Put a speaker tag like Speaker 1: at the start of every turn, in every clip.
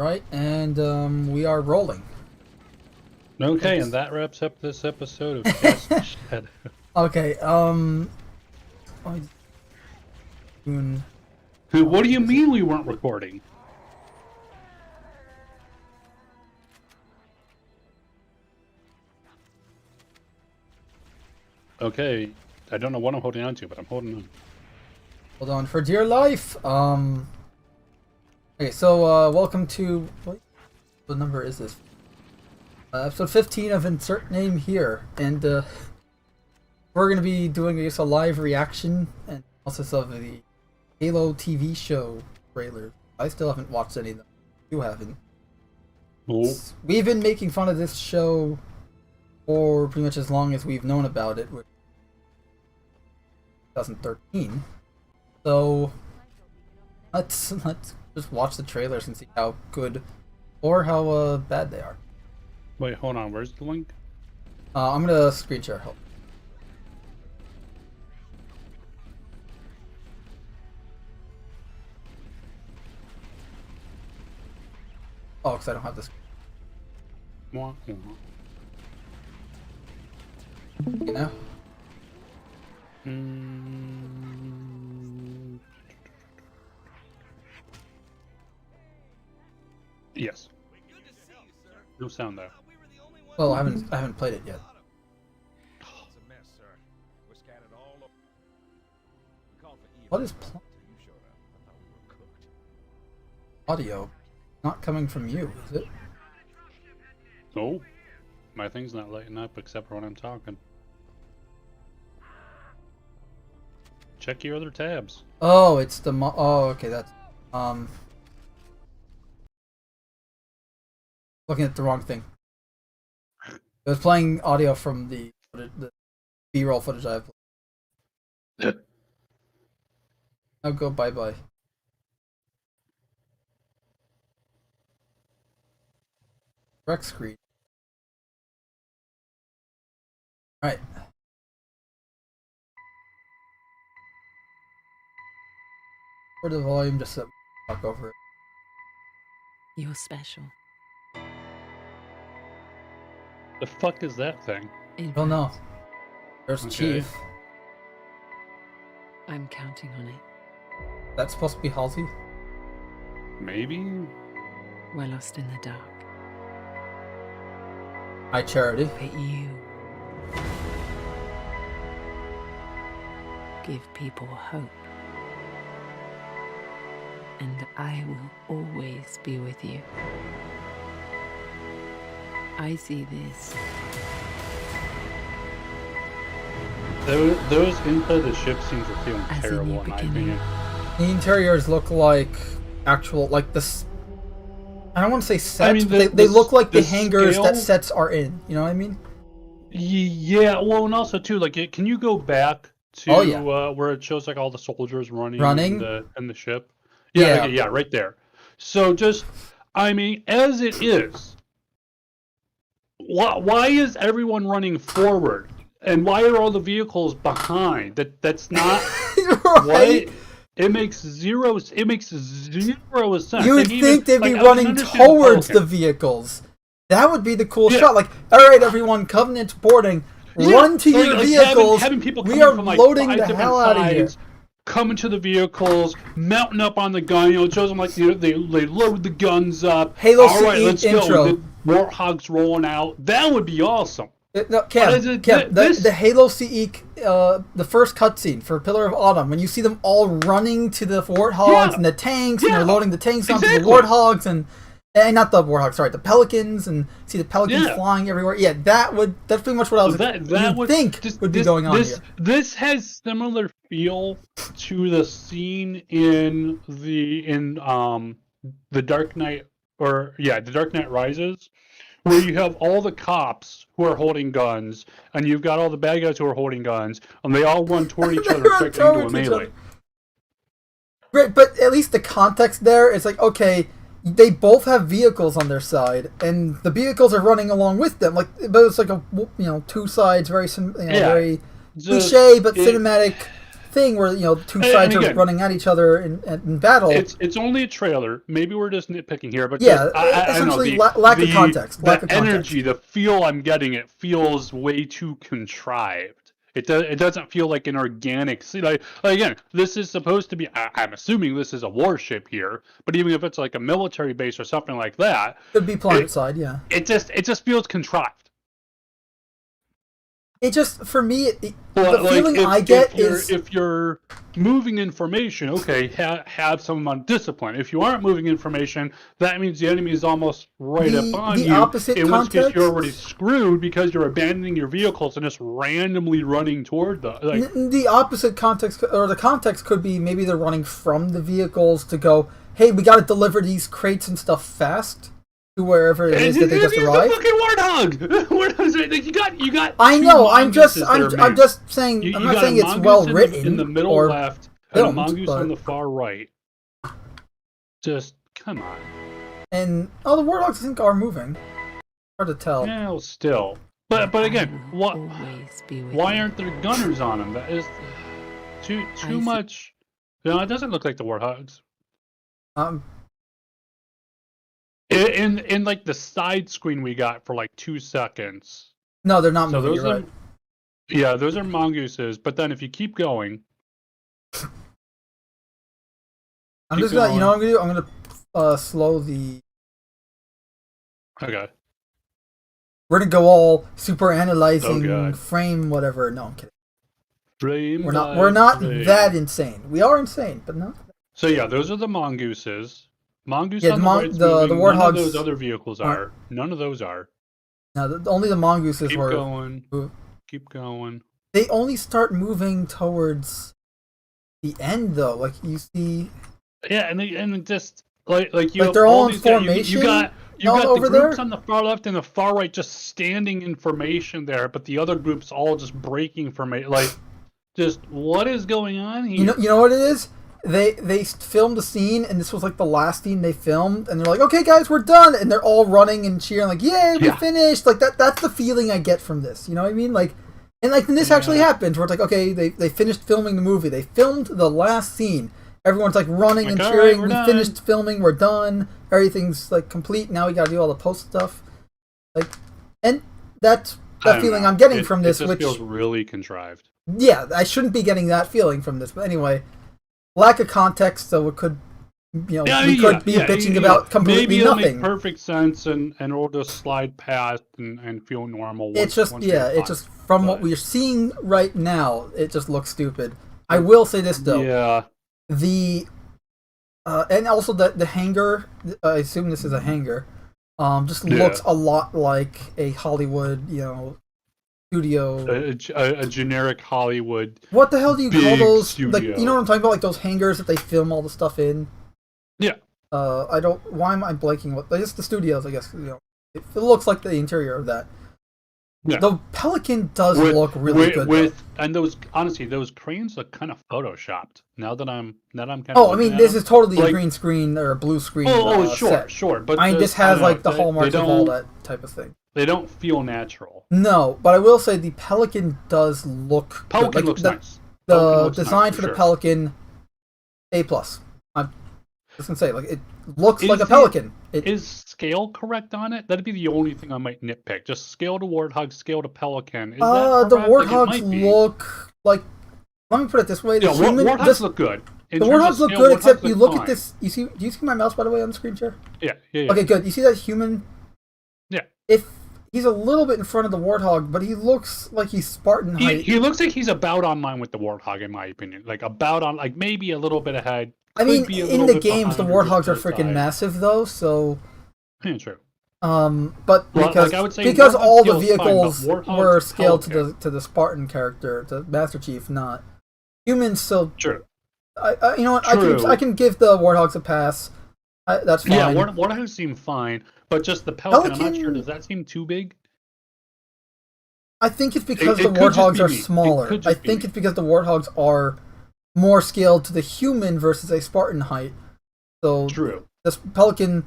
Speaker 1: Right, and we are rolling.
Speaker 2: Okay, and that wraps up this episode of Cast Shed.
Speaker 1: Okay, oh, doing-
Speaker 2: What do you mean we weren't recording? Okay, I don't know what I'm holding on to, but I'm holding on.
Speaker 1: hold on for dear life. Okay, so welcome to what number is this? Episode 15 of Insert Name Here, and we're gonna be doing, I guess, a live reaction and analysis of the Halo TV show trailer. I still haven't watched any of them. You haven't.
Speaker 2: Oh.
Speaker 1: We've been making fun of this show for pretty much as long as we've known about it, which 2013. So let's just watch the trailers and see how good or how bad they are.
Speaker 2: Wait, hold on. Where's the link?
Speaker 1: I'm gonna screen share. Help. Oh, because I don't have this.
Speaker 2: Mwah, mwah.
Speaker 1: You know?
Speaker 2: Yes. No sound though.
Speaker 1: Well, I haven't played it yet. What is audio? Not coming from you, is it?
Speaker 2: Oh, my thing's not lighting up except for when I'm talking. Check your other tabs.
Speaker 1: Oh, it's the oh, okay, that's looking at the wrong thing. It was playing audio from the B-roll footage I have. Now go bye-bye. Rec screen. Alright. For the volume, just so we can talk over it.
Speaker 3: You're special.
Speaker 2: The fuck is that thing?
Speaker 3: In
Speaker 1: Oh no.
Speaker 3: fact,
Speaker 1: There's
Speaker 2: Okay.
Speaker 1: Chief.
Speaker 3: I'm counting on it.
Speaker 1: That's supposed to be Halsey?
Speaker 2: Maybe?
Speaker 3: We're lost in the dark.
Speaker 1: Hi, Charity.
Speaker 3: But you give people hope. And I will always be with you. I see this.
Speaker 2: Those inside the ship scenes are feeling
Speaker 3: As a
Speaker 2: terrible
Speaker 3: new
Speaker 2: in my
Speaker 3: beginning.
Speaker 2: opinion.
Speaker 1: The interiors look like actual, like this. I don't want to say sets,
Speaker 2: I mean,
Speaker 1: but they look like the hangars
Speaker 2: scale-
Speaker 1: that sets are in. You know what I mean?
Speaker 2: Yeah, well, and also too, like, can you go back to
Speaker 1: Oh, yeah.
Speaker 2: where it shows like all the soldiers running in the ship?
Speaker 1: Yeah.
Speaker 2: Yeah, okay, yeah, right there. So just, I mean, as it is, why is everyone running forward, and why are all the vehicles behind? That's not
Speaker 1: Right?
Speaker 2: what. It makes zero sense.
Speaker 1: You would
Speaker 2: Like,
Speaker 1: think they'd be
Speaker 2: like, I can
Speaker 1: running
Speaker 2: understand-
Speaker 1: towards
Speaker 2: okay.
Speaker 1: the vehicles. That would be the cool
Speaker 2: Yeah.
Speaker 1: shot. Like, all right, everyone, Covenant's boarding.
Speaker 2: Yeah,
Speaker 1: Run to
Speaker 2: like-
Speaker 1: your
Speaker 2: like
Speaker 1: vehicles.
Speaker 2: having people
Speaker 1: We
Speaker 2: coming
Speaker 1: are
Speaker 2: from, like,
Speaker 1: loading
Speaker 2: 5
Speaker 1: the
Speaker 2: different
Speaker 1: hell out of here.
Speaker 2: sides, coming to the vehicles, mounting up on the gun. It shows them like they load the guns up.
Speaker 1: Halo
Speaker 2: All right,
Speaker 1: CE
Speaker 2: let's
Speaker 1: intro.
Speaker 2: go. The Warthogs rolling out. That would be awesome.
Speaker 1: No, Cam,
Speaker 2: But is it-
Speaker 1: Cam,
Speaker 2: this-
Speaker 1: the Halo CE, the first cutscene for Pillar of Autumn, when you see them all running to the Warthogs
Speaker 2: Yeah.
Speaker 1: and the tanks, and
Speaker 2: Yeah.
Speaker 1: they're loading the tanks onto the
Speaker 2: Exactly.
Speaker 1: Warthogs, and not the Warthogs, sorry, the Pelicans, and see the Pelicans
Speaker 2: Yeah.
Speaker 1: flying everywhere. Yeah, that's pretty much what I was
Speaker 2: That would
Speaker 1: think
Speaker 2: just-
Speaker 1: would be
Speaker 2: this-
Speaker 1: going on
Speaker 2: this,
Speaker 1: here.
Speaker 2: This has similar feel to the scene in the Dark Knight, the Dark Knight Rises, where you have all the cops who are holding guns, and you've got all the bad guys who are holding guns, and they all run toward each other,
Speaker 1: Run
Speaker 2: expecting to do a
Speaker 1: towards each
Speaker 2: melee.
Speaker 1: other. Right, but at least the context there is like, okay, they both have vehicles on their side, and the vehicles are running along with them. Like, but it's like a two sides, very
Speaker 2: Yeah.
Speaker 1: very
Speaker 2: Just-
Speaker 1: cliche but
Speaker 2: it-
Speaker 1: cinematic thing where two
Speaker 2: And
Speaker 1: sides
Speaker 2: again,
Speaker 1: are running at each other in battle.
Speaker 2: It's only a trailer. Maybe we're just nitpicking here, but
Speaker 1: Yeah,
Speaker 2: I don't know,
Speaker 1: essentially lack of context. Lack
Speaker 2: the
Speaker 1: of context.
Speaker 2: energy, the feel I'm getting, it feels way too contrived. It doesn't feel like an organic. See, like again, this is supposed to be. I'm assuming this is a warship here, but even if it's like a military base or something like that,
Speaker 1: Could be planet side, yeah.
Speaker 2: It just feels contrived.
Speaker 1: It just, for me, the
Speaker 2: Like,
Speaker 1: feeling I get is...
Speaker 2: if you're moving information, okay, have some amount of discipline. If you aren't moving information, that means the enemy is almost right up on you.
Speaker 1: The opposite
Speaker 2: in
Speaker 1: context...
Speaker 2: which case you're already screwed because you're abandoning your vehicles and just randomly running toward them. Like,
Speaker 1: the opposite context, or the context could be maybe they're running from the vehicles to go, hey, we gotta deliver these crates and stuff fast to wherever it is that they just arrived.
Speaker 2: Fucking warthog. you got.
Speaker 1: I know. I'm just saying. I'm not saying it's well written.
Speaker 2: In the middle
Speaker 1: or
Speaker 2: left, and a
Speaker 1: filmed,
Speaker 2: mongoose
Speaker 1: but...
Speaker 2: on the far right. Just come on.
Speaker 1: And the warthogs I think are moving. Hard to tell.
Speaker 2: Yeah, still. But again, what? Why aren't there gunners on them? That is too much. No, it doesn't look like the warthogs. In like the side screen we got for like 2 seconds.
Speaker 1: No, they're not
Speaker 2: so
Speaker 1: moving.
Speaker 2: Those
Speaker 1: you're
Speaker 2: are,
Speaker 1: right.
Speaker 2: Yeah, those are mongooses. But then if you keep going,
Speaker 1: I'm just gonna, you know what I'm gonna do? I'm gonna slow the.
Speaker 2: Okay.
Speaker 1: We're gonna go all super analyzing frame whatever. No, I'm kidding.
Speaker 2: Frame.
Speaker 1: We're not that insane. We are insane, but not.
Speaker 2: So yeah, those are the mongooses. Mongoose
Speaker 1: Yeah,
Speaker 2: on the right's
Speaker 1: the
Speaker 2: moving.
Speaker 1: warthogs.
Speaker 2: None of those other vehicles are. None of those are.
Speaker 1: No, only the mongooses
Speaker 2: Keep
Speaker 1: were.
Speaker 2: going. Keep going.
Speaker 1: They only start moving towards the end, though. Like you see.
Speaker 2: Yeah, and just like you.
Speaker 1: Like they're all in formation.
Speaker 2: You got
Speaker 1: over
Speaker 2: the groups
Speaker 1: there?
Speaker 2: on the far left and the far right just standing in formation there, but the other groups all just breaking formation. Like, just what is going on here?
Speaker 1: You know what it is? They filmed a scene, and this was like the last scene they filmed, and they're like, "Okay, guys, we're done," and they're all running and cheering, like, "Yay, we finished!" Like that's the feeling I get from this. You know what I mean? Like, and like, and this actually happens, where it's like, okay, they finished filming the movie, they filmed the last scene, everyone's like running and cheering. We finished filming, we're done, everything's like complete. Now we gotta do all the post stuff, like, and that's the feeling I'm getting from this, which
Speaker 2: feels really contrived.
Speaker 1: Yeah, I shouldn't be getting that feeling from this, but anyway. Lack of context, so it could, we could be bitching about completely
Speaker 2: maybe it'll
Speaker 1: nothing.
Speaker 2: Make perfect sense, and we'll just slide past and feel normal.
Speaker 1: It's just from what we're seeing right now, it just looks stupid. I will say this though.
Speaker 2: Yeah.
Speaker 1: The and also the hangar. I assume this is a hangar. Just looks a lot like a Hollywood, studio.
Speaker 2: A generic Hollywood.
Speaker 1: What the hell do you call those?
Speaker 2: Studio.
Speaker 1: Like, you know what I'm talking about? Like those hangars that they film all the stuff in.
Speaker 2: Yeah.
Speaker 1: I don't. Why am I blanking? Just the studios, I guess. It looks like the interior of that. Yeah. The Pelican does look really good.
Speaker 2: And those cranes look kind of photoshopped. Now that I'm kind of.
Speaker 1: Oh, I mean, this is totally a green screen or a blue screen.
Speaker 2: Sure. But
Speaker 1: I mean, this has like the hallmarks of all that type of thing.
Speaker 2: They don't feel natural.
Speaker 1: No, but I will say the Pelican does look.
Speaker 2: Pelican looks nice.
Speaker 1: The design for the Pelican, A+. I'm just gonna say, like, it looks like a Pelican.
Speaker 2: Is scale correct on it? That'd be the only thing I might nitpick. Just scale to Warthog, scale to Pelican. Is that
Speaker 1: the Warthogs look like. Let me put it this way:
Speaker 2: Warthogs look good.
Speaker 1: The Warthogs look good, except you look at this. Do you see my mouse, by the way, on the screen share?
Speaker 2: Yeah.
Speaker 1: Okay, good. You see that human?
Speaker 2: Yeah.
Speaker 1: If he's a little bit in front of the Warthog, but he looks like he's Spartan height.
Speaker 2: He looks like he's about on line with the Warthog, in my opinion. Like about on, like maybe a little bit ahead.
Speaker 1: I mean, in the games, the Warthogs are freaking massive, though. So.
Speaker 2: Yeah, true.
Speaker 1: But because all the vehicles were scaled to the Spartan character, the Master Chief, not humans. So.
Speaker 2: True.
Speaker 1: You know what? I can give the Warthogs a pass. That's fine.
Speaker 2: Yeah, Warthogs seem fine, but just the Pelican, I'm not sure. Does that seem too big?
Speaker 1: I think it's because the Warthogs are smaller. I think it's because the Warthogs are more scaled to the human versus a Spartan height. So
Speaker 2: true.
Speaker 1: This Pelican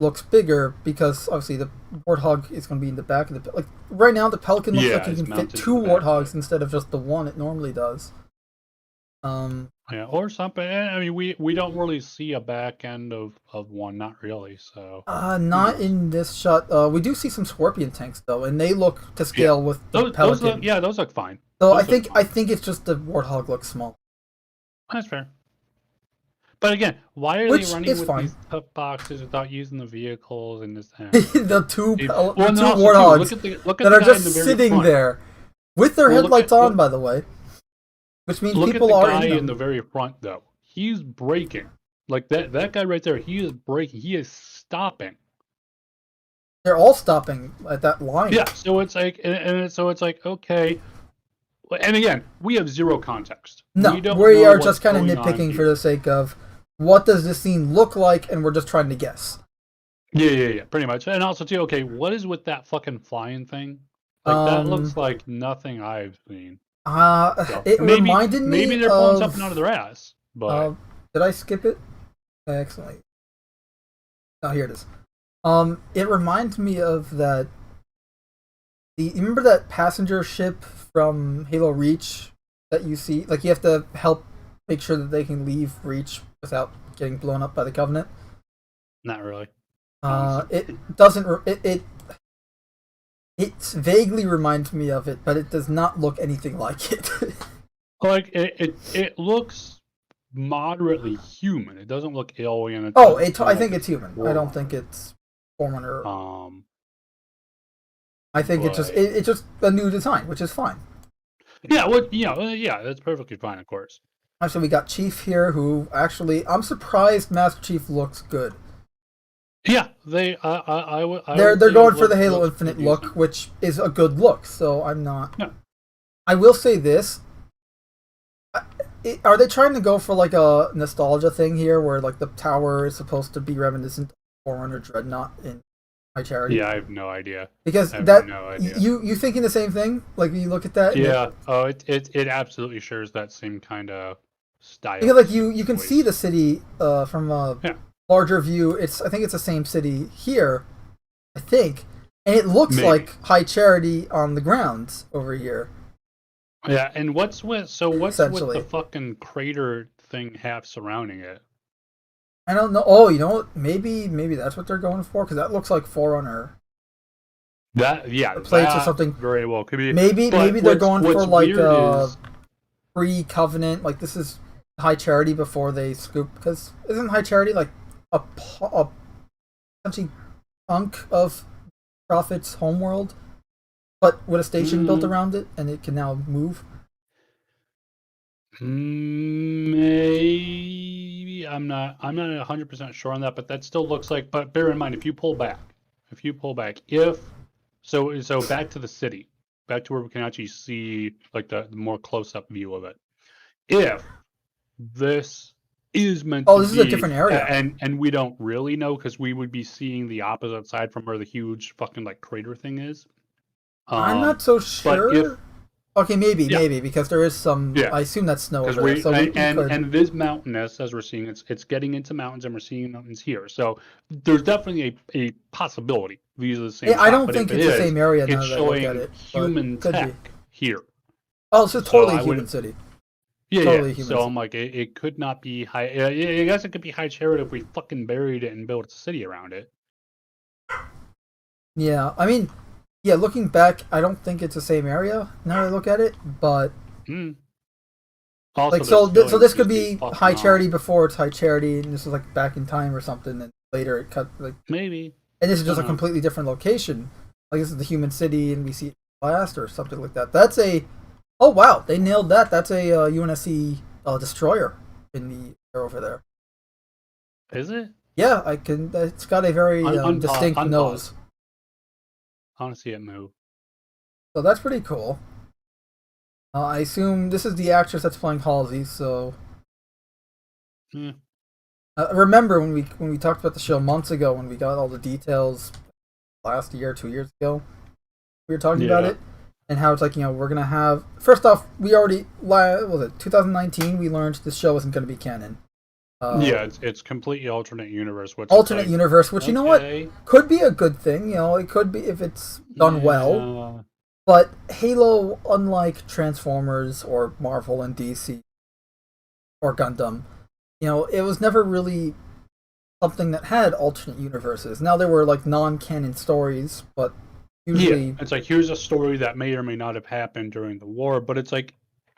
Speaker 1: looks bigger because obviously the Warthog is going to be in the back of the like right now. The Pelican looks like it can fit 2 Warthogs instead of just the one it normally does.
Speaker 2: Yeah, or something. I mean, we don't really see a back end of one, not really. So
Speaker 1: Not in this shot. We do see some Scorpion tanks though, and they look to
Speaker 2: yeah,
Speaker 1: scale with the
Speaker 2: those
Speaker 1: Pelican.
Speaker 2: look those look fine.
Speaker 1: So
Speaker 2: Those look
Speaker 1: I
Speaker 2: fine.
Speaker 1: think it's just the Warthog looks small.
Speaker 2: That's fair. But again, why are
Speaker 1: Which
Speaker 2: they running
Speaker 1: is
Speaker 2: with
Speaker 1: fine.
Speaker 2: these tough boxes without using the vehicles and this?
Speaker 1: The two
Speaker 2: Well, no,
Speaker 1: two
Speaker 2: also, too,
Speaker 1: Warthogs
Speaker 2: look at
Speaker 1: that
Speaker 2: the
Speaker 1: are
Speaker 2: guy
Speaker 1: just
Speaker 2: in the very
Speaker 1: sitting
Speaker 2: front.
Speaker 1: there with their
Speaker 2: Well,
Speaker 1: headlights on, by the way, which means
Speaker 2: Look at
Speaker 1: people
Speaker 2: the
Speaker 1: are
Speaker 2: guy
Speaker 1: in
Speaker 2: in
Speaker 1: them.
Speaker 2: the very front, though. He's braking. Like that guy right there. He is braking. He is stopping.
Speaker 1: They're all stopping at that line.
Speaker 2: Yeah. So it's like, so it's like, okay. And again, we have zero context.
Speaker 1: No,
Speaker 2: we don't
Speaker 1: we
Speaker 2: know
Speaker 1: are
Speaker 2: what's
Speaker 1: just kind of
Speaker 2: going on
Speaker 1: nitpicking for
Speaker 2: here.
Speaker 1: the sake of what does this scene look like, and we're just trying to guess.
Speaker 2: Yeah, pretty much. And also too, okay, what is with that fucking flying thing? Like that looks like nothing I've seen. So
Speaker 1: It reminded me
Speaker 2: maybe they're pulling something out of their ass. But
Speaker 1: did I skip it? Excellent. Oh, here it is. It reminds me of that. You remember that passenger ship from Halo Reach that you see? Like you have to help make sure that they can leave Reach without getting blown up by the Covenant.
Speaker 2: not really.
Speaker 1: It doesn't. It vaguely reminds me of it, but it does not look anything like it.
Speaker 2: Like it looks moderately human. It doesn't look alien.
Speaker 1: I think it's human. I don't think it's Forerunner. I think it's just a new design, which is fine.
Speaker 2: Yeah, well, yeah, that's perfectly fine, of course.
Speaker 1: Actually, we got Chief here, who actually I'm surprised Master Chief looks good.
Speaker 2: Yeah, they're
Speaker 1: going for the Halo Infinite look, which is a good look. So I'm not.
Speaker 2: No.
Speaker 1: I will say this. Are they trying to go for like a nostalgia thing here, where like the tower is supposed to be reminiscent of Forerunner Dreadnought in High Charity?
Speaker 2: Yeah, I have no idea.
Speaker 1: Because you thinking the same thing? Like you look at that.
Speaker 2: Yeah. It absolutely shares that same kind of style.
Speaker 1: Because like you can see the city from a larger view. I think it's the same city here, I think, and it looks like High Charity on the grounds over here.
Speaker 2: Yeah, and what's with the fucking crater thing half surrounding it?
Speaker 1: I don't know. Oh, you know what? Maybe that's what they're going for, because that looks like Forerunner.
Speaker 2: The
Speaker 1: plates or something.
Speaker 2: Very well could be.
Speaker 1: Maybe they're going for like pre-Covenant. Like this is High Charity before they scoop. Because isn't High Charity like a essentially chunk of Prophet's homeworld, but with a station built around it, and it can now move?
Speaker 2: Maybe I'm not 100% sure on that, but that still looks like. But bear in mind, if you pull back, so back to the city, back to where we can actually see like the more close-up view of it. If this is meant to
Speaker 1: this is a different area,
Speaker 2: and we don't really know, because we would be seeing the opposite side from where the huge fucking like crater thing is.
Speaker 1: I'm not so sure. Okay, maybe because there is some. Yeah. I assume that's snow over there. So
Speaker 2: and it is mountainous, as we're seeing. It's getting into mountains, and we're seeing mountains here. So there's definitely a possibility these are the same.
Speaker 1: I don't think it's the same area.
Speaker 2: It's showing human tech here.
Speaker 1: Oh, so it's totally human city.
Speaker 2: Yeah, totally human. So I'm like, it could not be high. I guess it could be High Charity if we fucking buried it and built a city around it.
Speaker 1: Yeah, I mean. Yeah, looking back, I don't think it's the same area. Now I look at it, but
Speaker 2: also,
Speaker 1: like so this could be High Charity before it's High Charity, and this is like back in time or something, and later it cut like
Speaker 2: maybe.
Speaker 1: And this is just a completely different location. Like this is the human city, and we see it last or something like that. That's a wow, they nailed that. That's a UNSC destroyer in the air over there.
Speaker 2: Is it?
Speaker 1: Yeah, I can. It's got a very distinct nose.
Speaker 2: I want to see it move.
Speaker 1: So that's pretty cool. I assume this is the actress that's playing Halsey. So remember when we talked about the show months ago, when we got all the details last year, 2 years ago, we were talking about it and how it's like, we're gonna have. First off, we already was it 2019? We learned this show isn't gonna be canon.
Speaker 2: It's completely alternate universe.
Speaker 1: Universe, which you know what could be a good thing. It could be if it's done well. But Halo, unlike Transformers or Marvel and DC, or Gundam, it was never really something that had alternate universes. Now there were like non-canon stories, but usually
Speaker 2: it's like, here's a story that may or may not have happened during the war, but it's like,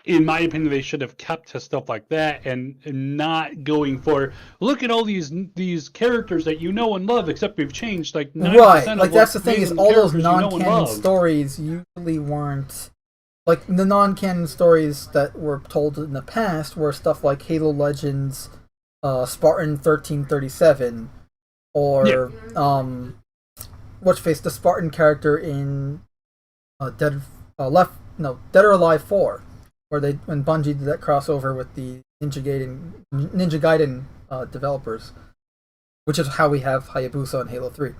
Speaker 2: in my opinion, they should have kept to stuff like that and not going for, look at all these characters that you know and love, except we've changed like 90%
Speaker 1: right.
Speaker 2: of
Speaker 1: Like that's the thing is all those
Speaker 2: characters you know and
Speaker 1: non-canon
Speaker 2: love.
Speaker 1: stories usually weren't like the non-canon stories that were told in the past were stuff like Halo Legends, Spartan 1337, or the Spartan character in Dead or Alive 4, where when Bungie did that crossover with the Ninja Gaiden developers, which is how we have Hayabusa in Halo 3.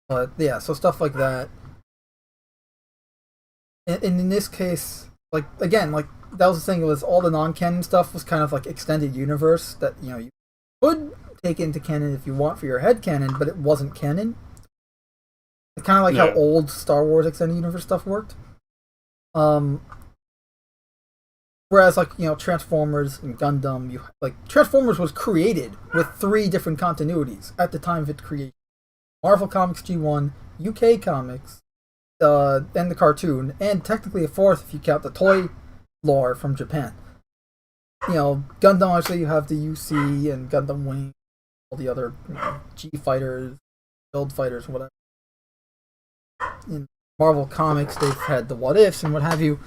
Speaker 1: But yeah, so stuff like that. And in this case, like again, like that was the thing, was all the non-canon stuff was kind of like extended universe that you could take into canon if you want for your head canon, but it wasn't canon. It's kind of like how old Star Wars extended universe stuff worked. Whereas like Transformers and Gundam, Transformers was created with 3 different continuities at the time of its creation: Marvel Comics G1, UK Comics, and the cartoon, and technically a 4th if you count the toy lore from Japan. Gundam, obviously you have the UC and Gundam Wing, all the other G fighters, Build fighters, whatever. In Marvel Comics, they've had the What Ifs and what have you.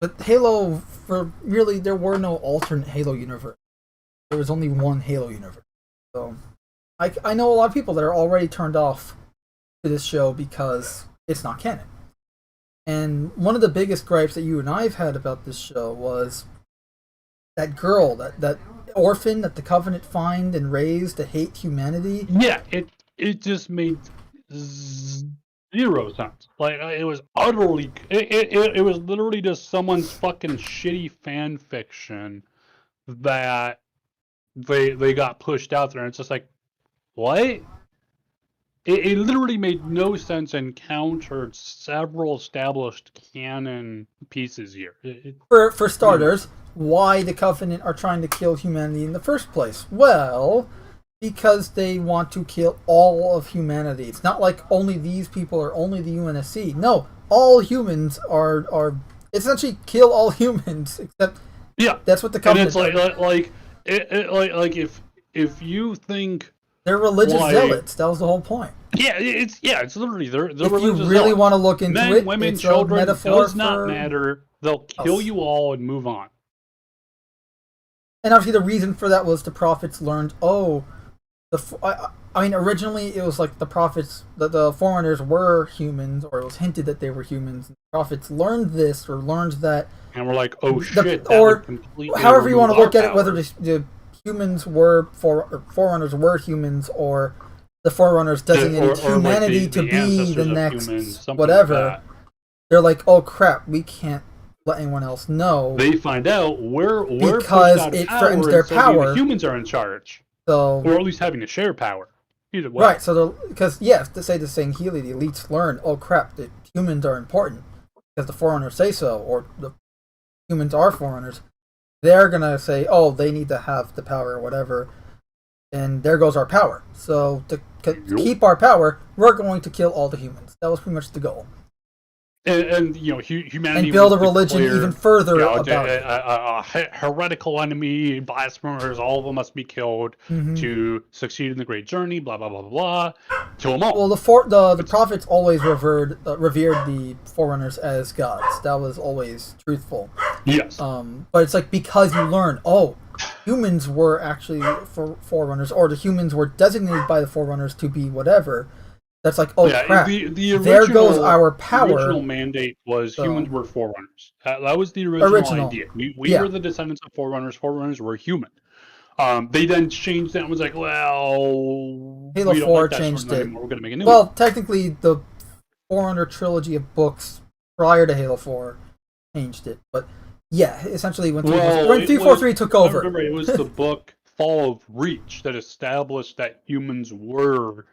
Speaker 1: But Halo, there were no alternate Halo universe. There was only one Halo universe. So, I know a lot of people that are already turned off to this show because it's not canon. And one of the biggest gripes that you and I have had about this show was that girl, that orphan that the Covenant find and raise to hate humanity.
Speaker 2: Yeah, it just made zero sense. Like, it was utterly, it was literally just someone's fucking shitty fan fiction that they got pushed out there, and it's just like, what? It literally made no sense and countered several established canon pieces here.
Speaker 1: For starters, why the Covenant are trying to kill humanity in the first place? Well, because they want to kill all of humanity. It's not like only these people or only the UNSC. No, all humans are essentially kill all humans, except that's what the Covenant.
Speaker 2: And it's like if you think
Speaker 1: they're religious zealots, that was the whole point.
Speaker 2: Yeah, it's literally they're
Speaker 1: if
Speaker 2: religious
Speaker 1: you really
Speaker 2: zealots.
Speaker 1: want to look into
Speaker 2: Men,
Speaker 1: it,
Speaker 2: women,
Speaker 1: it's
Speaker 2: children,
Speaker 1: a metaphor
Speaker 2: does not
Speaker 1: for
Speaker 2: matter. They'll kill you all and move on.
Speaker 1: And obviously, the reason for that was the prophets learned. Originally it was like the prophets, the Forerunners were humans, or it was hinted that they were humans. The prophets learned this, or learned that,
Speaker 2: and we're like, oh shit,
Speaker 1: or however you want to look at it,
Speaker 2: powers.
Speaker 1: whether the humans were Forerunners were humans, or the Forerunners designated humanity
Speaker 2: like
Speaker 1: to be the next
Speaker 2: humans,
Speaker 1: whatever.
Speaker 2: Like
Speaker 1: they're like, oh crap, we can't let anyone else know.
Speaker 2: They find out we're
Speaker 1: because
Speaker 2: pushed out of
Speaker 1: it
Speaker 2: power,
Speaker 1: threatens their
Speaker 2: and so
Speaker 1: power.
Speaker 2: The humans are in charge,
Speaker 1: so
Speaker 2: or at least having to share power. Either way.
Speaker 1: Right, so because to say the same Healy, the elites learn, oh crap, the humans are important because the Forerunners say so, or the humans are Forerunners. They're gonna say, oh, they need to have the power or whatever, and there goes our power. So to keep our power, we're going to kill all the humans. That was pretty much the goal.
Speaker 2: And humanity
Speaker 1: and build a religion even further about it.
Speaker 2: A heretical enemy, blasphemers, all of them must be killed to succeed in the great journey. Blah blah blah blah blah. Kill them all.
Speaker 1: Well, the prophets always revered the Forerunners as gods. That was always truthful.
Speaker 2: Yes.
Speaker 1: But it's like, because you learn, humans were actually Forerunners, or the humans were designated by the Forerunners to be whatever. That's like, crap,
Speaker 2: the original,
Speaker 1: there goes our power.
Speaker 2: The original mandate was humans were Forerunners. That was the original idea. We were the descendants of Forerunners. Forerunners were human. They then changed that and was like, well,
Speaker 1: Halo
Speaker 2: we don't
Speaker 1: 4
Speaker 2: like that
Speaker 1: changed it.
Speaker 2: We're going to make a new
Speaker 1: one.
Speaker 2: one.
Speaker 1: Technically, the Forerunner trilogy of books prior to Halo 4 changed it. But yeah, essentially when 343 took over.
Speaker 2: Remember, it was the book Fall of Reach that established that humans were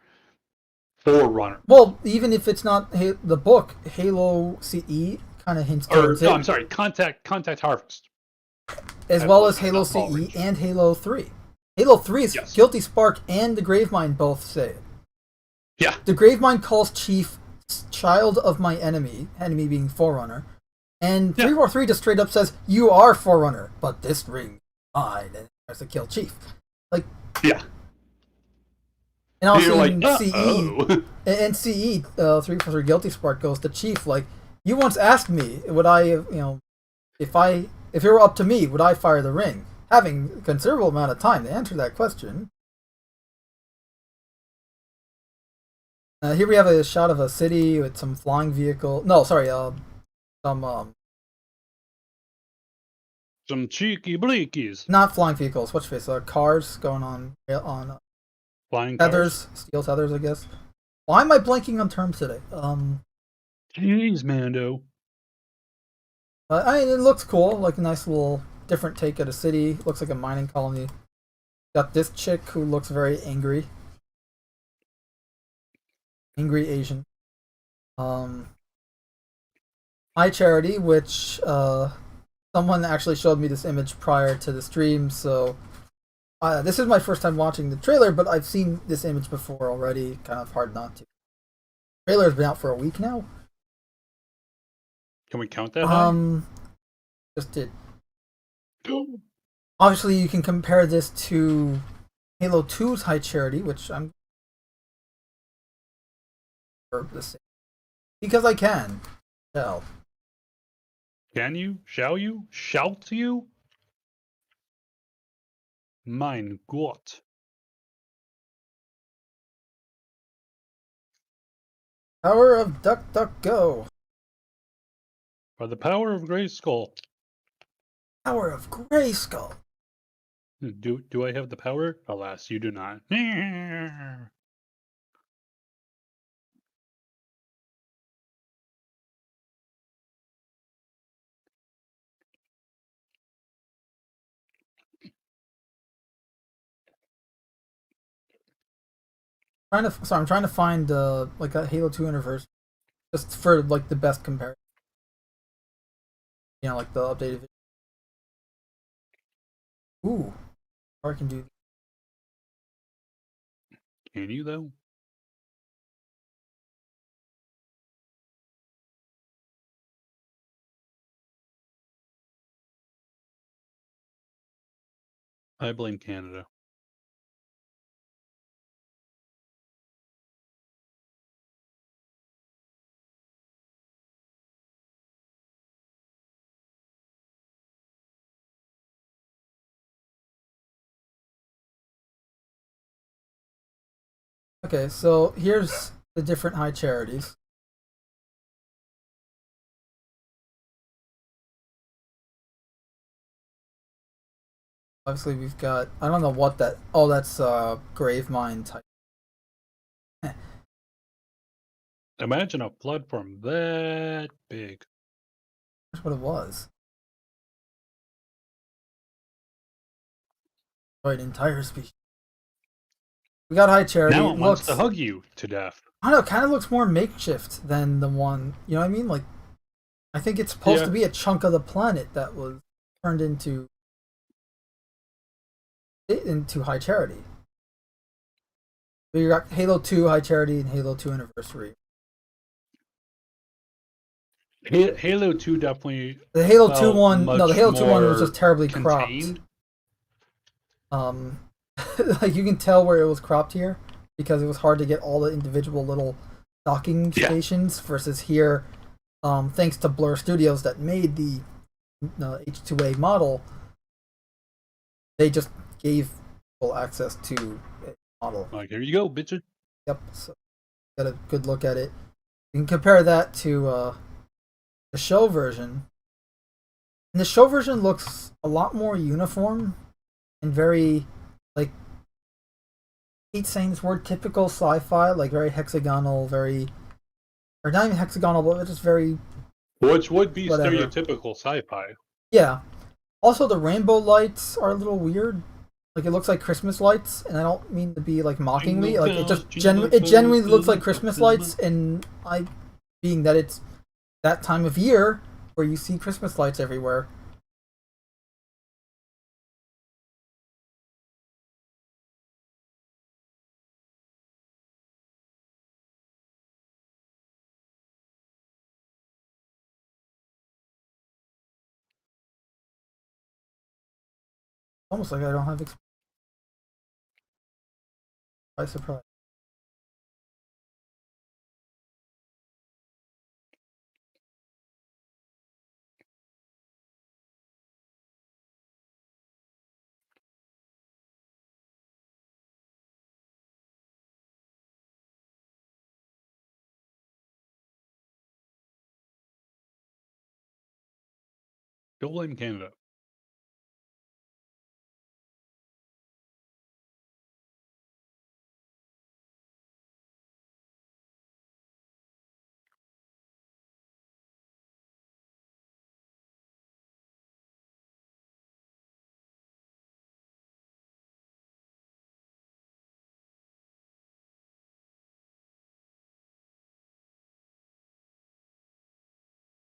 Speaker 2: Forerunner.
Speaker 1: Well, even if it's not the book, Halo CE kind of hints
Speaker 2: Or
Speaker 1: towards
Speaker 2: no,
Speaker 1: it.
Speaker 2: I'm sorry, Contact Harvest.
Speaker 1: As well as Halo CE and Halo 3. Halo 3's
Speaker 2: Yes.
Speaker 1: Guilty Spark and the Gravemind both say it.
Speaker 2: Yeah.
Speaker 1: The Gravemind calls Chief child of my enemy being Forerunner. And 343 just straight up says, you are Forerunner, but this ring is mine, and tries to kill Chief. Like,
Speaker 2: yeah.
Speaker 1: And also
Speaker 2: like,
Speaker 1: in CE, 343 Guilty Spark goes to Chief, like, you once asked me, would I, if it were up to me, would I fire the ring? Having a considerable amount of time to answer that question. Here we have a shot of a city with some flying vehicle. No, sorry, some
Speaker 2: cheeky bleakies.
Speaker 1: not flying vehicles. What's face? Cars going on
Speaker 2: Flying
Speaker 1: tethers,
Speaker 2: cars?
Speaker 1: steel tethers, I guess. Why am I blanking on terms today?
Speaker 2: Jeez, Mando.
Speaker 1: It looks cool, like a nice little different take at a city. Looks like a mining colony. Got this chick who looks very angry. Angry Asian. High Charity, which someone actually showed me this image prior to the stream, so this is my first time watching the trailer, but I've seen this image before already. Kind of hard not to. The trailer's been out for a week now.
Speaker 2: Can we count that high?
Speaker 1: Just did. Obviously, you can compare this to Halo 2's High Charity, which I'm because I can. Shall.
Speaker 2: Can you? Shall you? Shalt you? Mein Gott.
Speaker 1: Power of Duck Duck Go.
Speaker 2: By the power of Grayskull.
Speaker 1: Power of Grayskull.
Speaker 2: Do I have the power? Alas, you do not.
Speaker 1: I'm trying to find like a Halo 2 universe just for like the best comparison. Like the updated video. Ooh. Or I can do.
Speaker 2: Can you though? I blame Canada.
Speaker 1: Okay, so here's the different High Charities. Obviously, we've got, I don't know what that, oh, that's Gravemind type.
Speaker 2: Imagine a platform that big.
Speaker 1: That's what it was. Right, entire species. We got High Charity.
Speaker 2: Now it wants to hug you to death.
Speaker 1: I don't know, it kind of looks more makeshift than the one, you know what I mean? Like, I think it's supposed to be a chunk of the planet that was turned into High Charity. So you got Halo 2 High Charity and Halo 2 Anniversary.
Speaker 2: Halo 2 definitely.
Speaker 1: The Halo 2 one, no, the Halo 2 one was just terribly
Speaker 2: contained.
Speaker 1: Cropped. Like you can tell where it was cropped here because it was hard to get all the individual little docking stations versus here, thanks to Blur Studios that made the H2A model, they just gave full access to a model.
Speaker 2: Like, here you go, bitch.
Speaker 1: Yep, so got a good look at it. You can compare that to the show version. And the show version looks a lot more uniform and very, like, I hate saying this word, typical sci-fi, like very hexagonal, very, or not even hexagonal, but just very,
Speaker 2: which would be
Speaker 1: whatever.
Speaker 2: Stereotypical sci-fi.
Speaker 1: Yeah. Also, the rainbow lights are a little weird. Like, it looks like Christmas lights, and I don't mean to be, like, mockingly. Like, it just it genuinely looks like Christmas lights, and being that it's that time of year, where you see Christmas lights everywhere. Almost like I don't have experience. By surprise.
Speaker 2: Don't blame Canada.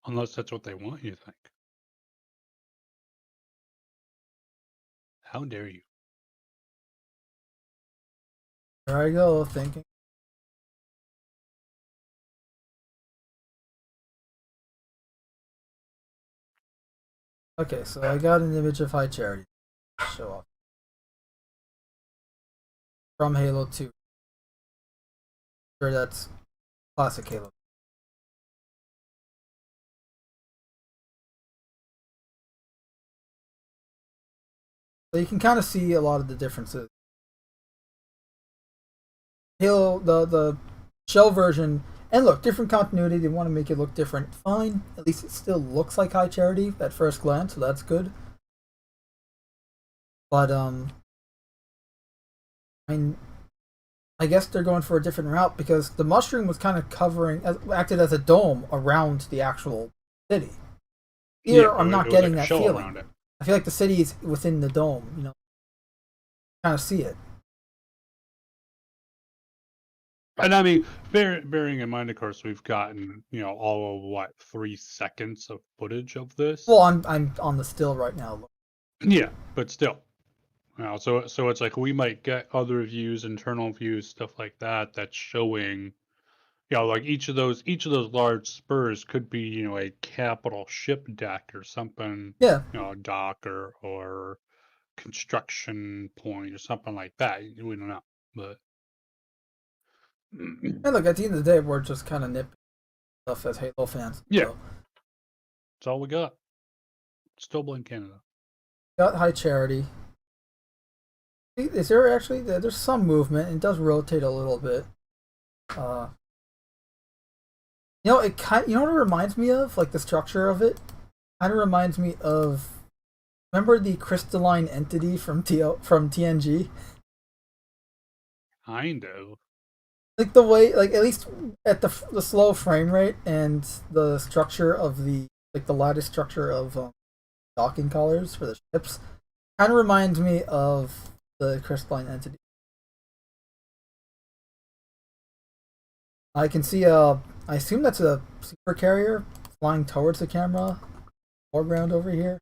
Speaker 2: Unless that's what they want, you think. How dare you?
Speaker 1: There I go, thinking. Okay, so I got an image of High Charity. Show off. From Halo 2. Sure, that's classic Halo. So you can kind of see a lot of the differences. Halo, the shell version, and look, different continuity. They want to make it look different. Fine. At least it still looks like High Charity at first glance, so that's good. But I mean, I guess they're going for a different route because the mushroom was kind of acted as a dome around the actual city. Here,
Speaker 2: Yeah,
Speaker 1: I'm not
Speaker 2: it was
Speaker 1: getting
Speaker 2: like a
Speaker 1: that
Speaker 2: shell
Speaker 1: feeling.
Speaker 2: around it.
Speaker 1: I feel like the city is within the dome. You know, kind of see it.
Speaker 2: And I mean, bearing in mind, of course, we've gotten all of what 3 seconds of footage of this.
Speaker 1: Well, I'm on the still right now.
Speaker 2: Yeah, but still, so it's like we might get other views, internal views, stuff like that. That's showing, like each of those large spurs could be a capital ship deck or something.
Speaker 1: Yeah.
Speaker 2: Dock or construction point or something like that. We don't know, but.
Speaker 1: And look, at the end of the day, we're just kind of nipping stuff as Halo fans.
Speaker 2: Yeah.
Speaker 1: So.
Speaker 2: That's all we got. Still blame Canada.
Speaker 1: Got High Charity. Is there actually there's some movement? It does rotate a little bit. It kind. You know what it reminds me of? Like the structure of it, kind of reminds me of. Remember the crystalline entity from TNG?
Speaker 2: Kind of.
Speaker 1: Like the way, like at least at the slow frame rate and the structure of the lattice structure of docking collars for the ships, kind of reminds me of the crystalline entity. I can see I assume that's a super carrier flying towards the camera, foreground over here.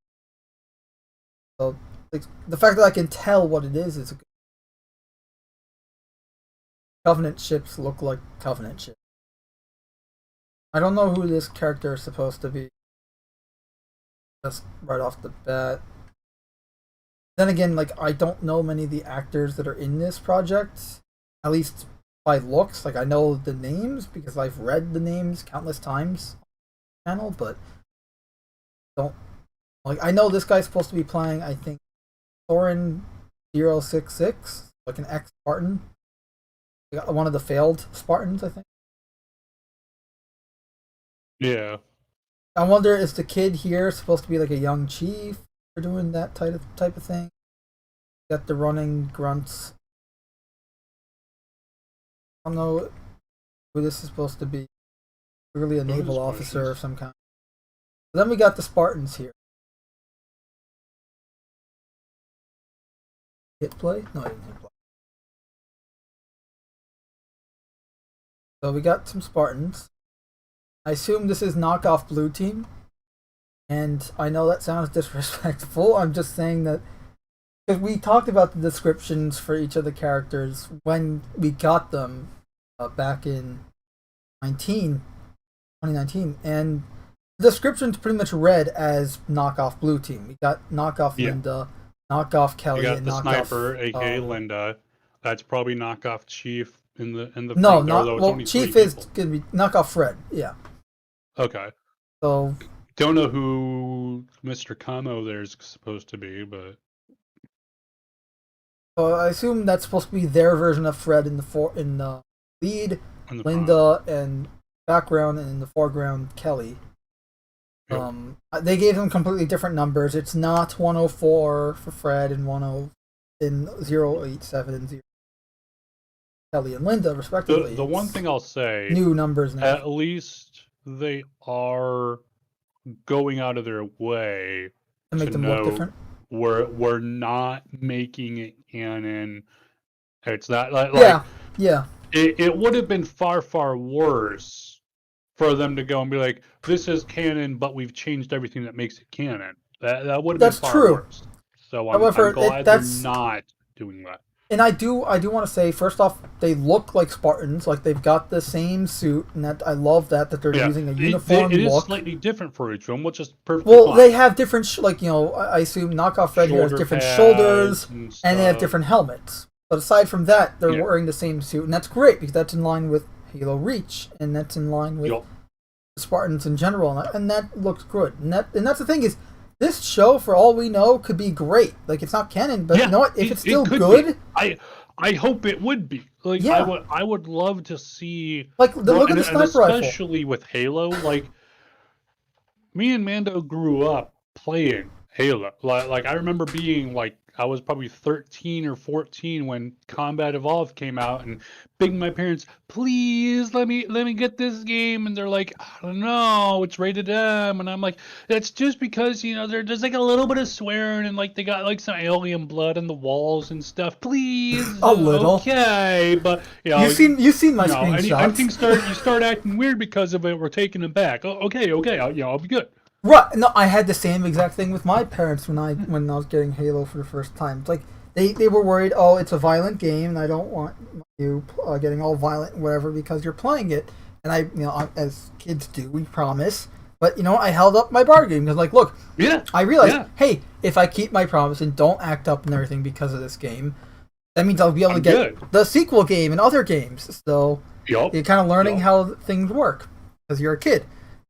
Speaker 1: So like, the fact that I can tell what it is a good. Covenant ships look like Covenant ships. I don't know who this character is supposed to be. Just right off the bat. Then again, like I don't know many of the actors that are in this project. At least by looks. Like I know the names because I've read the names countless times on the channel, but don't like I know this guy's supposed to be playing, I think, Thorin 066, like an ex-Spartan. One of the failed Spartans, I think.
Speaker 2: Yeah.
Speaker 1: I wonder, is the kid here supposed to be like a young chief for doing that type of thing? Got the running grunts. I don't know who this is supposed to be. Really a naval officer of some kind. Then we got the Spartans here. Hit play? No, I didn't hit play. So we got some Spartans. I assume this is knockoff Blue Team. And I know that sounds disrespectful. I'm just saying that because we talked about the descriptions for each of the characters when we got them back in 2019, and the descriptions pretty much read as knockoff Blue Team. We got knockoff Linda, knockoff Kelly,
Speaker 2: You got
Speaker 1: and
Speaker 2: the
Speaker 1: knockoff
Speaker 2: sniper, aka Linda. That's probably knockoff Chief in the
Speaker 1: no,
Speaker 2: thing,
Speaker 1: not
Speaker 2: although it's
Speaker 1: well.
Speaker 2: only
Speaker 1: Chief
Speaker 2: three
Speaker 1: is
Speaker 2: people.
Speaker 1: gonna be knockoff Fred. Yeah.
Speaker 2: Okay.
Speaker 1: So
Speaker 2: Don't know who Mr. Kamo there's supposed to be, but
Speaker 1: I assume that's supposed to be their version of Fred in the lead,
Speaker 2: in the
Speaker 1: Linda, and background, and in the foreground Kelly.
Speaker 2: Yep.
Speaker 1: They gave them completely different numbers. It's not 104 for Fred and 087 and 0 Kelly and Linda respectively.
Speaker 2: The one thing I'll say,
Speaker 1: new numbers now.
Speaker 2: at least they are going out of their way
Speaker 1: To make them look different.
Speaker 2: We're not making it canon. It's not like
Speaker 1: yeah.
Speaker 2: It would have been far worse for them to go and be like, this is canon, but we've changed everything that makes it canon. That would have been far worse. So I'm glad they're not doing that.
Speaker 1: And I do want to say, first off, they look like Spartans. Like, they've got the same suit, and that I love that they're using a uniform
Speaker 2: it
Speaker 1: look.
Speaker 2: It is slightly different for each one, which is perfectly fine.
Speaker 1: They have different, I assume knockoff Red here has different shoulders, and they have different helmets. But aside from that, they're wearing the same suit, and that's great, because that's in line with Halo Reach, and that's in line with the Spartans in general, and that looks good. And that's the thing is, this show, for all we know, could be great. Like, it's not canon, but you know what? If it's still good,
Speaker 2: I hope it would be. Like, I would love to see.
Speaker 1: Like, look at the sniper rifle.
Speaker 2: Especially with Halo, like, me and Mando grew up playing Halo. Like I remember being like, I was probably 13 or 14 when Combat Evolved came out, and begging my parents, please let me get this game, and they're like, I don't know, it's rated M, and I'm like, it's just because there's like a little bit of swearing, and like they got like some alien blood in the walls and stuff. Please,
Speaker 1: a little,
Speaker 2: okay, but
Speaker 1: you've seen my screenshots.
Speaker 2: Anything you start acting weird because of it, we're taking it back. Okay, I'll be good.
Speaker 1: Right. No, I had the same exact thing with my parents when I was getting Halo for the first time. It's like they were worried, oh, it's a violent game, and I don't want you getting all violent, whatever, because you're playing it. And I as kids do, we promise. But I held up my bargain because, like, look, I realized, hey, if I keep my promise and don't act up and everything because of this game, that means I'll be able to get the sequel game and other games. So you're kind of learning how things work because you're a kid.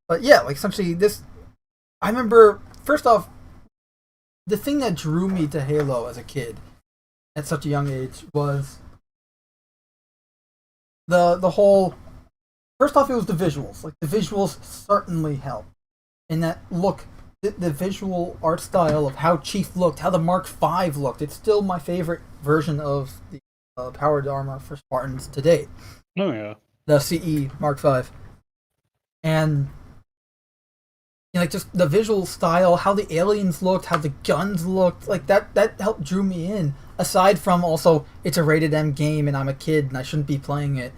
Speaker 1: But yeah, like essentially this. I remember, first off, the thing that drew me to Halo as a kid at such a young age was the whole. First off, it was the visuals. Like, the visuals certainly helped. And that look, the visual art style of how Chief looked, how the Mark V looked, it's still my favorite version of the powered armor for Spartans to date.
Speaker 2: Oh, yeah.
Speaker 1: The CE Mark V. And like, just the visual style, how the aliens looked, how the guns looked, like that helped drew me in. Aside from also, it's a rated M game and I'm a kid and I shouldn't be playing it,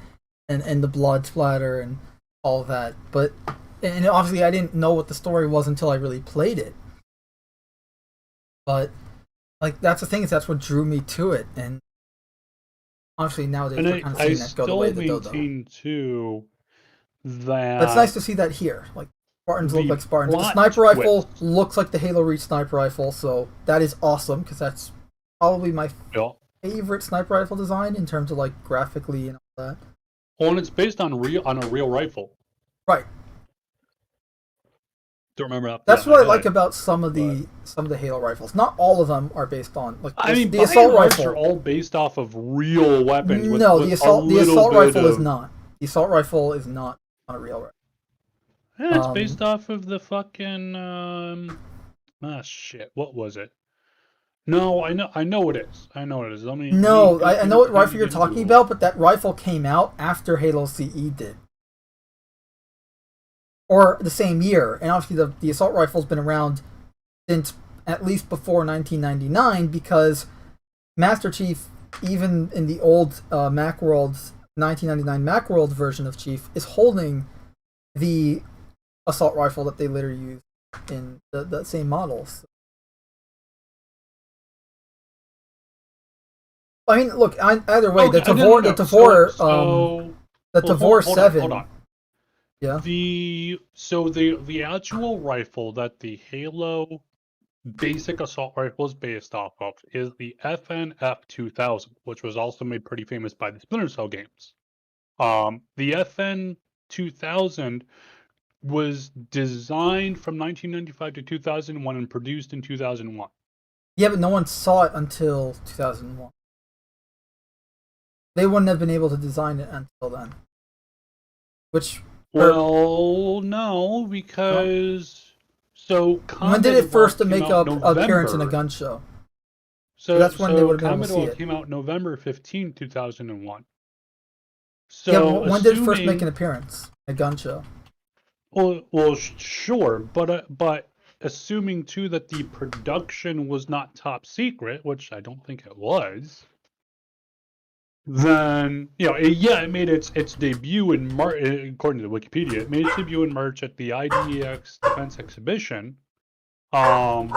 Speaker 1: and the blood splatter and all of that. But and obviously I didn't know what the story was until I really played it. But like, that's the thing, is that's what drew me to it. And obviously nowadays we're kind of seeing that go the way of the dodo.
Speaker 2: Too that.
Speaker 1: But it's nice to see that here. Like, Spartans look like Spartans. The sniper rifle looks like the Halo Reach sniper rifle, so that is awesome, because that's probably my favorite sniper rifle design in terms of, like, graphically and all that.
Speaker 2: Well, and it's based on a real rifle.
Speaker 1: Right.
Speaker 2: Don't remember that.
Speaker 1: That's what I like about some of the Halo rifles. Not all of them are based on, like, the assault rifle
Speaker 2: are all based off of real weapons.
Speaker 1: No, the assault rifle is not. The assault rifle is not on a real rifle.
Speaker 2: Yeah, it's based off of the fucking shit. What was it? No, I know what it is. I know what it is. I know
Speaker 1: what rifle you're talking about, but that rifle came out after Halo CE did, or the same year. And obviously, the assault rifle's been around since at least before 1999, because Master Chief, even in the old Macworld's 1999 Macworld version of Chief, is holding the assault rifle that they later used in the same models. I mean, look. Either way,
Speaker 2: Okay,
Speaker 1: the
Speaker 2: no.
Speaker 1: the Tavor, the
Speaker 2: Well,
Speaker 1: Tavor
Speaker 2: hold
Speaker 1: 7.
Speaker 2: on.
Speaker 1: Yeah.
Speaker 2: The actual rifle that the Halo basic assault rifle is based off of is the FNF 2000, which was also made pretty famous by the Splinter Cell games. The FN 2000 was designed from 1995 to 2001 and produced in 2001.
Speaker 1: Yeah, but no one saw it until 2001. They wouldn't have been able to design it until then. Which
Speaker 2: Well, no, because so
Speaker 1: when did it
Speaker 2: Combat
Speaker 1: first
Speaker 2: Evolved came
Speaker 1: make
Speaker 2: out
Speaker 1: an appearance in a
Speaker 2: November.
Speaker 1: gun show?
Speaker 2: So
Speaker 1: That's when they
Speaker 2: so
Speaker 1: would have been able
Speaker 2: Combat
Speaker 1: to see
Speaker 2: Evolved
Speaker 1: it.
Speaker 2: came out November 15, 2001.
Speaker 1: Yeah,
Speaker 2: So
Speaker 1: when did it first make an
Speaker 2: assuming
Speaker 1: appearance? A gun show.
Speaker 2: well, sure, but assuming too that the production was not top secret, which I don't think it was, then it made its debut in March. According to Wikipedia, it made its debut in March at the IDX Defense Exhibition. But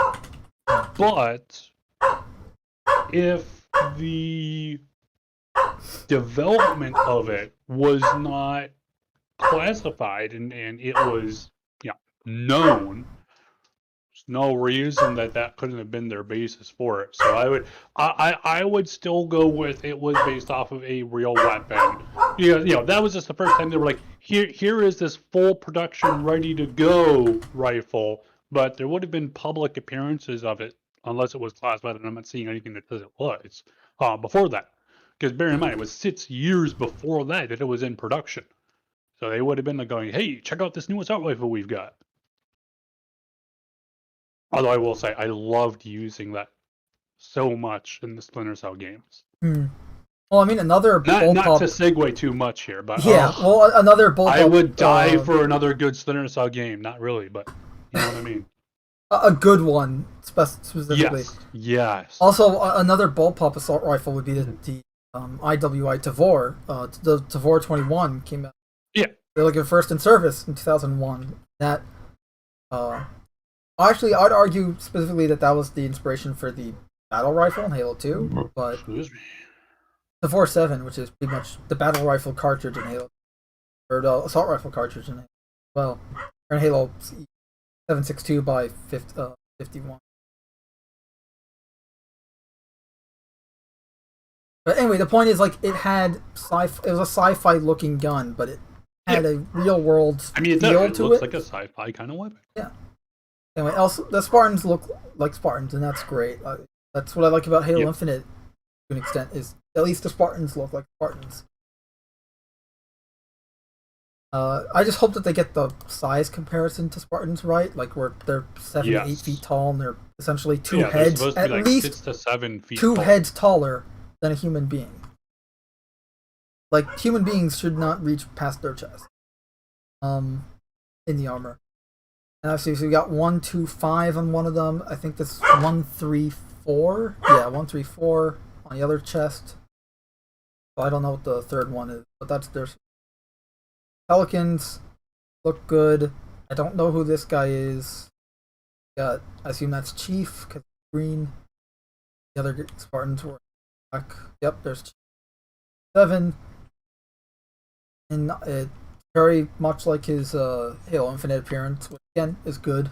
Speaker 2: if the development of it was not classified and it was known, there's no reason that couldn't have been their basis for it. So I would still go with it was based off of a real weapon. That was just the first time they were like, here is this full production ready to go rifle, but there would have been public appearances of it unless it was classified, and I'm not seeing anything that says it was before that. Because bear in mind, it was 6 years before that it was in production. So they would have been like going, hey, check out this new assault rifle we've got. Although I will say, I loved using that so much in the Splinter Cell games.
Speaker 1: Well, I mean, another
Speaker 2: Not
Speaker 1: bullpup.
Speaker 2: to segue too much here, but
Speaker 1: Yeah, well, another bullpup.
Speaker 2: I would die for another good Splinter Cell game. Not really, but you know what I mean.
Speaker 1: A good one, specifically.
Speaker 2: Yes.
Speaker 1: Also, another bullpup assault rifle would be the IWI Tavor. The Tavor 21 came out.
Speaker 2: Yeah.
Speaker 1: They're like first in service in 2001. That, actually, I'd argue specifically that was the inspiration for the battle rifle in Halo 2, but Tavor 7, which is pretty much the battle rifle cartridge in Halo, or the assault rifle cartridge in Halo, or in Halo 7.62 by 51. But anyway, the point is, like, it was a sci-fi looking gun, but it had a real world feel to it.
Speaker 2: It looks like a sci-fi kind of weapon.
Speaker 1: Yeah. Anyway, also the Spartans look like Spartans, and that's great. That's what I like about Halo Infinite, to an extent, is at least the Spartans look like Spartans. I just hope that they get the size comparison to Spartans right, like where they're 7 to 8 feet tall, and they're essentially two heads, at least
Speaker 2: 6 to 7 feet.
Speaker 1: Two heads taller than a human being. Like, human beings should not reach past their chest. In the armor. And obviously, so we got 1, 2, 5 on one of them. I think this 1, 3, 4. Yeah, 1, 3, 4 on the other chest. So I don't know what the third one is, but that's their Pelicans look good. I don't know who this guy is. I assume that's Chief, because green. The other Spartans were black. Yep, there's Chief. 7. And it very much like his Halo Infinite appearance, which again is good.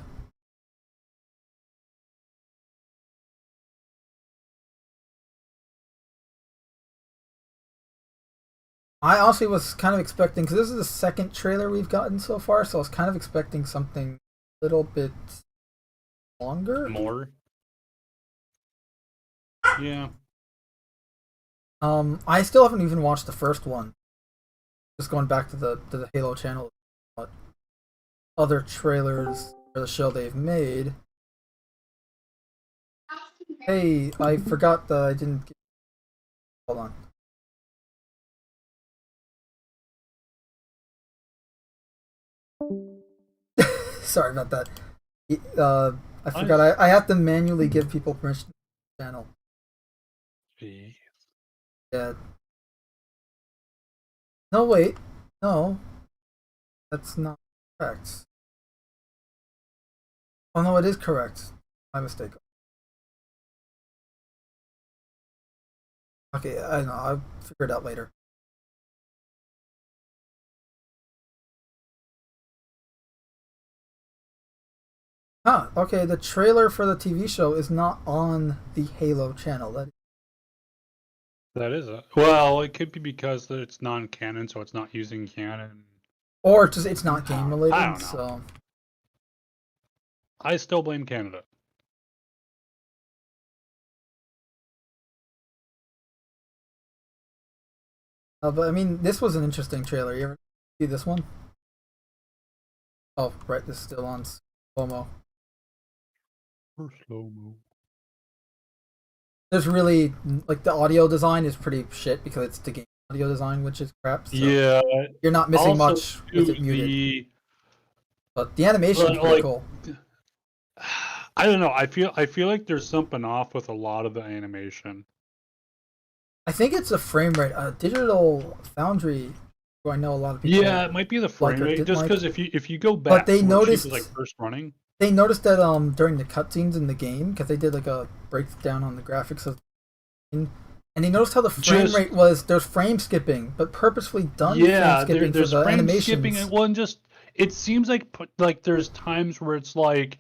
Speaker 1: I honestly was kind of expecting, because this is the second trailer we've gotten so far, so I was kind of expecting something a little bit longer.
Speaker 2: More? Yeah.
Speaker 1: I still haven't even watched the first one. Just going back to the Halo channel, what other trailers for the show they've made. Hey, I forgot that I didn't get... Hold on. Sorry about that. I forgot. I have to manually give people permission to the channel.
Speaker 2: Jeez.
Speaker 1: Yeah. No, wait. No. That's not correct. Oh no, it is correct. My mistake. Okay, I know. I'll figure it out later. Huh, okay, the trailer for the TV show is not on the Halo channel.
Speaker 2: That is it. Well, it could be because it's non-canon, so it's not using canon.
Speaker 1: Or just it's not game
Speaker 2: I
Speaker 1: related,
Speaker 2: don't know.
Speaker 1: so
Speaker 2: I still blame Canada.
Speaker 1: but I mean, this was an interesting trailer. You ever see this one? Oh, right, this is still on slow-mo.
Speaker 2: For slow-mo.
Speaker 1: There's really, like, the audio design is pretty shit because it's the game audio design, which is crap. So
Speaker 2: Yeah.
Speaker 1: you're not missing
Speaker 2: Also,
Speaker 1: much with it muted.
Speaker 2: the
Speaker 1: But the animation's
Speaker 2: Well,
Speaker 1: pretty
Speaker 2: like-
Speaker 1: cool.
Speaker 2: I don't know. I feel like there's something off with a lot of the animation.
Speaker 1: I think it's a frame rate. Digital Foundry, who I know a lot of people.
Speaker 2: Yeah, it might be the frame
Speaker 1: like or
Speaker 2: rate.
Speaker 1: didn't
Speaker 2: Just
Speaker 1: like.
Speaker 2: because if you go back,
Speaker 1: they
Speaker 2: to when she
Speaker 1: noticed-
Speaker 2: was, like first running.
Speaker 1: They noticed that during the cutscenes in the game, because they did like a breakdown on the graphics of the game, and they noticed how the frame rate was. There's frame skipping, but purposefully done
Speaker 2: Yeah,
Speaker 1: frame skipping
Speaker 2: there's
Speaker 1: for the
Speaker 2: frame
Speaker 1: animations.
Speaker 2: skipping. And one just it seems like there's times where it's like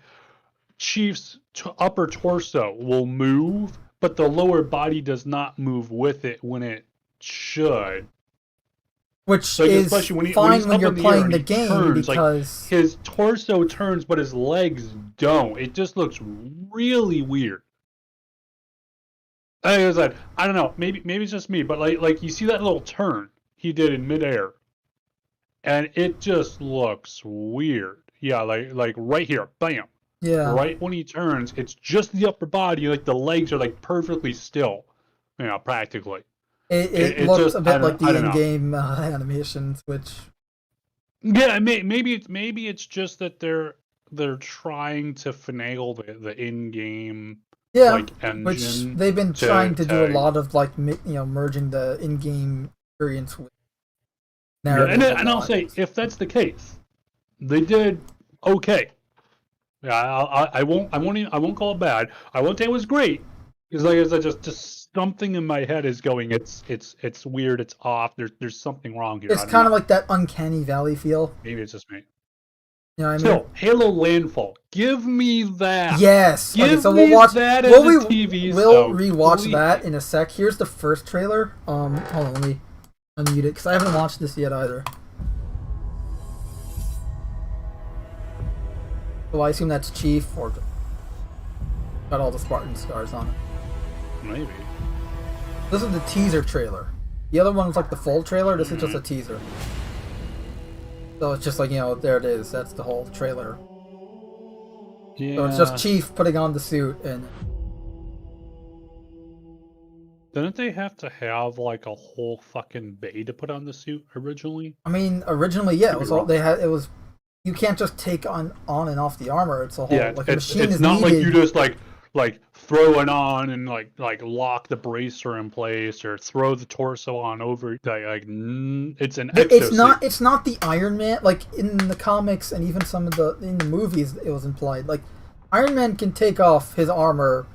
Speaker 2: Chief's upper torso will move, but the lower body does not move with it when it should.
Speaker 1: Which
Speaker 2: Like,
Speaker 1: is
Speaker 2: especially when
Speaker 1: fine
Speaker 2: he's
Speaker 1: when
Speaker 2: up
Speaker 1: you're
Speaker 2: in the air
Speaker 1: playing
Speaker 2: and
Speaker 1: the
Speaker 2: he
Speaker 1: game
Speaker 2: turns, like,
Speaker 1: because
Speaker 2: his torso turns, but his legs don't. It just looks really weird. I don't know. Maybe it's just me, but like you see that little turn he did in midair, and it just looks weird. Yeah, like right here, bam.
Speaker 1: yeah,
Speaker 2: Right when he turns, it's just the upper body. Like the legs are like perfectly still, practically.
Speaker 1: it
Speaker 2: it
Speaker 1: looks
Speaker 2: just-
Speaker 1: a
Speaker 2: I
Speaker 1: bit
Speaker 2: don't-
Speaker 1: like
Speaker 2: I
Speaker 1: the
Speaker 2: don't know.
Speaker 1: in-game animations, which
Speaker 2: Yeah, maybe it's just that they're trying to finagle the in-game
Speaker 1: yeah,
Speaker 2: like
Speaker 1: which
Speaker 2: engine.
Speaker 1: they've been trying to do a
Speaker 2: to-
Speaker 1: lot of like merging the in-game experience with
Speaker 2: Yeah,
Speaker 1: narrative.
Speaker 2: and I'll
Speaker 1: whatnot.
Speaker 2: say if that's the case, they did okay. Yeah, I won't call it bad. I won't say it was great because like I said, just something in my head is going. It's weird. It's off. There's something wrong here.
Speaker 1: It's kind of like that uncanny valley feel.
Speaker 2: maybe it's just me.
Speaker 1: You know what I mean?
Speaker 2: Still, Halo Landfall. Give me that.
Speaker 1: Yes.
Speaker 2: Give
Speaker 1: Okay, so
Speaker 2: me
Speaker 1: we'll watch.
Speaker 2: that as
Speaker 1: We'll,
Speaker 2: a TV
Speaker 1: we'll
Speaker 2: show,
Speaker 1: rewatch
Speaker 2: please.
Speaker 1: that in a sec. Here's the first trailer. Hold on, let me unmute it because I haven't watched this yet either. So I assume that's Chief or got all the Spartan scars on it.
Speaker 2: Maybe.
Speaker 1: This is the teaser trailer. The other one was like the full trailer. This is just a teaser. So it's just like, there it is. That's the whole trailer.
Speaker 2: Yeah.
Speaker 1: So it's just Chief putting on the suit and
Speaker 2: Didn't they have to have like a whole fucking bay to put on the suit originally?
Speaker 1: I mean, originally, yeah, it
Speaker 2: Could
Speaker 1: was
Speaker 2: be
Speaker 1: all
Speaker 2: wrong.
Speaker 1: they had. It was you can't just take on and off the armor. It's a whole
Speaker 2: Yeah,
Speaker 1: like a
Speaker 2: it's
Speaker 1: machine is
Speaker 2: not like
Speaker 1: needed.
Speaker 2: you just like throw it on and like lock the bracer in place or throw the torso on over it's an exosuit.
Speaker 1: It's not the Iron Man like in the comics and even some of in the movies it was implied like Iron Man can take off his armor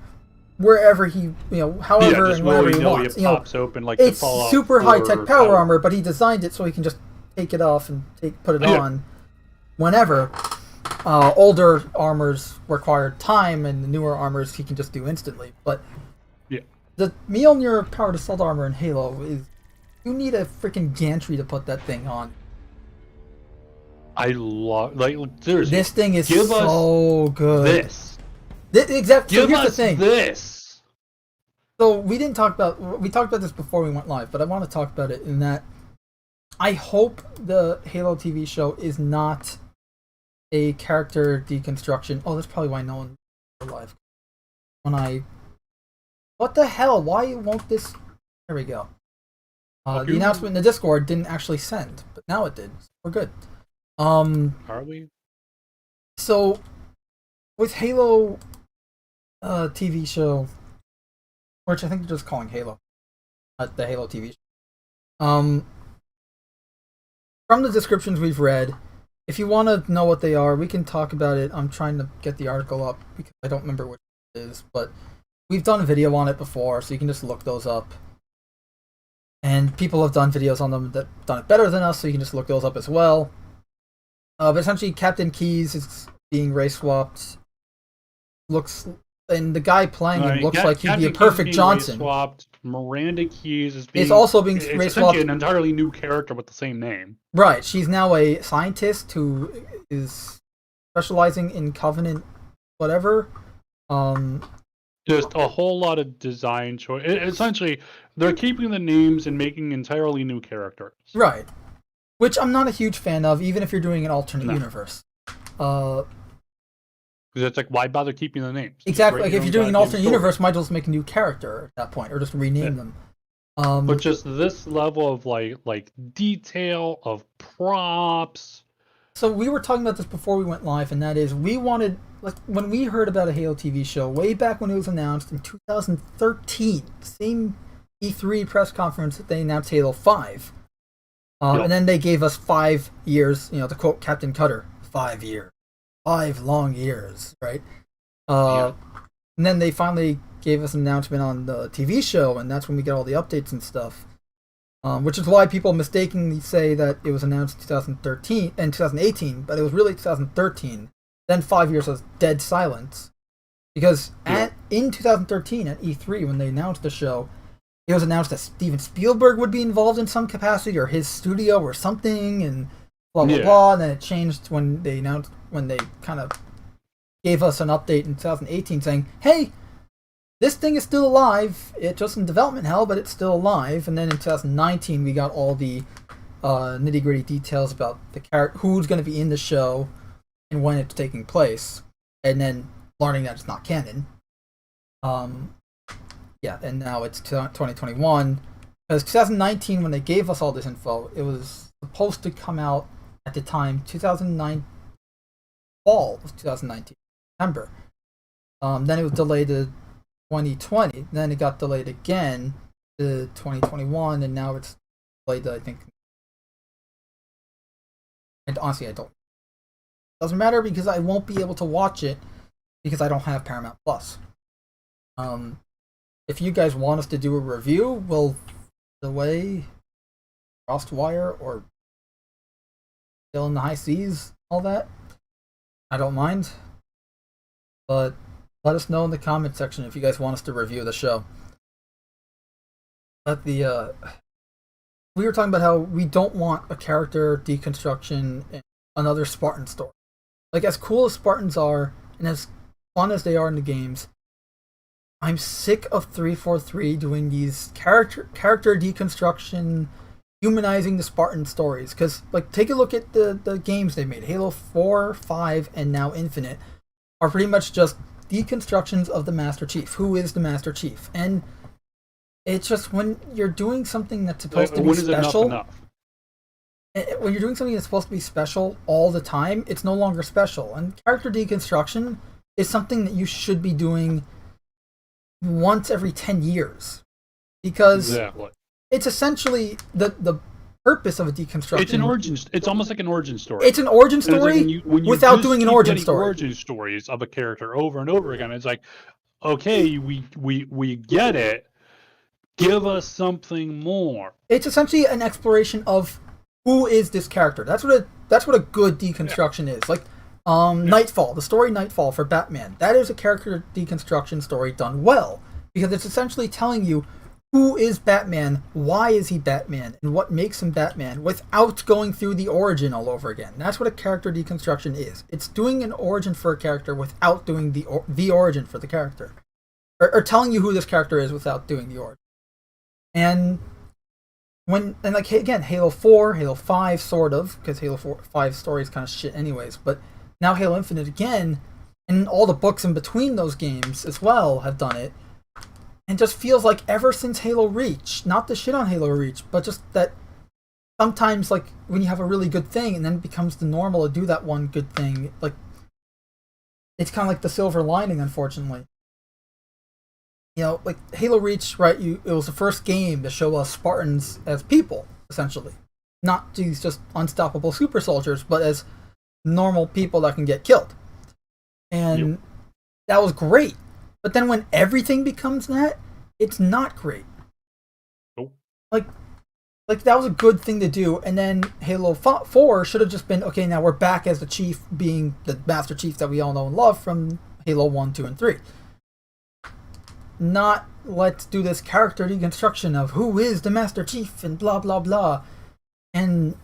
Speaker 1: wherever he however
Speaker 2: just
Speaker 1: and whenever he
Speaker 2: willy-nilly,
Speaker 1: wants.
Speaker 2: it pops open like
Speaker 1: It's
Speaker 2: the Fallout
Speaker 1: super
Speaker 2: 4
Speaker 1: high tech power
Speaker 2: power.
Speaker 1: armor, but he designed it so he can just take it off and put it
Speaker 2: Yeah.
Speaker 1: on whenever. Older armors required time, and the newer armors he can just do instantly. But
Speaker 2: Yeah.
Speaker 1: the Mjolnir powered assault armor in Halo is you need a freaking gantry to put that thing on.
Speaker 2: I love seriously.
Speaker 1: This thing is
Speaker 2: give
Speaker 1: so good.
Speaker 2: This.
Speaker 1: Exactly. So
Speaker 2: Give
Speaker 1: here's the
Speaker 2: us
Speaker 1: thing.
Speaker 2: this.
Speaker 1: So we talked about this before we went live, but I want to talk about it in that I hope the Halo TV show is not a character deconstruction. Oh, that's probably why no one live. What the hell? Why won't this? There we go. The announcement in the Discord didn't actually send, but now it did. So we're good.
Speaker 2: Are we?
Speaker 1: So with Halo TV show, which I think they're just calling Halo, the Halo TV show. From the descriptions we've read, if you want to know what they are, we can talk about it. I'm trying to get the article up because I don't remember what it is, but we've done a video on it before, so you can just look those up. And people have done videos on them that have done it better than us, so you can just look those up as well. But essentially, Captain Keyes is being race swapped. And the guy playing him looks like he'd be a perfect Johnson.
Speaker 2: Swapped. Miranda Keyes is
Speaker 1: also being race swapped.
Speaker 2: An entirely new character with the same name.
Speaker 1: Right. She's now a scientist who is specializing in Covenant, whatever.
Speaker 2: Just a whole lot of design choice. Essentially, they're keeping the names and making entirely new characters.
Speaker 1: Right. Which I'm not a huge fan of, even if you're doing an alternate universe.
Speaker 2: Because it's like, why bother keeping the names?
Speaker 1: Exactly. Like, if you're doing an alternate universe, might as well just make a new character at that point, or just rename them.
Speaker 2: But just this level of like detail of props.
Speaker 1: So we were talking about this before we went live, and that is, we wanted, like, when we heard about a Halo TV show way back when it was announced in 2013, same E3 press conference that they announced Halo 5. And then they gave us 5 years, to quote Captain Cutter, 5 years. 5 long years, right? And then they finally gave us an announcement on the TV show, and that's when we get all the updates and stuff. Which is why people mistakenly say that it was announced in 2018, but it was really 2013. Then 5 years was dead silence. Because in 2013 at E3, when they announced the show, it was announced that Steven Spielberg would be involved in some capacity, or his studio or something, and blah blah blah. And then it changed when they kind of gave us an update in 2018 saying, "Hey, this thing is still alive. It's just in development hell, but it's still alive." And then in 2019, we got all the nitty gritty details about the who's going to be in the show and when it's taking place, and then learning that it's not canon. And now it's 2021. Because 2019, when they gave us all this info, it was supposed to come out at the time, 2009, fall of 2019, September. Then it was delayed to 2020. Then it got delayed again to 2021, and now it's delayed to, I think. And honestly, I don't. Doesn't matter because I won't be able to watch it because I don't have Paramount Plus. If you guys want us to do a review, we'll the way Crosswire or Still in the High Seas, all that. I don't mind. But let us know in the comment section if you guys want us to review the show. But we were talking about how we don't want a character deconstruction in another Spartan story. Like, as cool as Spartans are, and as fun as they are in the games, I'm sick of 343 doing these character deconstruction, humanizing the Spartan stories. Because, like, take a look at the games they made. Halo 4, 5, and now Infinite are pretty much just deconstructions of the Master Chief. Who is the Master Chief? And it's just, when you're doing something that's supposed to be special... When you're doing something that's supposed to be special all the time, it's no longer special. And character deconstruction is something that you should be doing once every 10 years. Because it's essentially the purpose of a deconstruction.
Speaker 2: It's almost like an origin story.
Speaker 1: It's an origin story without doing an origin story.
Speaker 2: Origin stories of a character over and over again. It's like, okay, we get it. Give us something more.
Speaker 1: It's essentially an exploration of who is this character. That's what a good deconstruction is. Like Nightfall, the story Nightfall for Batman. That is a character deconstruction story done well, because it's essentially telling you who is Batman, why is he Batman, and what makes him Batman without going through the origin all over again. That's what a character deconstruction is. It's doing an origin for a character without doing the origin for the character. Or telling you who this character is without doing the origin. And like, again, Halo 4, Halo 5, sort of, because Halo 5 story is kind of shit anyways, but now Halo Infinite again, and all the books in between those games as well have done it. And just feels like ever since Halo Reach, not the shit on Halo Reach, but just that sometimes, like, when you have a really good thing and then it becomes the normal to do that one good thing, like, it's kind of like the silver lining, unfortunately. You know, like, Halo Reach, right, it was the first game to show us Spartans as people, essentially. Not these just unstoppable super soldiers, but as normal people that can get killed. And that was great. But then when everything becomes that, it's not great.
Speaker 2: Nope.
Speaker 1: Like that was a good thing to do, and then Halo 4 should have just been, okay, now we're back as the Chief being the Master Chief that we all know and love from Halo 1, 2, and 3. Not, let's do this character deconstruction of who is the Master Chief and blah blah blah. And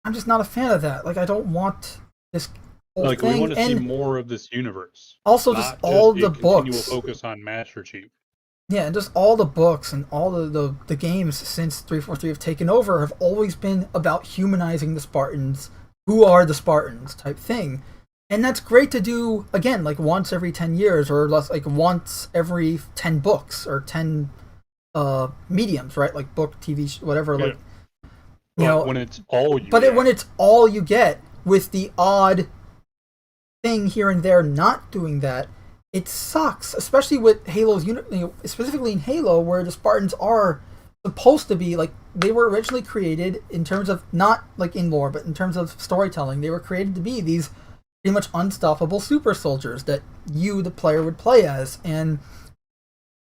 Speaker 1: I'm just not a fan of that. Like, I don't want this whole
Speaker 2: like
Speaker 1: thing.
Speaker 2: we want to see
Speaker 1: And
Speaker 2: more of this universe.
Speaker 1: also just all the
Speaker 2: continual
Speaker 1: books.
Speaker 2: focus on Master Chief.
Speaker 1: Yeah, and just all the books and all the games since 343 have taken over have always been about humanizing the Spartans. Who are the Spartans type thing. And that's great to do, again, like once every 10 years or less, like once every 10 books or 10 mediums, right? Like book, TV, whatever.
Speaker 2: Yeah.
Speaker 1: Like, you know,
Speaker 2: when it's all you
Speaker 1: but
Speaker 2: get.
Speaker 1: when it's all you get with the odd thing here and there not doing that, it sucks, especially with Halo's unit, you know, specifically in Halo, where the Spartans are supposed to be, like, they were originally created in terms of, not like in lore, but in terms of storytelling, they were created to be these pretty much unstoppable super soldiers that you, the player, would play as. And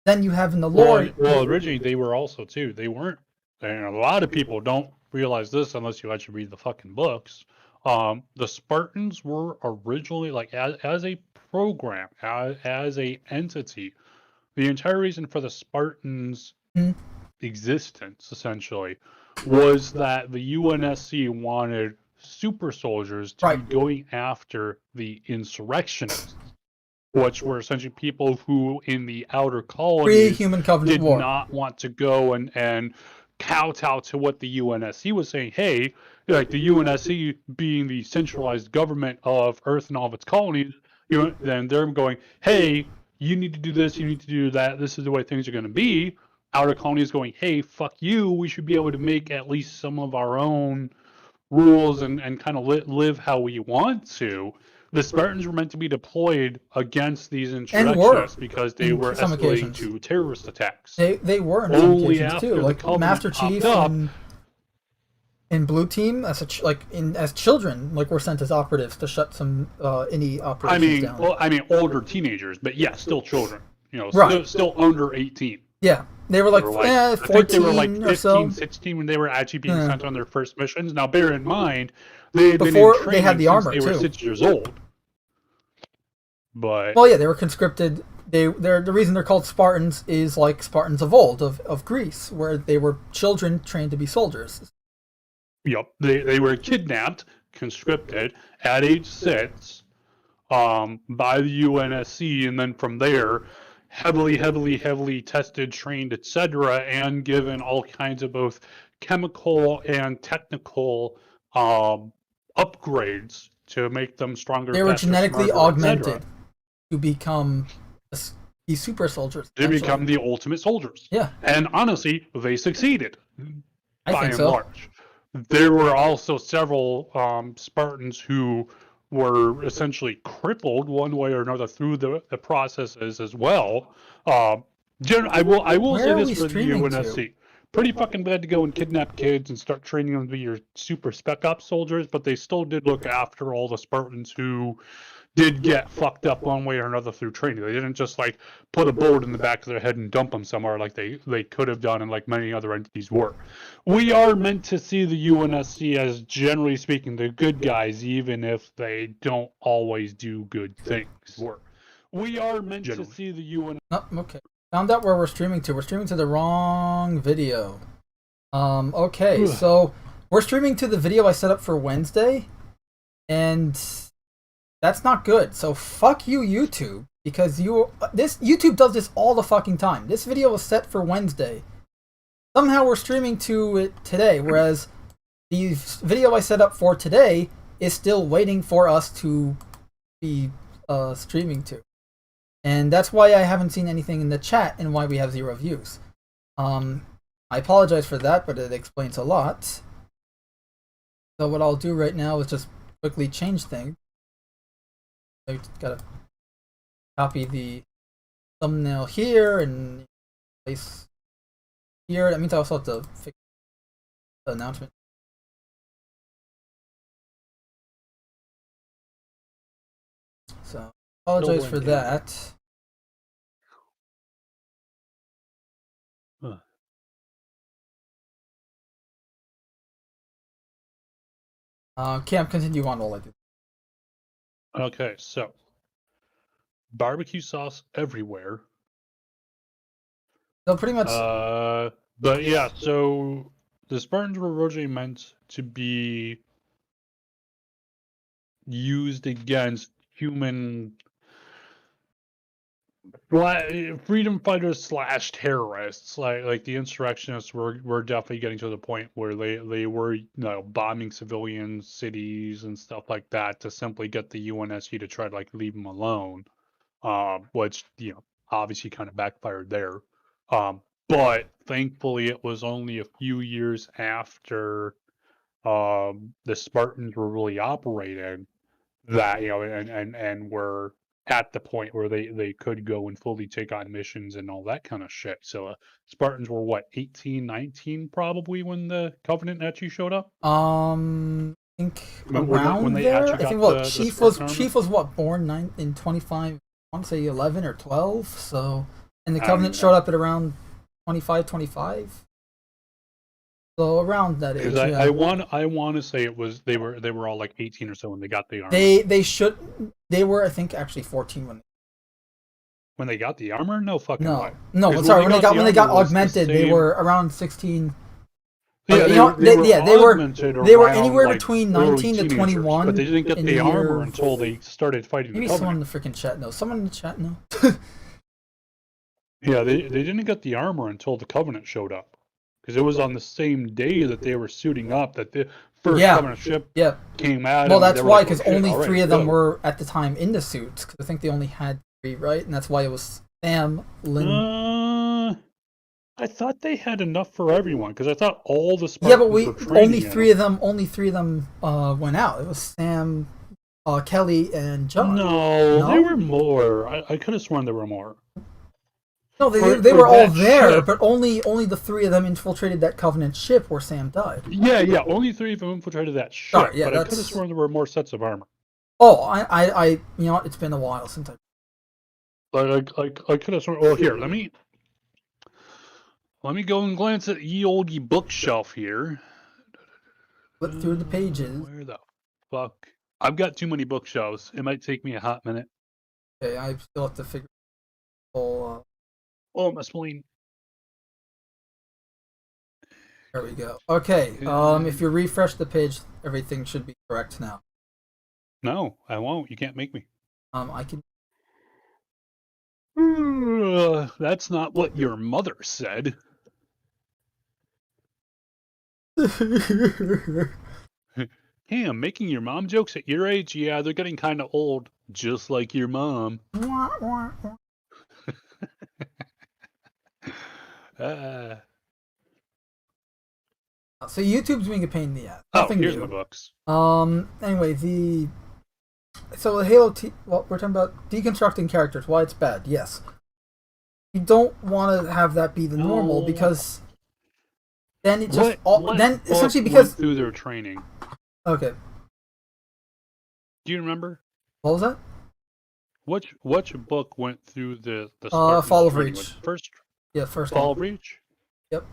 Speaker 1: then you have in the lore...
Speaker 2: Well, originally they were also, too. They weren't, and a lot of people don't realize this unless you actually read the fucking books. The Spartans were originally, like, as a program, as a entity, the entire reason for the Spartans' existence, essentially, was that the UNSC wanted super soldiers to be going after the insurrectionists, which were essentially people who, in the outer colonies,
Speaker 1: Pre-Human Covenant
Speaker 2: did
Speaker 1: War.
Speaker 2: not want to go and kowtow to what the UNSC was saying. Hey, like the UNSC being the centralized government of Earth and all of its colonies, then they're going, hey, you need to do this, you need to do that, this is the way things are going to be. Outer colonies going, hey, fuck you, we should be able to make at least some of our own rules and kind of live how we want to. The Spartans were meant to be deployed against these insurrectionists because they were escalating to terrorist attacks.
Speaker 1: They were in some occasions too, like Master Chief and Blue Team as as children, like were sent as operatives to shut some indie operations down.
Speaker 2: I mean, older teenagers, but yeah, still children. You know, still under 18.
Speaker 1: Yeah, they were like, 14
Speaker 2: I think they were like 15,
Speaker 1: or so.
Speaker 2: 16 when they were actually being sent on their first missions. Now, bear in mind, they had
Speaker 1: before
Speaker 2: been in
Speaker 1: they had the armor
Speaker 2: since they were 6 years old. But
Speaker 1: well, yeah, they were conscripted. The reason they're called Spartans is like Spartans of old of Greece, where they were children trained to be soldiers.
Speaker 2: Yep, they were kidnapped, conscripted at age 6 by the UNSC, and then from there, heavily tested, trained, etc., and given all kinds of both chemical and technical upgrades to make them stronger.
Speaker 1: They were
Speaker 2: faster,
Speaker 1: genetically
Speaker 2: smarter,
Speaker 1: augmented to become these super soldiers.
Speaker 2: They become the ultimate soldiers.
Speaker 1: Yeah,
Speaker 2: and honestly, they succeeded by and
Speaker 1: so.
Speaker 2: large. There were also several Spartans who were essentially crippled one way or another through the processes as well. I will say this for the UNSC. Pretty fucking bad to go and kidnap kids and start training them to be your super spec ops soldiers, but they still did look after all the Spartans who did get fucked up one way or another through training. They didn't just like put a bullet in the back of their head and dump them somewhere like they could have done and like many other entities were. We are meant to see the UNSC as, generally speaking, the good guys, even if they don't always do good things. We are meant to see the UNSC.
Speaker 1: Oh, okay. Found out where we're streaming to. We're streaming to the wrong video. Okay, so we're streaming to the video I set up for Wednesday, and that's not good. So fuck you, YouTube, because YouTube does this all the fucking time. This video was set for Wednesday. Somehow we're streaming to it today, whereas the video I set up for today is still waiting for us to be streaming to. And that's why I haven't seen anything in the chat and why we have 0 views. I apologize for that, but it explains a lot. So what I'll do right now is just quickly change things. I just gotta copy the thumbnail here and place here. That means I also have to fix the announcement. Apologize for
Speaker 2: Double
Speaker 1: that.
Speaker 2: Huh.
Speaker 1: Cam, continue on while I do.
Speaker 2: Okay, so barbecue sauce everywhere.
Speaker 1: So pretty much,
Speaker 2: But yeah, so the Spartans were originally meant to be used against human freedom fighters slash terrorists. Like the insurrectionists were definitely getting to the point where they were bombing civilian cities and stuff like that to simply get the UNSC to try to like leave them alone. Which obviously kind of backfired there. But thankfully it was only a few years after the Spartans were really operating that and were at the point where they could go and fully take on missions and all that kind of shit. So Spartans were what, 18, 19 probably when the Covenant actually showed up.
Speaker 1: I think
Speaker 2: When they
Speaker 1: there.
Speaker 2: actually
Speaker 1: I think
Speaker 2: got
Speaker 1: what
Speaker 2: the
Speaker 1: Chief was what, born in 25. I want to say 11 or 12. So, and the Covenant showed up at around 25, 25. So around that age.
Speaker 2: Because I want to say it was they were all like 18 or so when they got the armor.
Speaker 1: They were, I think, actually 14
Speaker 2: when they got the armor. No fucking way.
Speaker 1: No. Sorry, when they got augmented, they were around 16.
Speaker 2: Yeah,
Speaker 1: they were anywhere
Speaker 2: like
Speaker 1: between 19 to 21.
Speaker 2: But they didn't get the armor until they started fighting.
Speaker 1: Maybe
Speaker 2: the
Speaker 1: someone in the freaking chat knows. Someone in the chat knows.
Speaker 2: Yeah, they didn't get the armor until the Covenant showed up. Because it was on the same day that they were suiting up that the first Covenant ship came out.
Speaker 1: Well, that's why, because only 3 of them were at the time in the suits. Because I think they only had 3, right? And that's why it was Sam, Lynn.
Speaker 2: I thought they had enough for everyone. Because I thought all the
Speaker 1: Spartans were only 3 of them. Only 3 of them went out. It was Sam, Kelly, and John.
Speaker 2: No, there were more. I could have sworn there were more.
Speaker 1: No, they were all there, ship. But only the 3 of them infiltrated that Covenant ship where Sam died.
Speaker 2: Yeah, only 3 of them infiltrated that ship. Sorry, but I could have sworn there were more sets of armor.
Speaker 1: Oh, I you know what? It's been a while since
Speaker 2: I could have sworn. Well, here, let me go and glance at ye olde bookshelf here.
Speaker 1: Flip through the pages.
Speaker 2: Where the fuck? I've got too many bookshelves. It might take me a hot minute.
Speaker 1: Okay, I still have to figure out.
Speaker 2: Oh, my spleen.
Speaker 1: There we go. Okay, if you refresh the page, everything should be correct now.
Speaker 2: No, I won't. You can't make me.
Speaker 1: I can.
Speaker 2: That's not what your mother said. Hey, I'm making your mom jokes at your age. Yeah, they're getting kind of old, just like your mom.
Speaker 1: So YouTube's being a pain in the ass.
Speaker 2: Nothing here's new. My books.
Speaker 1: Anyway, so the Halo well, we're talking about deconstructing characters. Why it's bad? Yes. You don't want to have that be the normal because then it just essentially because
Speaker 2: through their training.
Speaker 1: Okay.
Speaker 2: Do you remember?
Speaker 1: What was that?
Speaker 2: Which book went through the
Speaker 1: Fall of Reach.
Speaker 2: First.
Speaker 1: Yeah, first.
Speaker 2: Fall of Reach.
Speaker 1: Yep.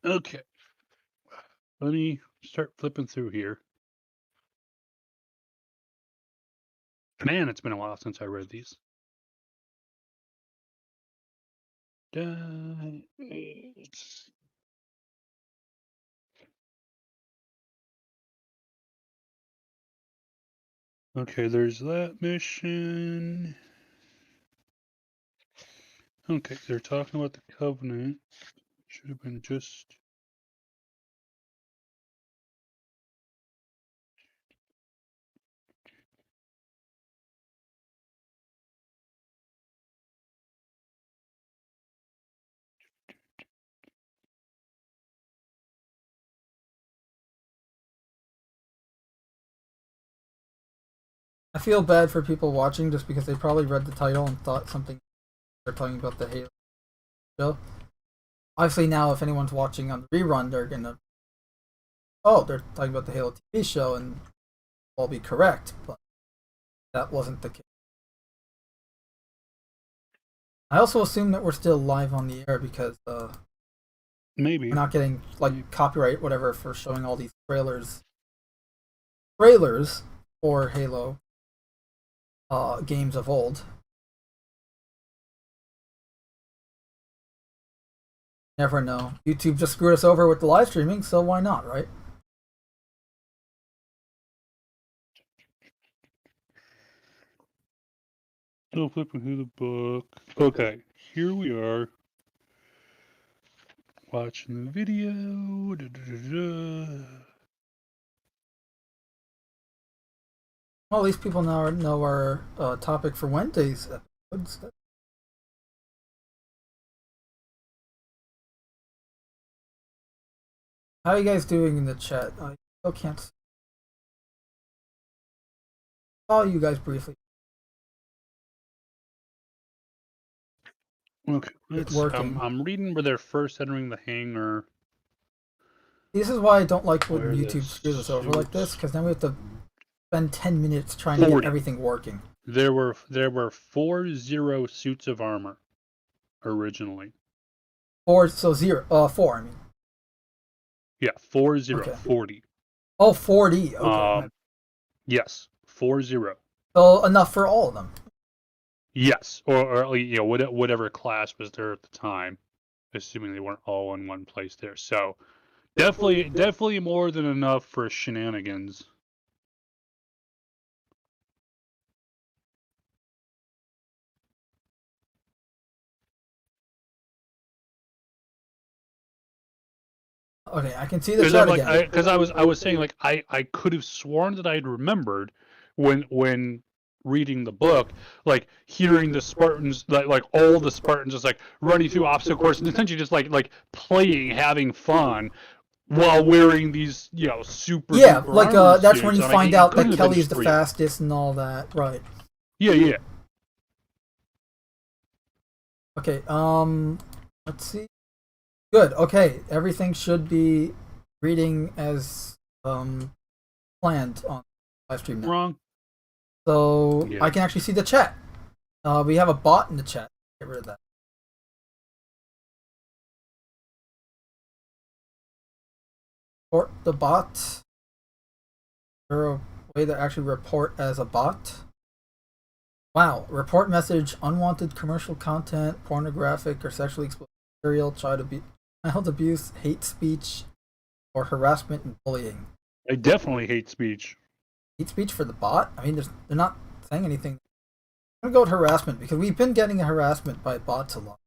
Speaker 2: Okay. Let me start flipping through here. Man, it's been a while since I read these. Okay, there's that mission. Okay, they're talking about the Covenant. Should have been just...
Speaker 1: I feel bad for people watching just because they probably read the title and thought something they're talking about the Halo show. Obviously now if anyone's watching on the rerun, they're gonna they're talking about the Halo TV show and all be correct, but that wasn't the case. I also assume that we're still live on the air because
Speaker 2: Maybe.
Speaker 1: we're not getting like copyright whatever for showing all these trailers for Halo games of old. Never know. YouTube just screwed us over with the live streaming, so why not, right?
Speaker 2: Still flipping through the book. Okay, here we are. Watching the video.
Speaker 1: Well, at least people now know our topic for Wednesday's episodes. How are you guys doing in the chat? I still can't saw you guys briefly.
Speaker 2: Okay,
Speaker 1: It's working.
Speaker 2: I'm reading where they're first entering the hangar.
Speaker 1: This is why I don't like when
Speaker 2: Where
Speaker 1: YouTube
Speaker 2: this
Speaker 1: screws us over like this,
Speaker 2: suits-
Speaker 1: because then we have to spend 10 minutes trying to
Speaker 2: 40.
Speaker 1: get everything working.
Speaker 2: There were 40 suits of armor originally.
Speaker 1: 4, so 4, I mean.
Speaker 2: Yeah, 40,
Speaker 1: Okay.
Speaker 2: 40.
Speaker 1: Oh, 40, okay.
Speaker 2: Yes, 40.
Speaker 1: So enough for all of them.
Speaker 2: Yes, or you know whatever class was there at the time, assuming they weren't all in one place there. So definitely more than enough for shenanigans.
Speaker 1: Okay, I can see the chat again.
Speaker 2: Because I was saying like I could have sworn that I had remembered when reading the book, like hearing the Spartans, like all the Spartans just like running through obstacle course and essentially just like playing, having fun while wearing these super
Speaker 1: Yeah,
Speaker 2: duper
Speaker 1: like
Speaker 2: armor
Speaker 1: that's
Speaker 2: suits.
Speaker 1: when you
Speaker 2: And,
Speaker 1: find
Speaker 2: it
Speaker 1: out
Speaker 2: couldn't
Speaker 1: that
Speaker 2: have been
Speaker 1: Kelly's the
Speaker 2: 3.
Speaker 1: fastest and all that, right?
Speaker 2: Yeah.
Speaker 1: Okay, let's see. Good. Okay, everything should be reading as planned on live stream now.
Speaker 2: Wrong.
Speaker 1: So
Speaker 2: Yeah.
Speaker 1: I can actually see the chat. We have a bot in the chat. Get rid of that. Or the bot. Is there a way to actually report as a bot? Wow. Report message: unwanted commercial content, pornographic or sexually explicit material, child abuse, hate speech, or harassment and bullying.
Speaker 2: I definitely hate speech.
Speaker 1: Hate speech for the bot? I mean, they're not saying anything. I'm gonna go with harassment because we've been getting a harassment by bots a lot.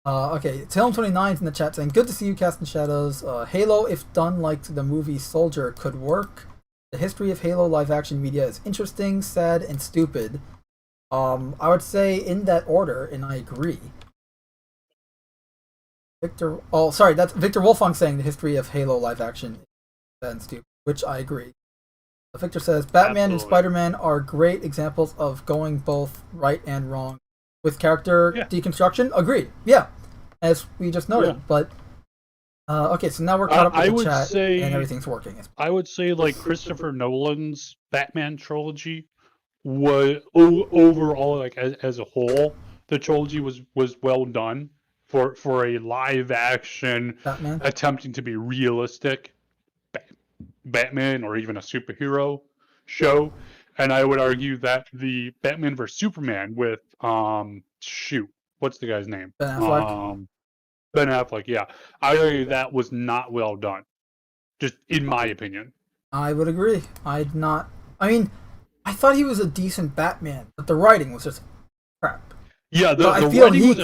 Speaker 1: Okay, Talon29 is in the chat saying, good to see you casting shadows. Halo, if done like the movie Soldier, could work. The history of Halo live action media is interesting, sad, and stupid. I would say in that order, and I agree. That's Victor Wolfong saying the history of Halo live action is sad and stupid, which I agree. Victor says, Batman and Spider-Man are great examples of going both right and wrong. With character deconstruction, agreed. Yeah, as we just noted. Yeah. But okay, so now we're caught up with the chat, and everything's working.
Speaker 2: I would say like Christopher Nolan's Batman trilogy was overall, like as a whole, the trilogy was well done for a live action
Speaker 1: Batman
Speaker 2: attempting to be realistic Batman or even a superhero show. And I would argue that the Batman vs Superman with what's the guy's name?
Speaker 1: Ben Affleck.
Speaker 2: Ben Affleck, yeah. I argue that was not well done. Just in my opinion.
Speaker 1: I would agree. I thought he was a decent Batman, but the writing was just crap.
Speaker 2: Yeah, the writing was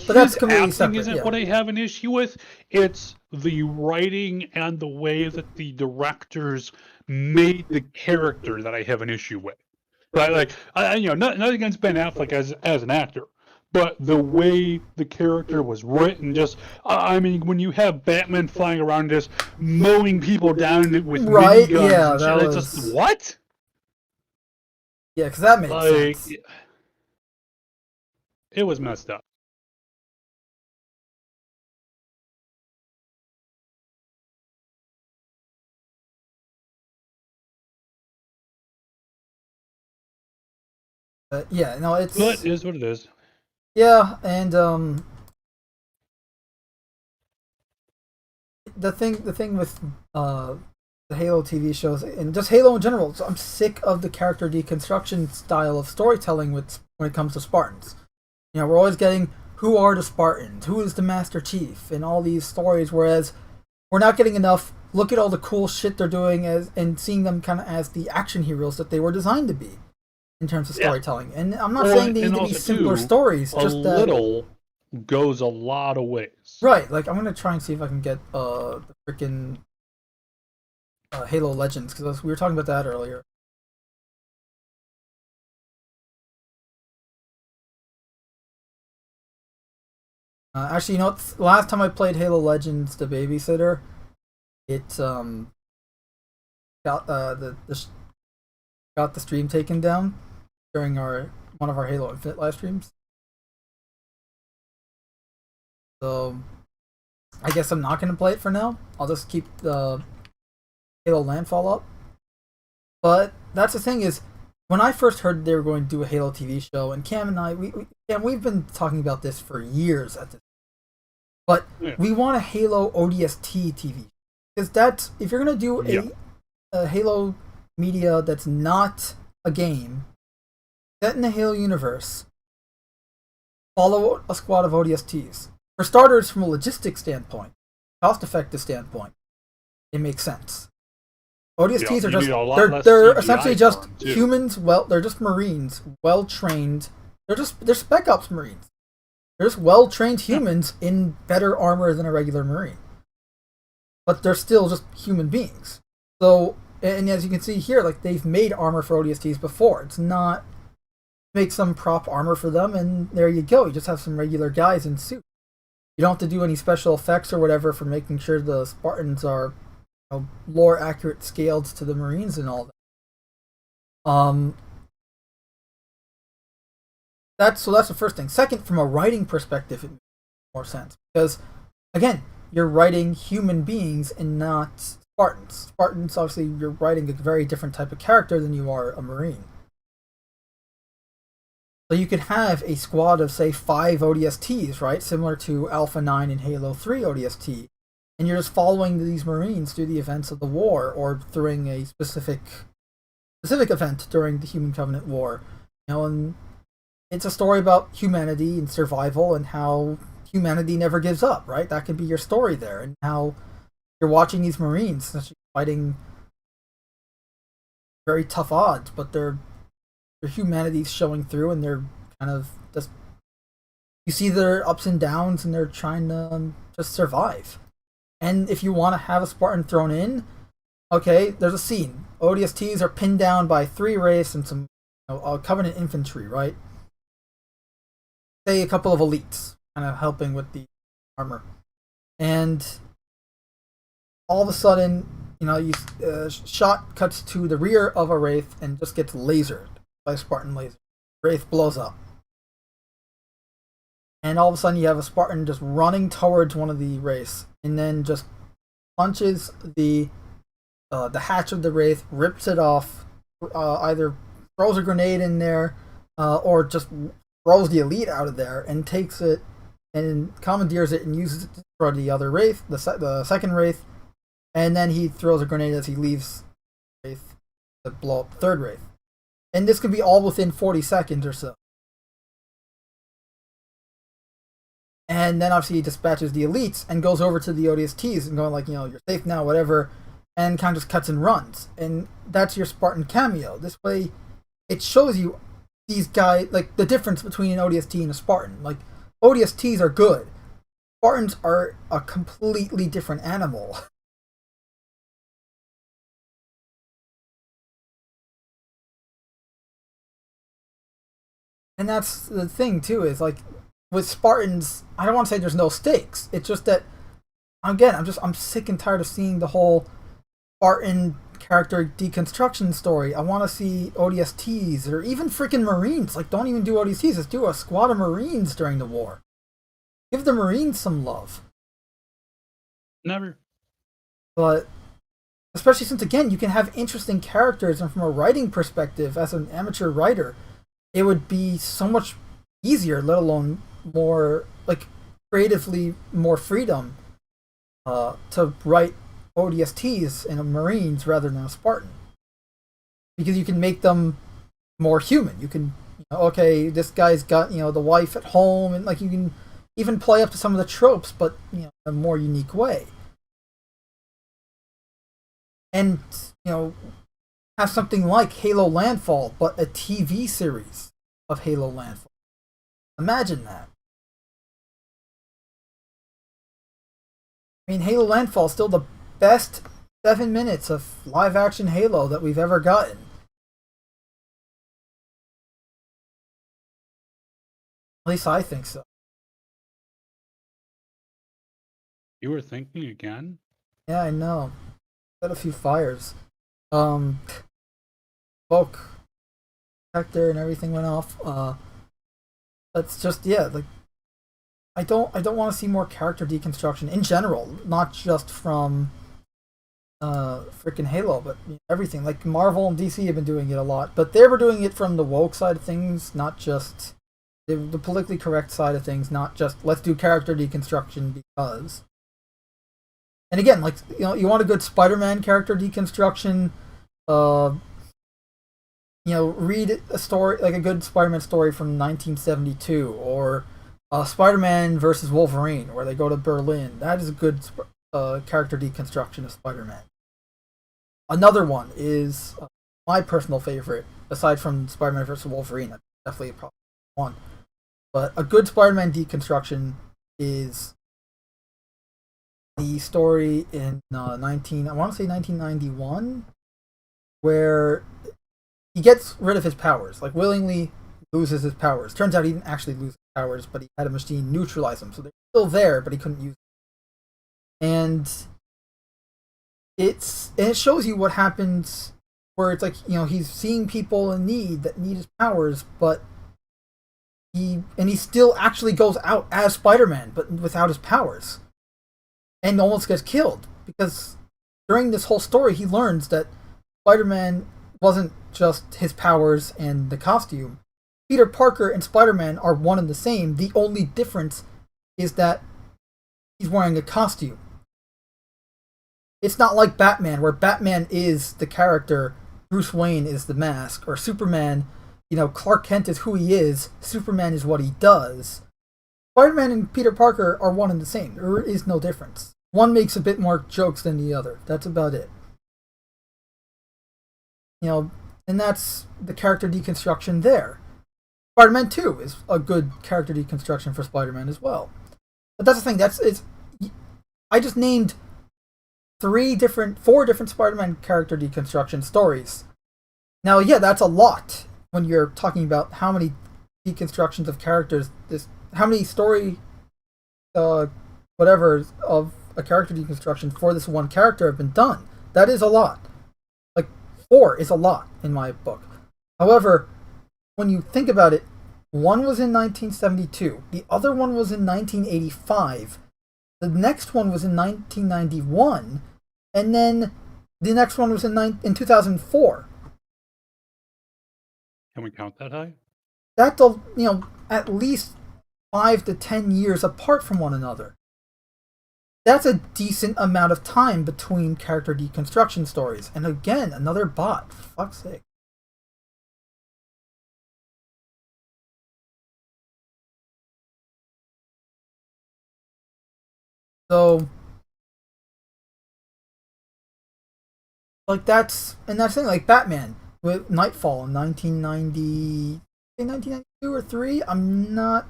Speaker 2: but
Speaker 1: that's
Speaker 2: completely
Speaker 1: separate.
Speaker 2: Isn't what I have an issue with. It's the writing and the way that the directors made the character that I have an issue with. Like, not against Ben Affleck as an actor, but the way the character was written, just I mean, when you have Batman flying around just mowing people down with
Speaker 1: right,
Speaker 2: miniguns
Speaker 1: yeah,
Speaker 2: and
Speaker 1: that
Speaker 2: shit,
Speaker 1: was
Speaker 2: it's just what?
Speaker 1: Yeah, because that made sense.
Speaker 2: It was messed up.
Speaker 1: But yeah, no, it's
Speaker 2: But it is what it is.
Speaker 1: yeah, and the thing with the Halo TV shows and just Halo in general, so I'm sick of the character deconstruction style of storytelling when it comes to Spartans. You know, we're always getting who are the Spartans, who is the Master Chief, and all these stories, whereas we're not getting enough look at all the cool shit they're doing and seeing them kind of as the action heroes that they were designed to be in terms of storytelling. And I'm not saying they need to be simpler stories, just that
Speaker 2: little goes a lot of ways.
Speaker 1: Right, like I'm gonna try and see if I can get the freaking Halo Legends, because we were talking about that earlier. Actually, you know what? Last time I played Halo Legends, the babysitter, it got got the stream taken down during one of our Halo Infinite live streams. So I guess I'm not gonna play it for now. I'll just keep the Halo Landfall up. But that's the thing is, when I first heard they were going to do a Halo TV show, and Cam and I, we've been talking about this for years at this. But we want a Halo ODST TV, because that's if you're gonna do a Halo media that's not a game set in the Halo universe, follow a squad of ODSTs. For starters, from a logistics standpoint, cost-effective standpoint, it makes sense. ODSTs are just they're essentially just humans. Well, they're just Marines, well trained. They're Spec Ops Marines. They're just well trained humans in better armor than a regular Marine, but they're still just human beings. So, and as you can see here, like they've made armor for ODSTs before. It's not make some prop armor for them, and there you go. You just have some regular guys in suits. You don't have to do any special effects or whatever for making sure the Spartans are lore accurate scaled to the Marines and all that. That's the first thing. Second, from a writing perspective, it makes more sense because again, you're writing human beings and not Spartans. Spartans, obviously, you're writing a very different type of character than you are a Marine. So you could have a squad of, say, 5 ODSTs, right? Similar to Alpha 9 and Halo 3 ODST. And you're just following these Marines through the events of the war, or during a specific event during the Human Covenant War. And it's a story about humanity and survival and how humanity never gives up, right? That could be your story there. And how you're watching these Marines essentially fighting very tough odds, but their humanity's showing through, and they're kind of just you see their ups and downs, and they're trying to just survive. And if you want to have a Spartan thrown in, okay, there's a scene. ODSTs are pinned down by 3 Wraiths and some Covenant infantry, right? Say a couple of elites, kind of helping with the armor, and all of a sudden, shot cuts to the rear of a Wraith and just gets lasered by a Spartan laser. Wraith blows up. And all of a sudden you have a Spartan just running towards one of the Wraiths, and then just punches the hatch of the Wraith, rips it off, either throws a grenade in there, or just throws the elite out of there and takes it and commandeers it and uses it to destroy the other Wraith, the second Wraith, and then he throws a grenade as he leaves Wraith to blow up the third Wraith. And this could be all within 40 seconds or so. And then obviously he dispatches the elites and goes over to the ODSTs and going like, you're safe now, whatever, and kind of just cuts and runs. And that's your Spartan cameo. This way, it shows you these guys, like the difference between an ODST and a Spartan. Like, ODSTs are good. Spartans are a completely different animal. And that's the thing too, is like with Spartans, I don't want to say there's no stakes. It's just that again, I'm sick and tired of seeing the whole Spartan character deconstruction story. I want to see ODSTs or even freaking Marines. Like, don't even do ODSTs. Just do a squad of Marines during the war. Give the Marines some love.
Speaker 2: Never.
Speaker 1: But especially since again, you can have interesting characters, and from a writing perspective, as an amateur writer, it would be so much easier, let alone more like creatively more freedom to write ODSTs in a Marines rather than a Spartan, because you can make them more human. You can, okay, this guy's got the wife at home, and like you can even play up to some of the tropes, but in a more unique way. And have something like Halo Landfall, but a TV series of Halo Landfall. Imagine that. I mean, Halo Landfall is still the best 7 minutes of live action Halo that we've ever gotten. At least I think so.
Speaker 2: You were thinking again?
Speaker 1: Yeah, I know. Got a few fires. Smoke detector and everything went off. That's just, yeah, like I don't want to see more character deconstruction in general, not just from freaking Halo, but everything. Like Marvel and DC have been doing it a lot, but they were doing it from the woke side of things, not just the politically correct side of things, not just let's do character deconstruction because. And again, like you want a good Spider-Man character deconstruction, read a story like a good Spider-Man story from 1972, or Spider-Man versus Wolverine, where they go to Berlin. That is a good character deconstruction of Spider-Man. Another one is my personal favorite, aside from Spider-Man versus Wolverine. That's definitely probably one. But a good Spider-Man deconstruction is the story in I want to say 1991, where he gets rid of his powers, like willingly loses his powers. Turns out he didn't actually lose his powers, but he had a machine neutralize them, so they're still there, but he couldn't use them. And it shows you what happens, where it's like he's seeing people in need that need his powers, but he still actually goes out as Spider-Man, but without his powers. And almost gets killed, because during this whole story he learns that Spider-Man wasn't just his powers and the costume. Peter Parker and Spider-Man are one and the same. The only difference is that he's wearing a costume. It's not like Batman, where Batman is the character, Bruce Wayne is the mask, or Superman, Clark Kent is who he is, Superman is what he does. Spider-Man and Peter Parker are one and the same. There is no difference. One makes a bit more jokes than the other. That's about it. And that's the character deconstruction there. Spider-Man 2 is a good character deconstruction for Spider-Man as well. But that's the thing. I just named 4 different Spider-Man character deconstruction stories. Now, yeah, that's a lot when you're talking about how many deconstructions of characters how many story whatever of a character deconstruction for this one character have been done. That is a lot. Like 4 is a lot in my book. However, when you think about it, one was in 1972, the other one was in 1985, the next one was in 1991, and then the next one was in 2004.
Speaker 2: Can we count that high?
Speaker 1: That's at least 5 to 10 years apart from one another. That's a decent amount of time between character deconstruction stories. And again, another bot. For fuck's sake. So, like that's the thing, like Batman with Nightfall in 1992 or 3. I'm not.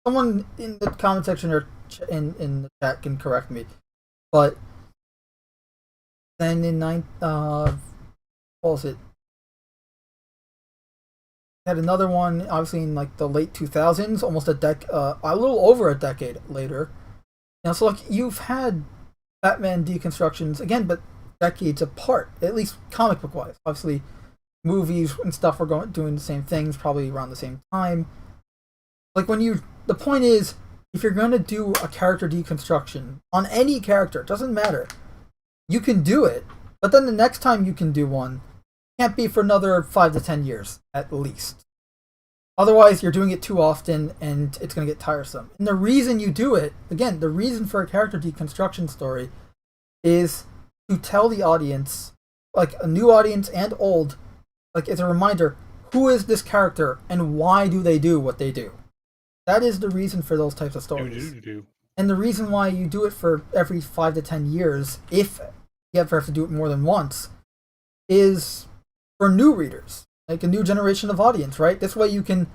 Speaker 1: Someone in the comment section or in the chat can correct me, but then in what was it? Had another one, obviously in like the late 2000s, almost a little over a decade later. So like you've had Batman deconstructions again, but decades apart, at least comic book wise. Obviously, movies and stuff were doing the same things, probably around the same time. Like the point is, if you're going to do a character deconstruction on any character, it doesn't matter. You can do it, but then the next time you can do one can't be for another 5 to 10 years, at least. Otherwise, you're doing it too often, and it's going to get tiresome. And the reason you do it, again, the reason for a character deconstruction story is to tell the audience, like a new audience and old, like it's a reminder, who is this character and why do they do what they do? That is the reason for those types of stories. And the reason why you do it for every 5 to 10 years, if you ever have to do it more than once, is for new readers, like a new generation of audience, right? This way you can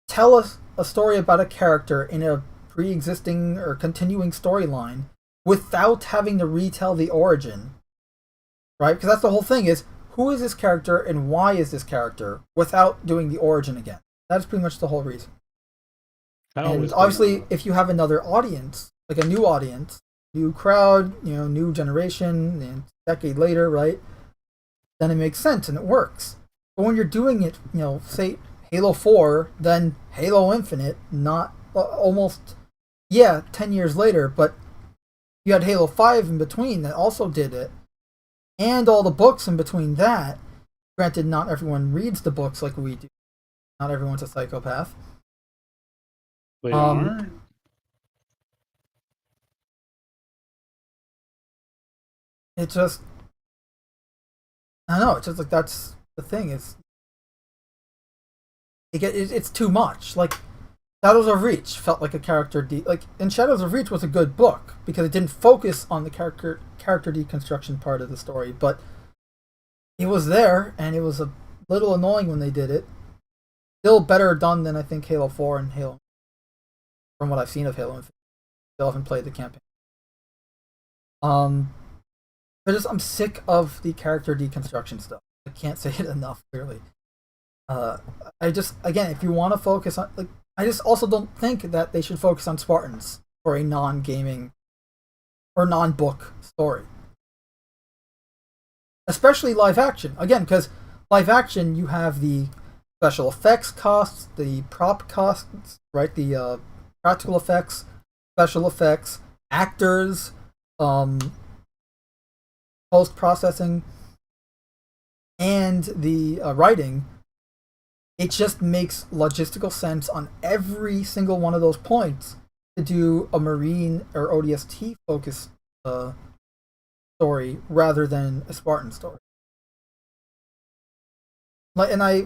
Speaker 1: tell us a story about a character in a pre-existing or continuing storyline without having to retell the origin, right? Because that's the whole thing, is who is this character and why is this character, without doing the origin again. That's pretty much the whole reason. And obviously, if you have another audience, like a new audience, new crowd, new generation, and a decade later, right, then it makes sense and it works. But when you're doing it, say Halo 4, then Halo Infinite, not almost, 10 years later, but you had Halo 5 in between that also did it, and all the books in between that. Granted, not everyone reads the books like we do. Not everyone's a psychopath.
Speaker 2: They aren't.
Speaker 1: It just, I don't know. It's just like that's the thing. It's too much. Like Shadows of Reach felt like a and Shadows of Reach was a good book because it didn't focus on the character deconstruction part of the story, but it was there and it was a little annoying when they did it. Still better done than I think Halo 4 and Halo. From what I've seen of Halo Infinite. Still haven't played the campaign. I'm sick of the character deconstruction stuff. I can't say it enough, clearly. If you want to focus on, I just also don't think that they should focus on Spartans for a non-gaming or non-book story. Especially live action. Again, because live action, you have the special effects costs, the prop costs, right? The practical effects, special effects, actors, post-processing, and the writing. It just makes logistical sense on every single one of those points to do a Marine or ODST focused story rather than a Spartan story. And I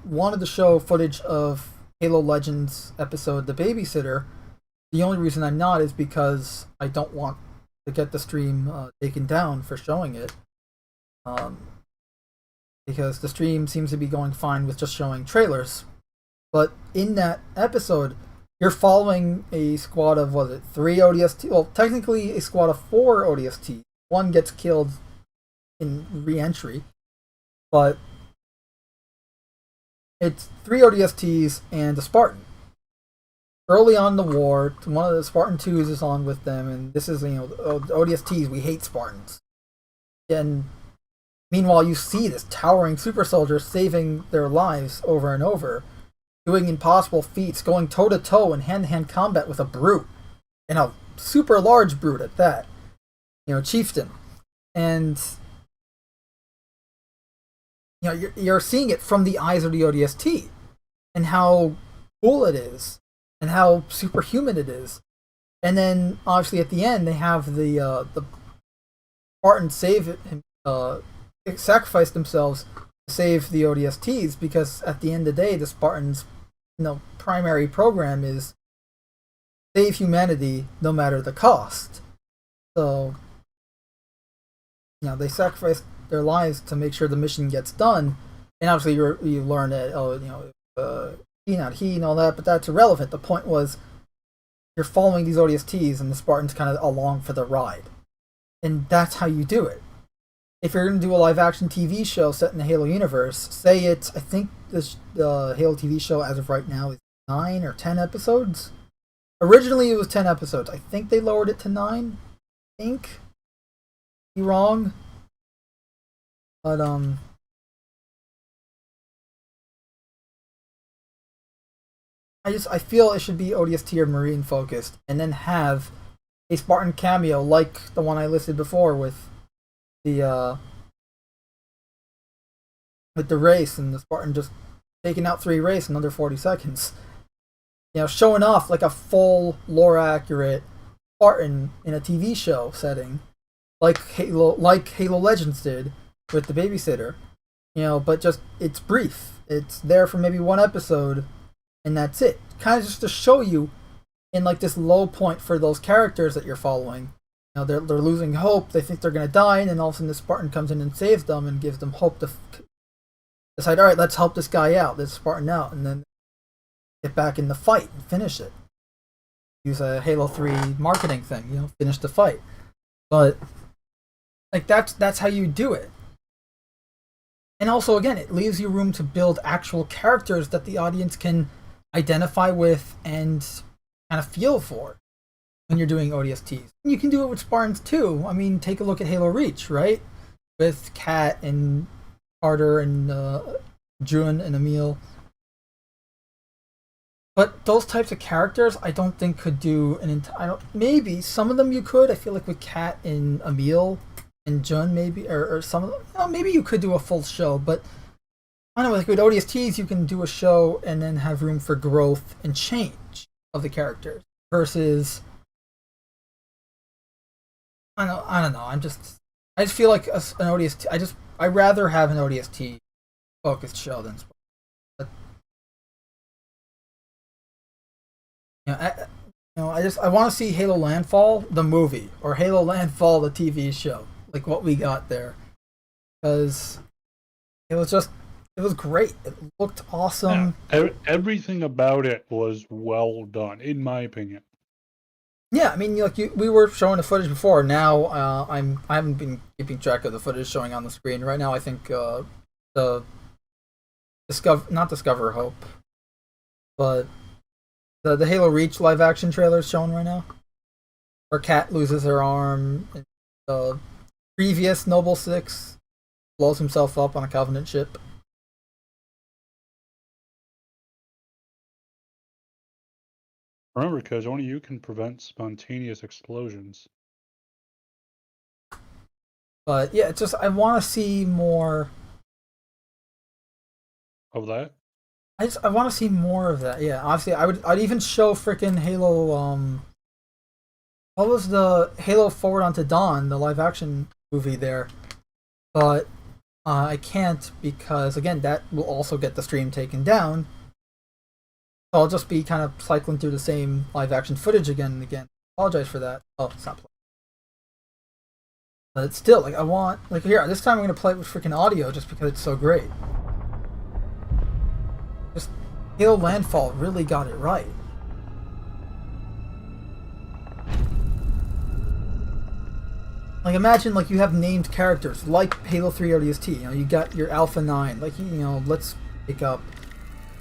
Speaker 1: wanted to show footage of Halo Legends episode The Babysitter. The only reason I'm not is because I don't want to get the stream taken down for showing it. Because the stream seems to be going fine with just showing trailers. But in that episode, you're following a squad of, 3 ODST? Well, technically a squad of 4 ODST. One gets killed in re-entry. But it's 3 ODSTs and a Spartan. Early on in the war, one of the Spartan 2s is on with them, and this is, ODSTs, we hate Spartans. And meanwhile, you see this towering super soldier saving their lives over and over, doing impossible feats, going toe-to-toe in hand-to-hand combat with a brute, and a super large brute at that, chieftain. And you're seeing it from the eyes of the ODST, and how cool it is, and how superhuman it is. And then, obviously, at the end, they have the Spartans sacrifice themselves to save the ODSTs, because at the end of the day, the Spartans' primary program is save humanity no matter the cost. So, they sacrifice their lives to make sure the mission gets done. And obviously you learn that, he not he and all that, but that's irrelevant. The point was, you're following these ODSTs and the Spartans kind of along for the ride. And that's how you do it. If you're going to do a live-action TV show set in the Halo universe, say it's, I think the Halo TV show as of right now is 9 or 10 episodes. Originally it was 10 episodes. I think they lowered it to 9. I think. Be wrong. But, I feel it should be ODST or Marine focused, and then have a Spartan cameo like the one I listed before with the race, and the Spartan just taking out 3 Wraiths in under 40 seconds. You know, showing off like a full lore accurate Spartan in a TV show setting, like Halo Legends did with the babysitter. You know, but just it's brief. It's there for maybe 1 episode, and that's it. Kind of just to show you in like this low point for those characters that you're following. You know, they're losing hope. They think they're gonna die, and then all of a sudden this Spartan comes in and saves them and gives them hope to decide. All right, let's help this guy out, this Spartan out, and then get back in the fight and finish it. Use a Halo 3 marketing thing, you know, finish the fight. But like that's how you do it. And also, again, it leaves you room to build actual characters that the audience can identify with and kind of feel for when you're doing ODSTs. And you can do it with Spartans too. I mean, take a look at Halo Reach, right? With Kat and Carter and Jun and Emil. But those types of characters, I don't think could do an entire. Maybe some of them you could. I feel like with Kat and Emil and Jun, maybe, or some of them, you know, maybe you could do a full show. But I don't know, like with ODSTs, you can do a show and then have room for growth and change of the characters. Versus, I don't know. I just feel like an ODST. I rather have an ODST focused show than. I want to see Halo Landfall the movie or Halo Landfall the TV show, like what we got there, because it was great. It looked awesome.
Speaker 2: Yeah, everything about it was well done, in my opinion.
Speaker 1: Yeah, I mean, we were showing the footage before. Now I haven't been keeping track of the footage showing on the screen right now. I think the Discover Hope, but. The Halo Reach live action trailer is showing right now, where Kat loses her arm. The previous Noble 6 blows himself up on a Covenant ship.
Speaker 2: Remember, because only you can prevent spontaneous explosions.
Speaker 1: But yeah, it's just I want to see more
Speaker 2: of that.
Speaker 1: I want to see more of that. Yeah, obviously I'd even show freaking Halo. What was the Halo Forward Unto Dawn, the live action movie there? But I can't because again that will also get the stream taken down. So I'll just be kind of cycling through the same live action footage again and again. Apologize for that. Oh, it's not playing. But it's still like I want here this time I'm gonna play it with freaking audio just because it's so great. Just Halo Landfall really got it right. Like imagine like you have named characters like Halo 3 ODST. You know, you got your Alpha 9. Like let's pick up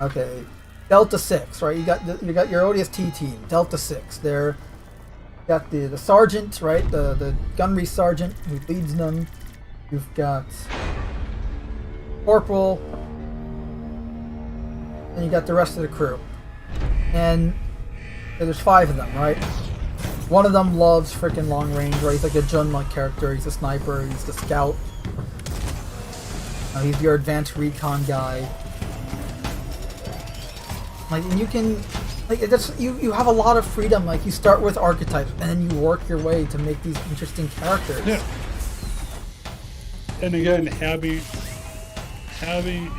Speaker 1: okay, Delta 6, right? You got your ODST team, Delta 6. They're got the sergeant, right? The gunnery sergeant who leads them. You've got Corporal. And you got the rest of the crew. And there's 5 of them, right? One of them loves freaking long range, right? He's like a Jun-like character. He's a sniper. He's the scout. He's your advanced recon guy. Like, and you can, like, that's you have a lot of freedom. Like, you start with archetypes, and then you work your way to make these interesting characters.
Speaker 2: Yeah. And again, having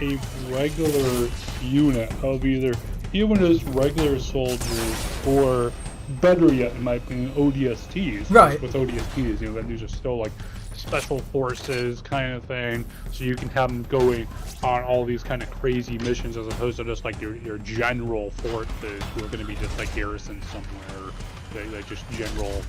Speaker 2: a regular unit of either even just regular soldiers or better yet in my opinion ODSTs.
Speaker 1: Right.
Speaker 2: With ODSTs, these are still like special forces kind of thing, so you can have them going on all these kind of crazy missions as opposed to just like your general forces who are going to be just like garrisoned somewhere, like just general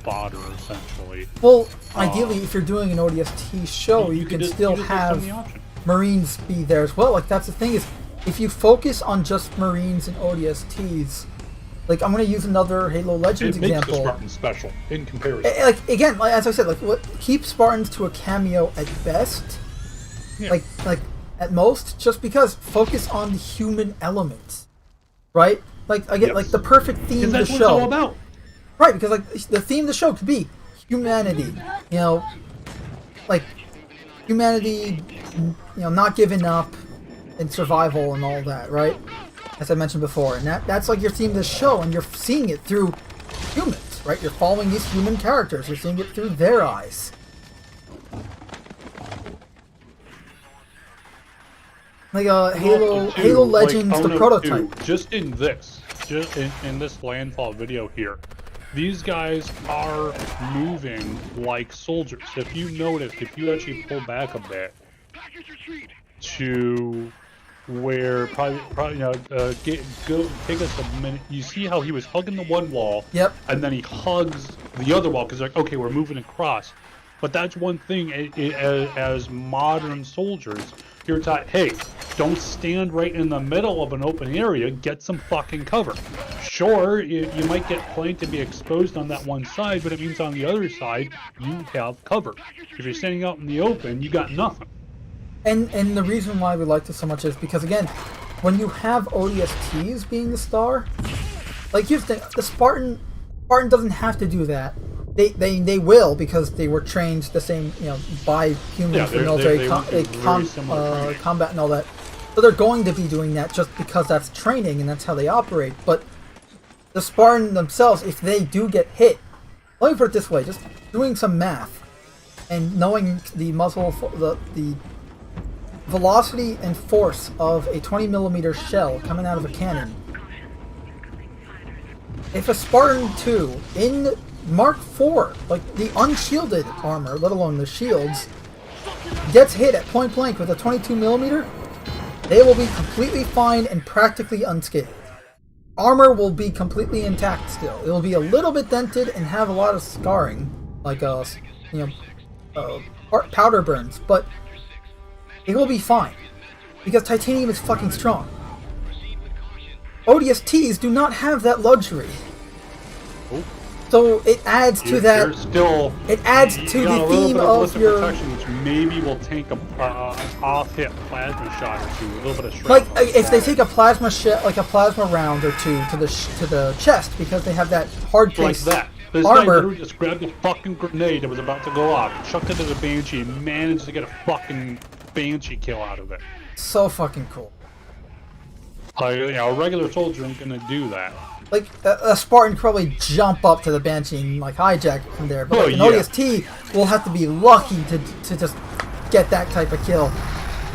Speaker 2: fodder essentially.
Speaker 1: Well, ideally if you're doing an ODST show you can still have Marines be there as well. Like that's the thing is, if you focus on just Marines and ODSTs, like I'm going to use another Halo Legends example.
Speaker 2: It makes the Spartans special in comparison.
Speaker 1: Like again, like, as I said, like keep Spartans to a cameo at best. Yeah. Like at most, just because focus on the human elements, right? Like again, yes. Like the perfect theme of the show. That's what it's all about. Right, because like the theme of the show could be humanity. Like humanity, not giving up, and survival and all that, right? As I mentioned before, and that's like you're seeing this show, and you're seeing it through humans, right? You're following these human characters. You're seeing it through their eyes. Like Halo Legends,
Speaker 2: like,
Speaker 1: the prototype.
Speaker 2: Just in this landfall video here, these guys are moving like soldiers. If you notice, if you actually pull back a bit to where probably go take us a minute. You see how he was hugging the one wall,
Speaker 1: yep,
Speaker 2: and then he hugs the other wall because like, okay, we're moving across. But that's one thing as modern soldiers, you're taught, hey, don't stand right in the middle of an open area, get some fucking cover. Sure, you might get flanked and be exposed on that one side, but it means on the other side, you have cover. If you're standing out in the open, you got nothing.
Speaker 1: And the reason why we like this so much is because, again, when you have ODSTs being the star, like here's the thing, the Spartan doesn't have to do that. They will, because they were trained the same, by humans for military combat and all that. So they're going to be doing that just because that's training and that's how they operate. But the Spartan themselves, if they do get hit, let me put it this way: just doing some math and knowing the the velocity and force of a 20mm shell coming out of a cannon. If a Spartan 2 in Mark IV, like the unshielded armor, let alone the shields, gets hit at point blank with a 22mm, they will be completely fine and practically unscathed. Armor will be completely intact still. It will be a little bit dented and have a lot of scarring, like powder burns, but it will be fine because titanium is fucking strong. ODSTs do not have that luxury. So it adds to that. It adds to the theme of your
Speaker 2: protection, which maybe will take a off-hit plasma shot or two, a little bit of shred.
Speaker 1: Like if they take a plasma like a plasma round or two to the chest, because they have that hard case
Speaker 2: like that. This
Speaker 1: armor.
Speaker 2: guy literally just grabbed a fucking grenade that was about to go off, chucked it at a Banshee, and managed to get a fucking Banshee kill out of it.
Speaker 1: So fucking cool.
Speaker 2: Like, a regular soldier ain't gonna do that.
Speaker 1: Like a Spartan could probably jump up to the Banshee and like hijack it from there, but like an ODST will have to be lucky to just get that type of kill.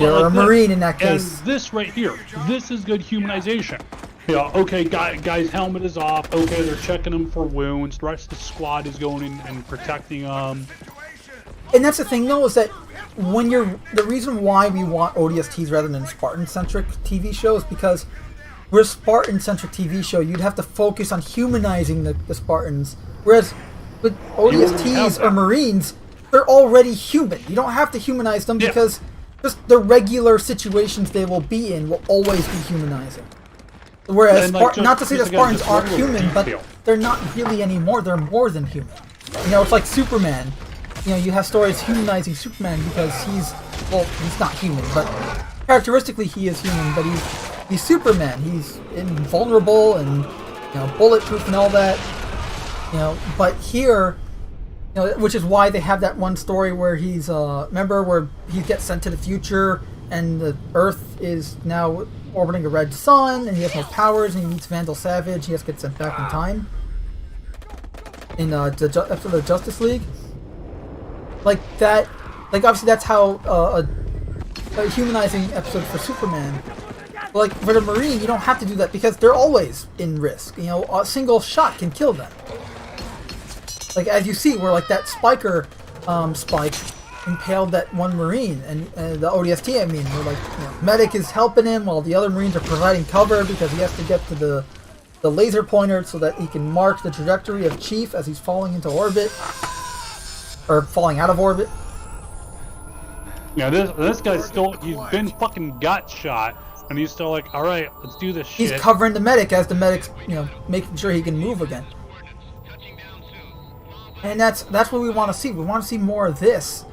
Speaker 1: Or a Marine in that case.
Speaker 2: And this right here, this is good humanization. Okay, guy's helmet is off. Okay, they're checking him for wounds. The rest of the squad is going in and protecting him.
Speaker 1: And that's the thing, though, is that when the reason why we want ODSTs rather than Spartan-centric TV shows, because we're a Spartan-centric TV show, you'd have to focus on humanizing the Spartans, whereas with ODSTs or Marines, they're already human. You don't have to humanize them because just the regular situations they will be in will always be humanizing. Whereas, not to say that Spartans aren't human, but they're not really anymore. They're more than human. It's like Superman. You have stories humanizing Superman because he's not human, but characteristically he is human, but he's Superman. He's invulnerable and, bulletproof and all that. But here, which is why they have that one story where he's, remember where he gets sent to the future and the Earth is now orbiting a red sun and he has no powers and he meets Vandal Savage. He has to get sent back in time. In the episode of Justice League. Like that, obviously that's how a humanizing episode for Superman. But like for the Marine, you don't have to do that because they're always in risk. A single shot can kill them. Like as you see, where like that spiker spike impaled that one Marine, and the ODST, I mean, where like medic is helping him while the other Marines are providing cover because he has to get to the laser pointer so that he can mark the trajectory of Chief as he's falling into orbit. Or falling out of orbit.
Speaker 2: Yeah, this guy's he's been fucking gut shot, and he's still like, alright, let's do this shit.
Speaker 1: He's covering the medic as the medic's, making sure he can move again. And that's what we want to see. We want to see more of this.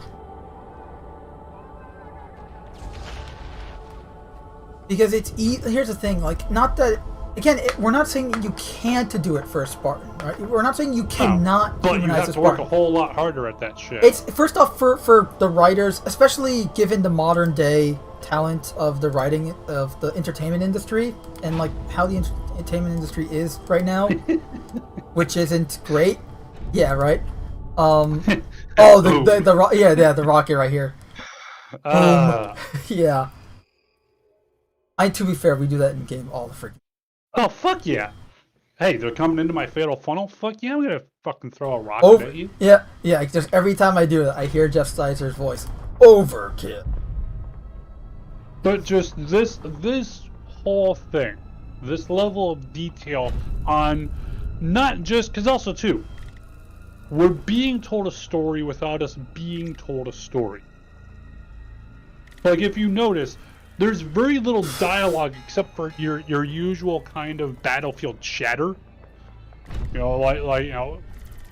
Speaker 1: Because here's the thing, like, not that... Again, we're not saying that you can't do it for a Spartan, right? We're not saying you cannot humanize a Spartan. But you have to
Speaker 2: work a whole lot harder at that shit.
Speaker 1: It's, first off, for the writers, especially given the modern day talent of the writing of the entertainment industry and like how the entertainment industry is right now, which isn't great. Yeah, right. The rocket right here. Yeah. To be fair, we do that in game all the freaking.
Speaker 2: Oh fuck yeah! Hey, they're coming into my fatal funnel. Fuck yeah, I'm gonna fucking throw a rocket at you.
Speaker 1: Yeah. Just every time I do it, I hear Jeff Steiser's voice. Overkill.
Speaker 2: But just this whole thing, this level of detail on not just because also too, we're being told a story without us being told a story. Like if you notice, there's very little dialogue except for your usual kind of battlefield chatter. You know, like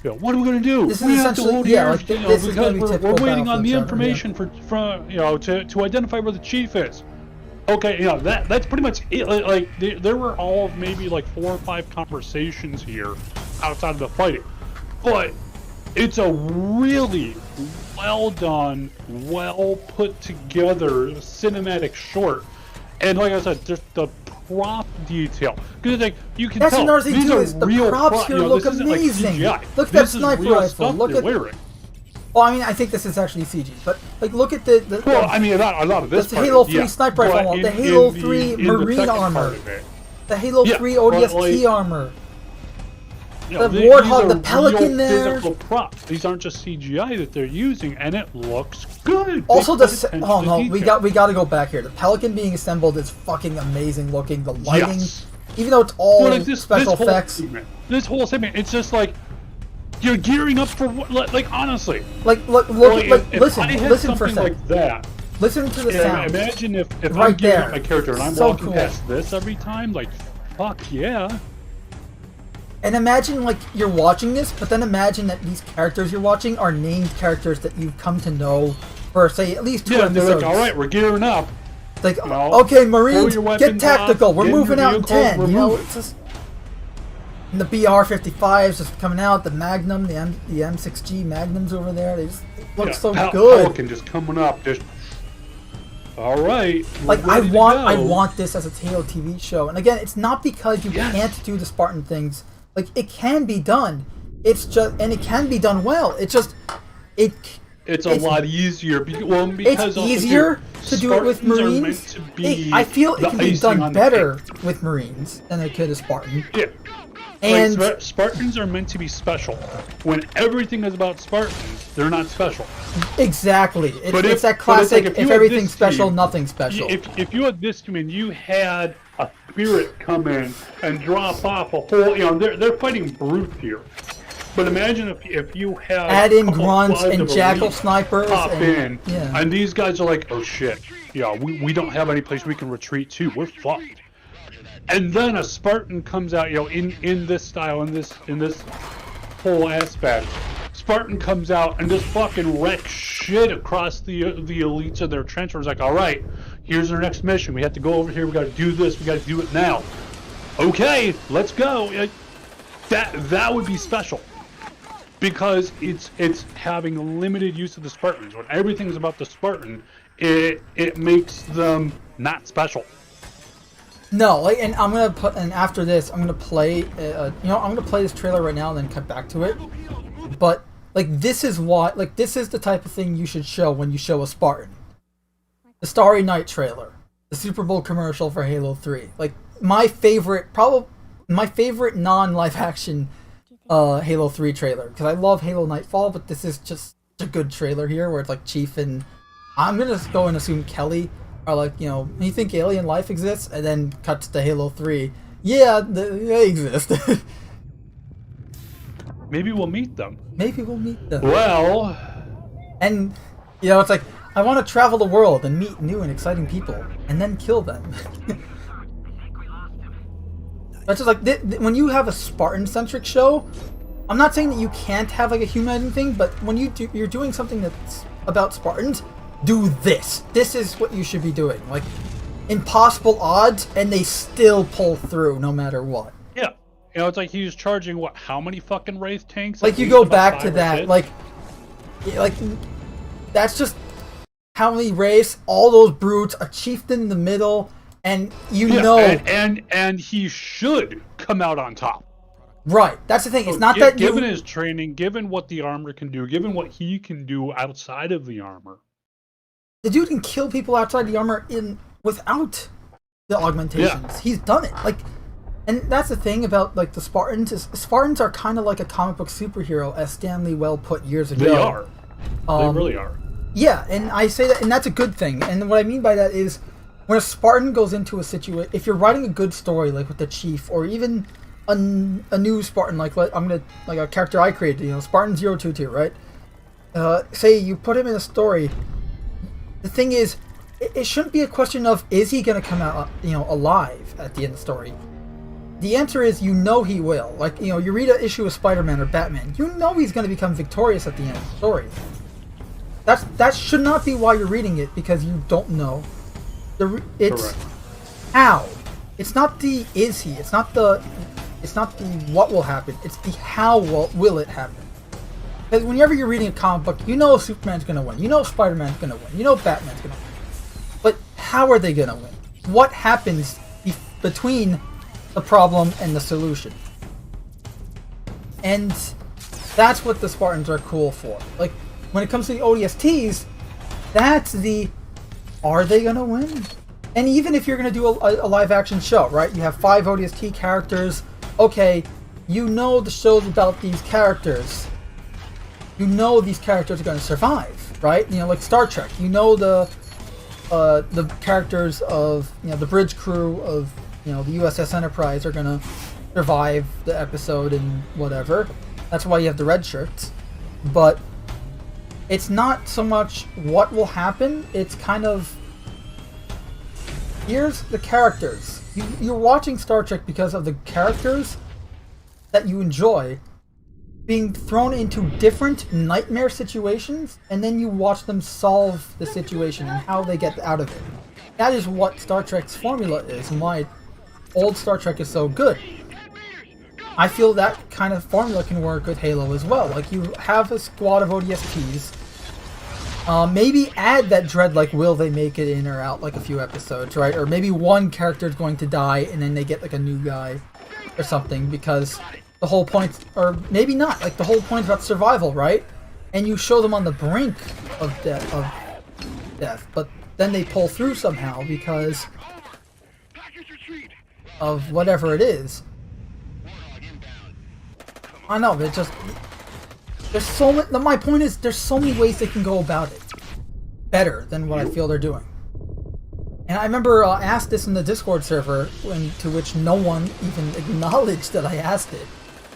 Speaker 2: what are we gonna do?
Speaker 1: This is
Speaker 2: we have to
Speaker 1: essentially
Speaker 2: hold
Speaker 1: yeah,
Speaker 2: here,
Speaker 1: like
Speaker 2: you know,
Speaker 1: this is gonna be
Speaker 2: because
Speaker 1: typical
Speaker 2: we're waiting on the
Speaker 1: Battlefield
Speaker 2: information from you know to identify where the chief is. Okay, you know that's pretty much it. Like there were all of maybe like 4 or 5 conversations here outside of the fighting, but it's a really well done, well put together cinematic short, and like I said, just the prop detail. Because like you can
Speaker 1: That's
Speaker 2: tell
Speaker 1: another thing
Speaker 2: these
Speaker 1: too
Speaker 2: are
Speaker 1: is the
Speaker 2: real
Speaker 1: props here look
Speaker 2: this isn't like
Speaker 1: amazing.
Speaker 2: CGI.
Speaker 1: Look at that
Speaker 2: This is
Speaker 1: sniper
Speaker 2: real
Speaker 1: rifle.
Speaker 2: stuff
Speaker 1: Look
Speaker 2: they're
Speaker 1: at.
Speaker 2: wearing.
Speaker 1: Well, I mean, I think this is actually CG, but like, look at the
Speaker 2: Well, I mean, a lot of this.
Speaker 1: the
Speaker 2: part,
Speaker 1: Halo 3
Speaker 2: yeah,
Speaker 1: sniper
Speaker 2: but
Speaker 1: rifle,
Speaker 2: in-
Speaker 1: the Halo
Speaker 2: in
Speaker 1: 3
Speaker 2: in the
Speaker 1: marine
Speaker 2: second part
Speaker 1: armor,
Speaker 2: of it,
Speaker 1: the Halo
Speaker 2: Yeah,
Speaker 1: 3
Speaker 2: but,
Speaker 1: ODST
Speaker 2: like,
Speaker 1: armor.
Speaker 2: you know,
Speaker 1: The
Speaker 2: these
Speaker 1: Warthog,
Speaker 2: are
Speaker 1: the Pelican
Speaker 2: real
Speaker 1: there.
Speaker 2: Physical props. These aren't just CGI that they're using, and it looks good. They
Speaker 1: Also,
Speaker 2: put
Speaker 1: the
Speaker 2: attention
Speaker 1: oh
Speaker 2: to
Speaker 1: no,
Speaker 2: detail.
Speaker 1: we got to go back here. The Pelican being assembled is fucking amazing looking. The lighting,
Speaker 2: Yes.
Speaker 1: even though it's all
Speaker 2: Well, like
Speaker 1: special
Speaker 2: whole
Speaker 1: effects.
Speaker 2: segment, this whole segment, it's just like you're gearing up for what? Like honestly,
Speaker 1: Like look,
Speaker 2: if
Speaker 1: listen,
Speaker 2: I had
Speaker 1: listen for a
Speaker 2: something
Speaker 1: second.
Speaker 2: like that.
Speaker 1: Listen to the
Speaker 2: Yeah,
Speaker 1: sound.
Speaker 2: imagine if
Speaker 1: Right
Speaker 2: I'm gearing
Speaker 1: there.
Speaker 2: up my character and I'm
Speaker 1: So
Speaker 2: walking
Speaker 1: cool.
Speaker 2: past this every time, like fuck yeah.
Speaker 1: And imagine like you're watching this, but then imagine that these characters you're watching are named characters that you've come to know for say at least 2
Speaker 2: Yeah, and they're
Speaker 1: episodes.
Speaker 2: like, all right, we're gearing up.
Speaker 1: Like,
Speaker 2: know,
Speaker 1: okay, Marines,
Speaker 2: pull your
Speaker 1: get
Speaker 2: weapons
Speaker 1: tactical.
Speaker 2: off,
Speaker 1: We're
Speaker 2: get in your
Speaker 1: moving out in
Speaker 2: vehicle,
Speaker 1: 10.
Speaker 2: we're
Speaker 1: You know,
Speaker 2: moving.
Speaker 1: it's just. And the BR-55s just coming out. The Magnum, the M6G Magnums over there. They just look so good.
Speaker 2: Pelican just coming up, just. All right.
Speaker 1: Like
Speaker 2: we're
Speaker 1: I
Speaker 2: ready to go.
Speaker 1: want this as a Halo TV show. And again, it's not because you
Speaker 2: Yes.
Speaker 1: can't do the Spartan things. Like it can be done. It's just, and it can be done well. It's just,
Speaker 2: It's a lot easier because
Speaker 1: it's
Speaker 2: also,
Speaker 1: easier to do it with
Speaker 2: Spartans are meant
Speaker 1: Marines.
Speaker 2: to be
Speaker 1: I feel it
Speaker 2: the
Speaker 1: can be
Speaker 2: icing
Speaker 1: done
Speaker 2: on the
Speaker 1: better
Speaker 2: cake.
Speaker 1: with Marines than it could a Spartan.
Speaker 2: Yeah.
Speaker 1: And
Speaker 2: Like, Spartans are meant to be special. When everything is about Spartans, they're not special.
Speaker 1: exactly,
Speaker 2: But
Speaker 1: it's that
Speaker 2: but
Speaker 1: classic.
Speaker 2: like,
Speaker 1: If
Speaker 2: you had
Speaker 1: everything's
Speaker 2: this
Speaker 1: special,
Speaker 2: team,
Speaker 1: nothing's special.
Speaker 2: If you had this team and you had a spirit come in and drop off a whole, you know, they're fighting brute here. But imagine if you had
Speaker 1: Add in
Speaker 2: a couple
Speaker 1: grunts
Speaker 2: squads
Speaker 1: and
Speaker 2: of
Speaker 1: jackal
Speaker 2: elites
Speaker 1: snipers
Speaker 2: pop
Speaker 1: and-
Speaker 2: in,
Speaker 1: yeah.
Speaker 2: and these guys are like, oh shit, yeah, we don't have any place we can retreat to. We're fucked. And then a Spartan comes out, you know, in this style, in this whole aspect. Spartan comes out and just fucking wrecks shit across the elites of their trench. It's like, all right, here's our next mission. We have to go over here. We got to do this. We got to do it now. Okay, let's go. Like, that would be special because it's having limited use of the Spartans. When everything's about the Spartan, it makes them not special.
Speaker 1: No, like, and I'm gonna put, and after this, I'm gonna play. I'm gonna play this trailer right now and then cut back to it. But like, this is what, like, this is the type of thing you should show when you show a Spartan. The Starry Night trailer, the Super Bowl commercial for Halo 3. Like my favorite non-live action Halo 3 trailer, because I love Halo Nightfall, but this is just a good trailer here where it's like Chief and I'm gonna just go and assume Kelly are like, you know, you think alien life exists, and then cuts to Halo 3. Yeah, they exist.
Speaker 2: Maybe we'll meet them.
Speaker 1: Maybe we'll meet them.
Speaker 2: Well,
Speaker 1: And, you know, it's like, I want to travel the world and meet new and exciting people, and then kill them. That's just like, when you have a Spartan-centric show, I'm not saying that you can't have like a humanizing thing, but when you're doing something that's about Spartans, do this. This is what you should be doing. Like, impossible odds, and they still pull through no matter what.
Speaker 2: yeah. You know, it's like he was charging, what, how many fucking Wraith tanks?
Speaker 1: Like,
Speaker 2: At
Speaker 1: you
Speaker 2: least
Speaker 1: go
Speaker 2: about
Speaker 1: back
Speaker 2: 5
Speaker 1: to
Speaker 2: or
Speaker 1: that,
Speaker 2: 6?
Speaker 1: like, that's just Heavenly race, all those brutes, a chieftain in the middle, and
Speaker 2: and he should come out on top.
Speaker 1: Right, that's the thing. It's not
Speaker 2: given his training, given what the armor can do, given what he can do outside of the armor.
Speaker 1: The dude can kill people outside the armor without the augmentations. Yeah. He's done it. Like, and that's the thing about like the Spartans is Spartans are kind of like a comic book superhero, as Stanley Well put years ago.
Speaker 2: They are. They really are.
Speaker 1: Yeah, and I say that, and that's a good thing. And what I mean by that is, when a Spartan goes into a situation, if you're writing a good story, like with the Chief, or even a new Spartan, like a character I created, you know, Spartan 022, right? Say you put him in a story. The thing is, it shouldn't be a question of is he going to come out, you know, alive at the end of the story. The answer is you know he will. Like, you know, you read an issue of Spider-Man or Batman, you know he's going to become victorious at the end of the story. That should not be why you're reading it, because you don't know. It's correct. How. It's not the is he. It's not the what will happen. It's the how will it happen. Because whenever you're reading a comic book, you know Superman's going to win. You know Spider-Man's going to win. You know Batman's going to win. But how are they going to win? What happens between the problem and the solution? And that's what the Spartans are cool for. Like, when it comes to the ODSTs, that's are they going to win? And even if you're going to do a live-action show, right? You have 5 ODST characters. Okay, you know the show's about these characters. You know these characters are going to survive, right? You know, like Star Trek. You know the characters of, you know, the bridge crew of, you know, the USS Enterprise are going to survive the episode and whatever. That's why you have the red shirts. But it's not so much what will happen. It's kind of, here's the characters. You're watching Star Trek because of the characters that you enjoy being thrown into different nightmare situations, and then you watch them solve the situation and how they get out of it. That is what Star Trek's formula is, and why old Star Trek is so good. I feel that kind of formula can work with Halo as well. Like, you have a squad of ODSTs. Maybe add that dread, like, will they make it in or out, like a few episodes, right? Or maybe one character is going to die and then they get like a new guy or something, because the whole point, or maybe not, like the whole point is about survival, right? And you show them on the brink of death, but then they pull through somehow because of whatever it is. I know, but it just, there's so many, my point is, there's so many ways they can go about it better than what I feel they're doing. And I remember I asked this in the Discord server, to which no one even acknowledged that I asked it.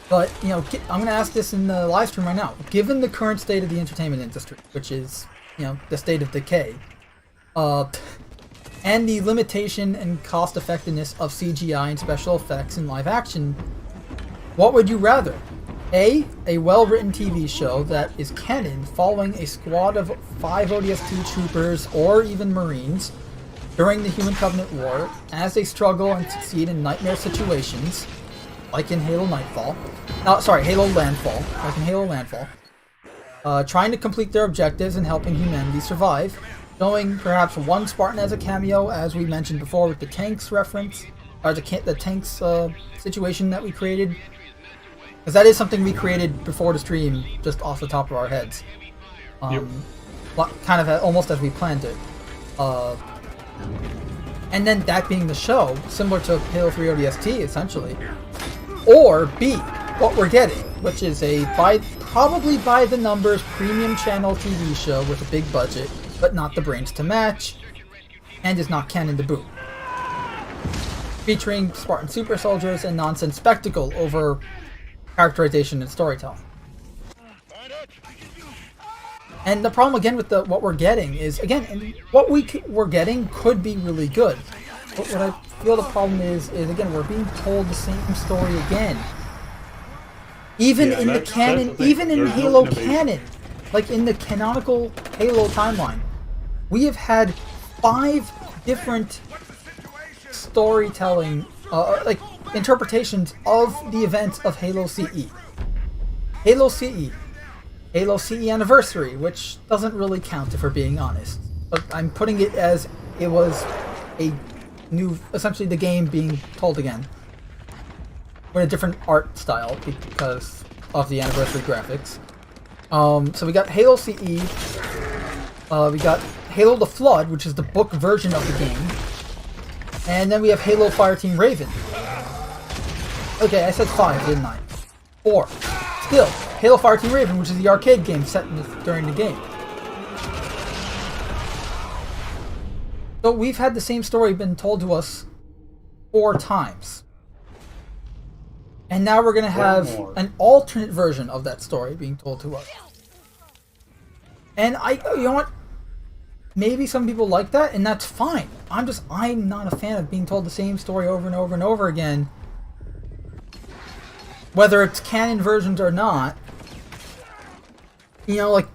Speaker 1: But, you know, I'm going to ask this in the live stream right now. Given the current state of the entertainment industry, which is, you know, the state of decay, and the limitation and cost effectiveness of CGI and special effects in live action, what would you rather? A well-written TV show that is canon, following a squad of 5 ODST troopers or even Marines during the Human Covenant War as they struggle and succeed in nightmare situations, like in Halo Landfall, like in Halo Landfall, trying to complete their objectives and helping humanity survive, showing perhaps one Spartan as a cameo, as we mentioned before with the tanks reference, or the tanks situation that we created. Because that is something we created before the stream, just off the top of our heads. Kind of almost as we planned it. And then that being the show, similar to Halo 3 ODST, essentially. Or B, what we're getting, which is a probably by the numbers premium channel TV show with a big budget, but not the brains to match, and is not canon to boot. Featuring Spartan super soldiers and nonsense spectacle over characterization and storytelling. And the problem again with what we're getting is, again, what we're getting could be really good. But what I feel the problem is again, we're being told the same story again. Even in the canon, even in Halo canon, like in the canonical Halo timeline, we have had 5 different storytelling, like interpretations of the events of Halo CE. Halo CE Anniversary, which doesn't really count if we're being honest. but I'm putting it as it was a new, essentially the game being told again. With a different art style because of the anniversary graphics. So we got Halo CE, we got Halo the Flood, which is the book version of the game, and then we have Halo Fireteam Raven. Okay, I said 5, didn't I? 4. Still, Halo Fireteam Raven, which is the arcade game set during the game. So we've had the same story been told to us 4 times. And now we're going to have an alternate version of that story being told to us. And you know what? Maybe some people like that, and that's fine. I'm not a fan of being told the same story over and over and over again. Whether it's canon versions or not. You know, like,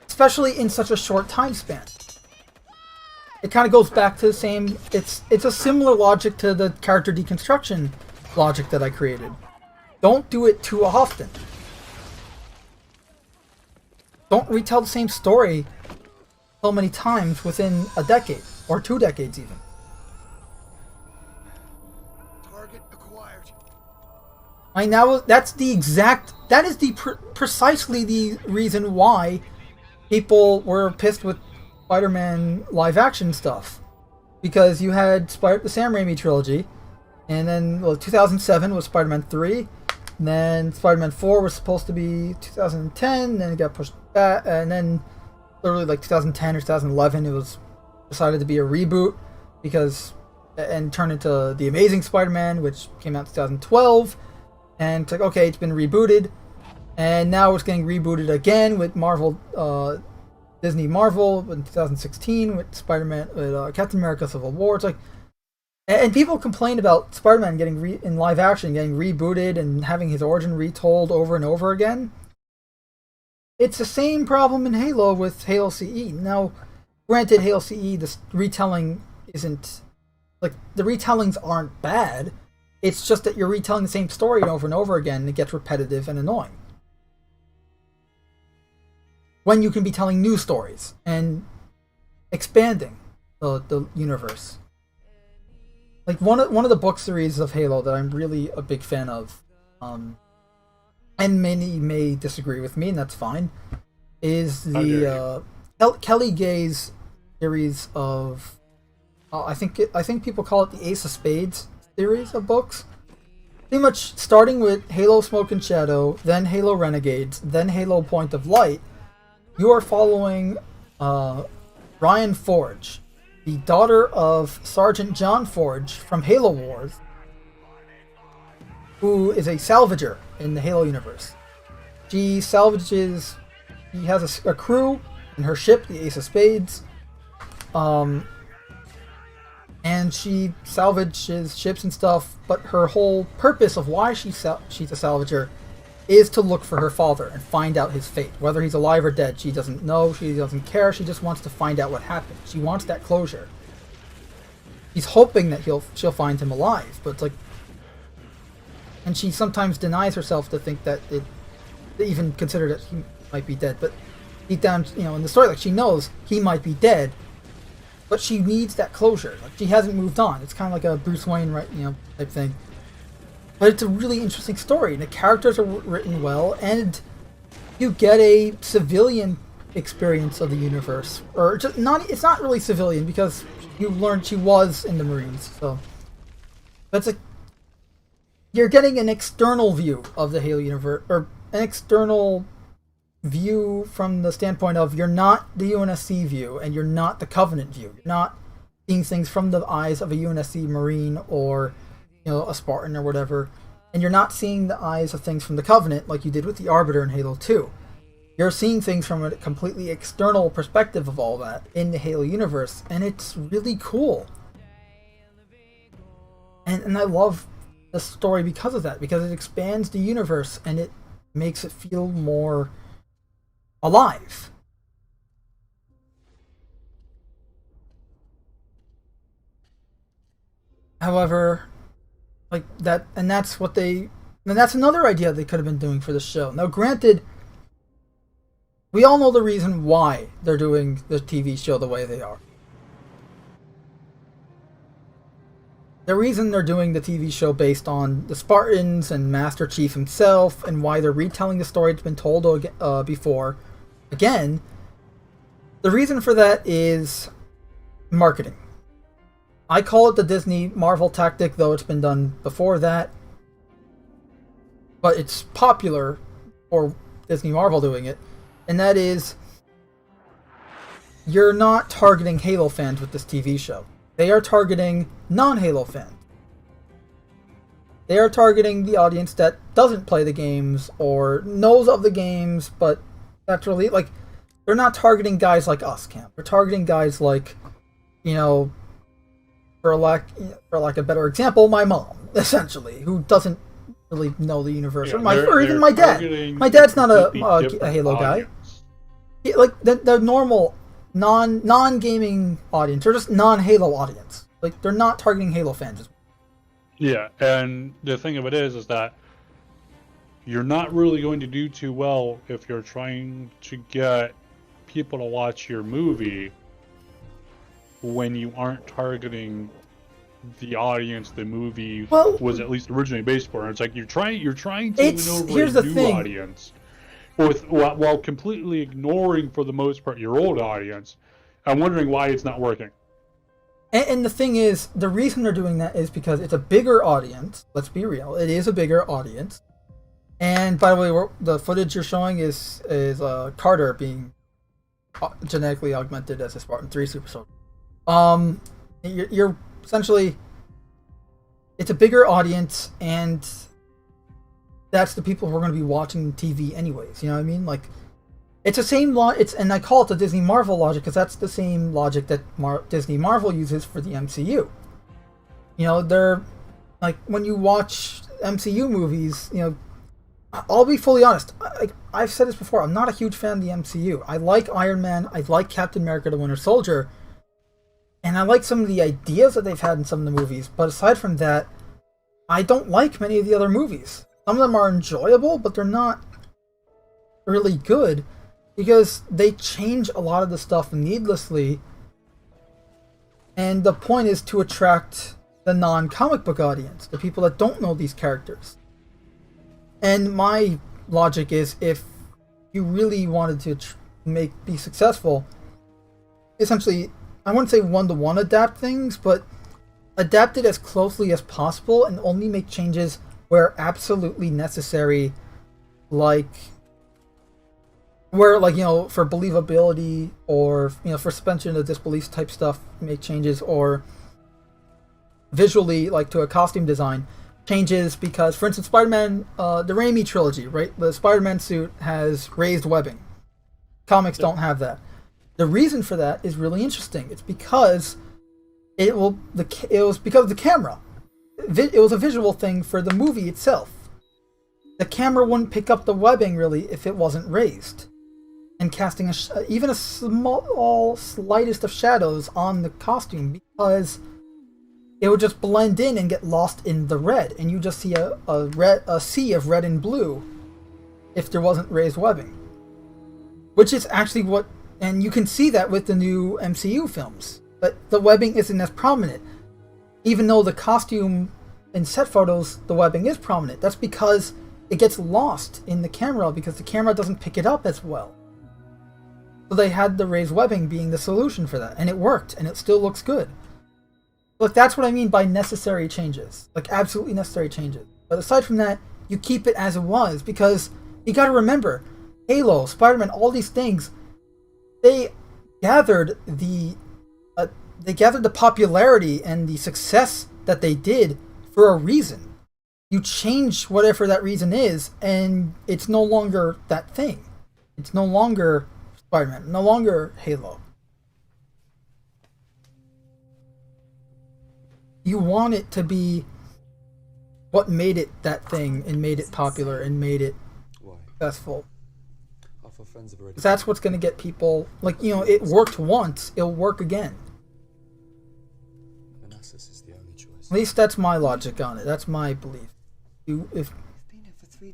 Speaker 1: especially in such a short time span. It kind of goes back to the same, it's a similar logic to the character deconstruction logic that I created. Don't do it too often. Don't retell the same story so many times within a decade, or 2 decades even.
Speaker 4: Target acquired.
Speaker 1: I now that is precisely the reason why people were pissed with Spider-Man live-action stuff, because you had the Sam Raimi trilogy, and then 2007 was Spider-Man 3, and then Spider-Man 4 was supposed to be 2010, then it got pushed back, and then literally like 2010 or 2011 it was decided to be a reboot and turned into The Amazing Spider-Man, which came out in 2012, and it's like, okay, it's been rebooted, and now it's getting rebooted again with Disney Marvel in 2016 with Spider-Man, with Captain America: Civil War. It's like, and people complain about Spider-Man getting in live action getting rebooted and having his origin retold over and over again. It's the same problem in Halo with Halo CE. Now, granted, Halo CE, the retelling isn't like the retellings aren't bad. It's just that you're retelling the same story over and over again, and it gets repetitive and annoying. When you can be telling new stories and expanding the universe. Like one of the book series of Halo that I'm really a big fan of, and many may disagree with me, and that's fine, is the Kelly Gay's series of I think people call it the Ace of Spades series of books. Pretty much starting with Halo Smoke and Shadow, then Halo Renegades, then Halo Point of Light. You are following Ryan Forge, the daughter of Sergeant John Forge from Halo Wars, who is a salvager in the Halo universe. She has a crew in her ship, the Ace of Spades, and she salvages ships and stuff, but her whole purpose of why she's a salvager is to look for her father and find out his fate. Whether he's alive or dead, she doesn't know, she doesn't care, she just wants to find out what happened. She wants that closure. She's hoping that she'll find him alive, but it's like... And she sometimes denies herself to think that they even consider that he might be dead, but deep down, in the story, like, she knows he might be dead, but she needs that closure. Like, she hasn't moved on. It's kind of like a Bruce Wayne, right, type thing. But it's a really interesting story, and the characters are written well, and you get a civilian experience of the universe. Or just it's not really civilian, because you learned she was in the Marines, so... But it's like... You're getting an external view of the Halo universe, or an external view from the standpoint of you're not the UNSC view, and you're not the Covenant view. You're not seeing things from the eyes of a UNSC Marine, or... a Spartan or whatever, and you're not seeing the eyes of things from the Covenant like you did with the Arbiter in Halo 2. You're seeing things from a completely external perspective of all that in the Halo universe, and it's really cool. And I love the story because of that, because it expands the universe and it makes it feel more alive. However, like that, and that's another idea they could have been doing for the show. Now, granted, We all know the reason why they're doing the TV show the way they are. The reason they're doing the TV show based on the Spartans and Master Chief himself, and why they're retelling the story that's been told before, again, the reason for that is marketing. I call it the Disney Marvel tactic, though it's been done before that. But it's popular for Disney Marvel doing it, and that is, you're not targeting Halo fans with this TV show. They are targeting non-Halo fans. They are targeting the audience that doesn't play the games or knows of the games, but that's really, like, they're not targeting guys like us, Cam. They're targeting guys like, you know, for lack of a better example, my mom, essentially, who doesn't really know the universe,
Speaker 2: Yeah,
Speaker 1: or even my dad. My dad's not a Halo guy. Like the normal non-gaming audience, or just non-Halo audience. Like, they're not targeting Halo fans.
Speaker 2: Yeah, and the thing of it is that you're not really going to do too well if you're trying to get people to watch your movie when you aren't targeting the audience the movie was at least originally based for. It's like you're trying to win over a new audience while completely ignoring, for the most part, your old audience. I'm wondering why it's not working.
Speaker 1: And the thing is, the reason they're doing that is because it's a bigger audience. Let's be real. It is a bigger audience. And by the way, the footage you're showing is Carter being genetically augmented as a Spartan 3 super soldier. You're essentially, it's a bigger audience, and that's the people who are going to be watching TV anyways. You know what I mean? Like, it's the same and I call it the Disney Marvel logic because that's the same logic that Disney Marvel uses for the MCU. You know, they're like, when you watch MCU movies, you know, I'll be fully honest. I've said this before. I'm not a huge fan of the MCU. I like Iron Man. I like Captain America: The Winter Soldier. And I like some of the ideas that they've had in some of the movies. But aside from that, I don't like many of the other movies. Some of them are enjoyable, but they're not really good because they change a lot of the stuff needlessly. And the point is to attract the non-comic book audience, the people that don't know these characters. And my logic is, if you really wanted to be successful, essentially, I wouldn't say one-to-one adapt things, but adapt it as closely as possible and only make changes where absolutely necessary, like where, like, you know, for believability, or, you know, for suspension of disbelief type stuff, make changes, or visually, like to a costume design, changes, because, for instance, Spider-Man, the Raimi trilogy, right? The Spider-Man suit has raised webbing. Comics don't have that. The reason for that is really interesting. It's because it was because of the camera. It was a visual thing for the movie itself. The camera wouldn't pick up the webbing really if it wasn't raised, and casting even a slightest of shadows on the costume, because it would just blend in and get lost in the red, and you just see a sea of red and blue if there wasn't raised webbing. Which is actually what, and you can see that with the new MCU films, but the webbing isn't as prominent. Even though the costume in set photos, the webbing is prominent. That's because it gets lost in the camera, because the camera doesn't pick it up as well. So they had the raised webbing being the solution for that, and it worked, and it still looks good. Look, that's what I mean by necessary changes. Like, absolutely necessary changes. But aside from that, you keep it as it was, because you gotta remember, Halo, Spider-Man, all these things, they gathered the popularity and the success that they did for a reason. You change whatever that reason is, and it's no longer that thing. It's no longer Spider-Man, no longer Halo. You want it to be what made it that thing, and made it popular, and made it successful. Because that's what's going to get people, like, you know, it worked once, it'll work again. At least that's my logic on it. That's my belief. If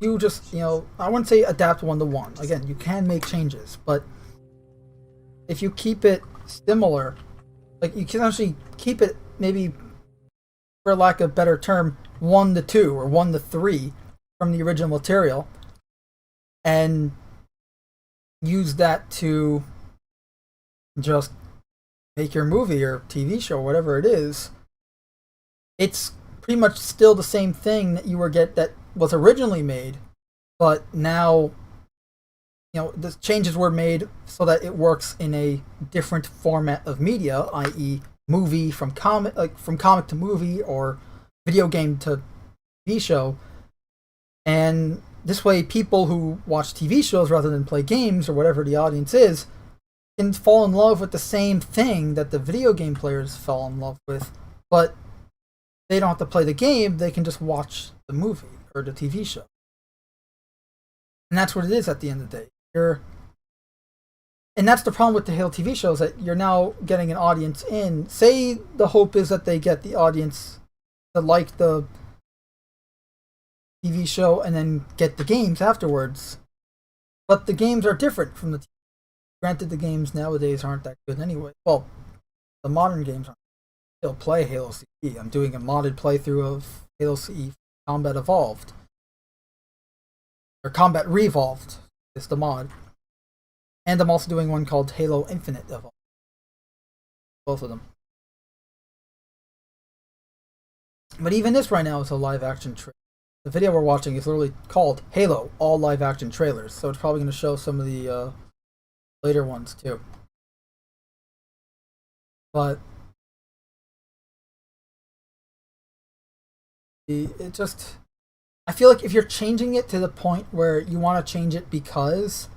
Speaker 1: you just, I wouldn't say adapt one to one. Again, you can make changes, but if you keep it similar, like you can actually keep it maybe, for lack of a better term, 1 to 2 or 1 to 3 from the original material, and use that to just make your movie or TV show, whatever it is. It's pretty much still the same thing that was originally made, but now the changes were made so that it works in a different format of media, i.e., movie from comic, like from comic to movie, or video game to TV show. And this way, people who watch TV shows rather than play games, or whatever the audience is, can fall in love with the same thing that the video game players fell in love with, but they don't have to play the game, they can just watch the movie or the TV show. And that's what it is at the end of the day. And that's the problem with the Halo TV shows, that you're now getting an audience in. Say the hope is that they get the audience to like the TV show and then get the games afterwards. But the games are different from the TV. Granted, the games nowadays aren't that good anyway. Well, the modern games aren't. Still play Halo CE. I'm doing a modded playthrough of Halo CE Combat Evolved. Or Combat Revolved is the mod. And I'm also doing one called Halo Infinite Evolved. Both of them. But even this right now is a live action trailer. The video we're watching is literally called Halo, all live action trailers. So it's probably going to show some of the later ones too. But it just, I feel like if you're changing it to the point where you want to change it because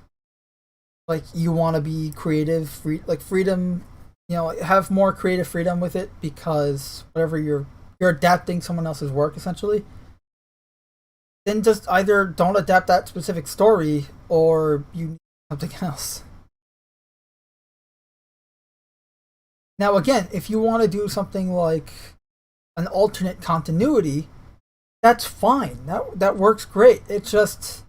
Speaker 1: like you want to be creative, freedom, have more creative freedom with it, because whatever you're adapting someone else's work essentially, then just either don't adapt that specific story or you need something else. Now again, if you want to do something like an alternate continuity, that's fine. That works great. It just,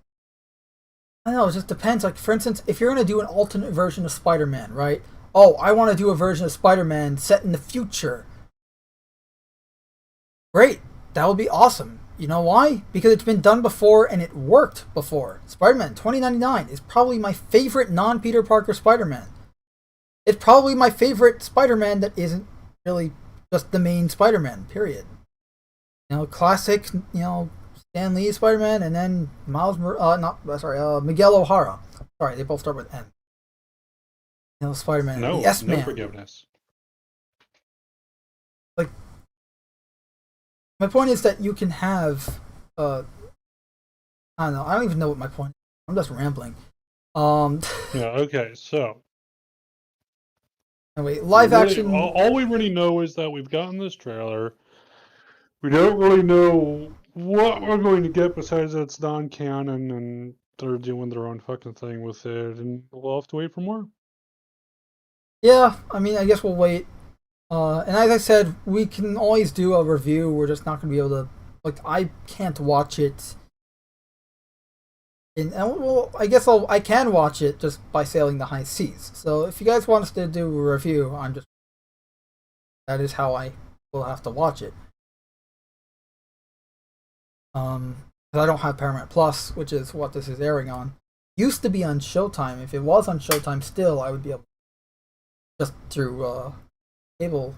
Speaker 1: I don't know, it just depends. Like, for instance, if you're going to do an alternate version of Spider-Man, right? Oh, I want to do a version of Spider-Man set in the future. Great. That would be awesome. You know why? Because it's been done before and it worked before. Spider-Man 2099 is probably my favorite non-Peter Parker Spider-Man. It's probably my favorite Spider-Man that isn't really just the main Spider-Man, period. Classic, Stan Lee Spider-Man, and then Miguel O'Hara. Sorry, they both start with M. Spider-Man, the S-Man.
Speaker 2: No forgiveness.
Speaker 1: Like, my point is that you can have, I don't know, I don't even know what my point is. I'm just rambling.
Speaker 2: Yeah, okay, so.
Speaker 1: Anyway, live action.
Speaker 2: All we really know is that we've gotten this trailer. We don't really know what we're going to get besides that it's non-canon and they're doing their own fucking thing with it, and we'll have to wait for more.
Speaker 1: Yeah, I mean, I guess we'll wait. And as I said, we can always do a review. We're just not going to be able to, like, I can't watch it. I guess I can watch it just by sailing the high seas. So if you guys want us to do a review, that is how I will have to watch it. Because I don't have Paramount Plus, which is what this is airing on. Used to be on Showtime. If it was on Showtime still, I would be able to just through cable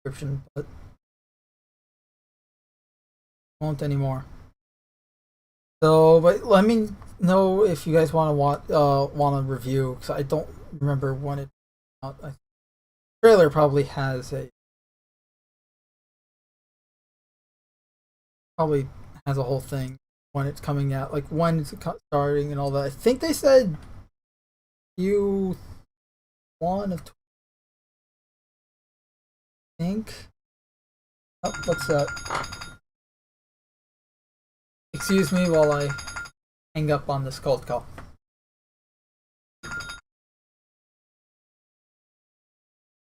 Speaker 1: subscription, but won't anymore. So, but let me know if you guys want a review, because I don't remember when it came out. The trailer probably has a whole thing when it's coming out, like when it's starting and all that. I think they said Q1 of. I think. Oh, what's that? Excuse me while I hang up on this cold call.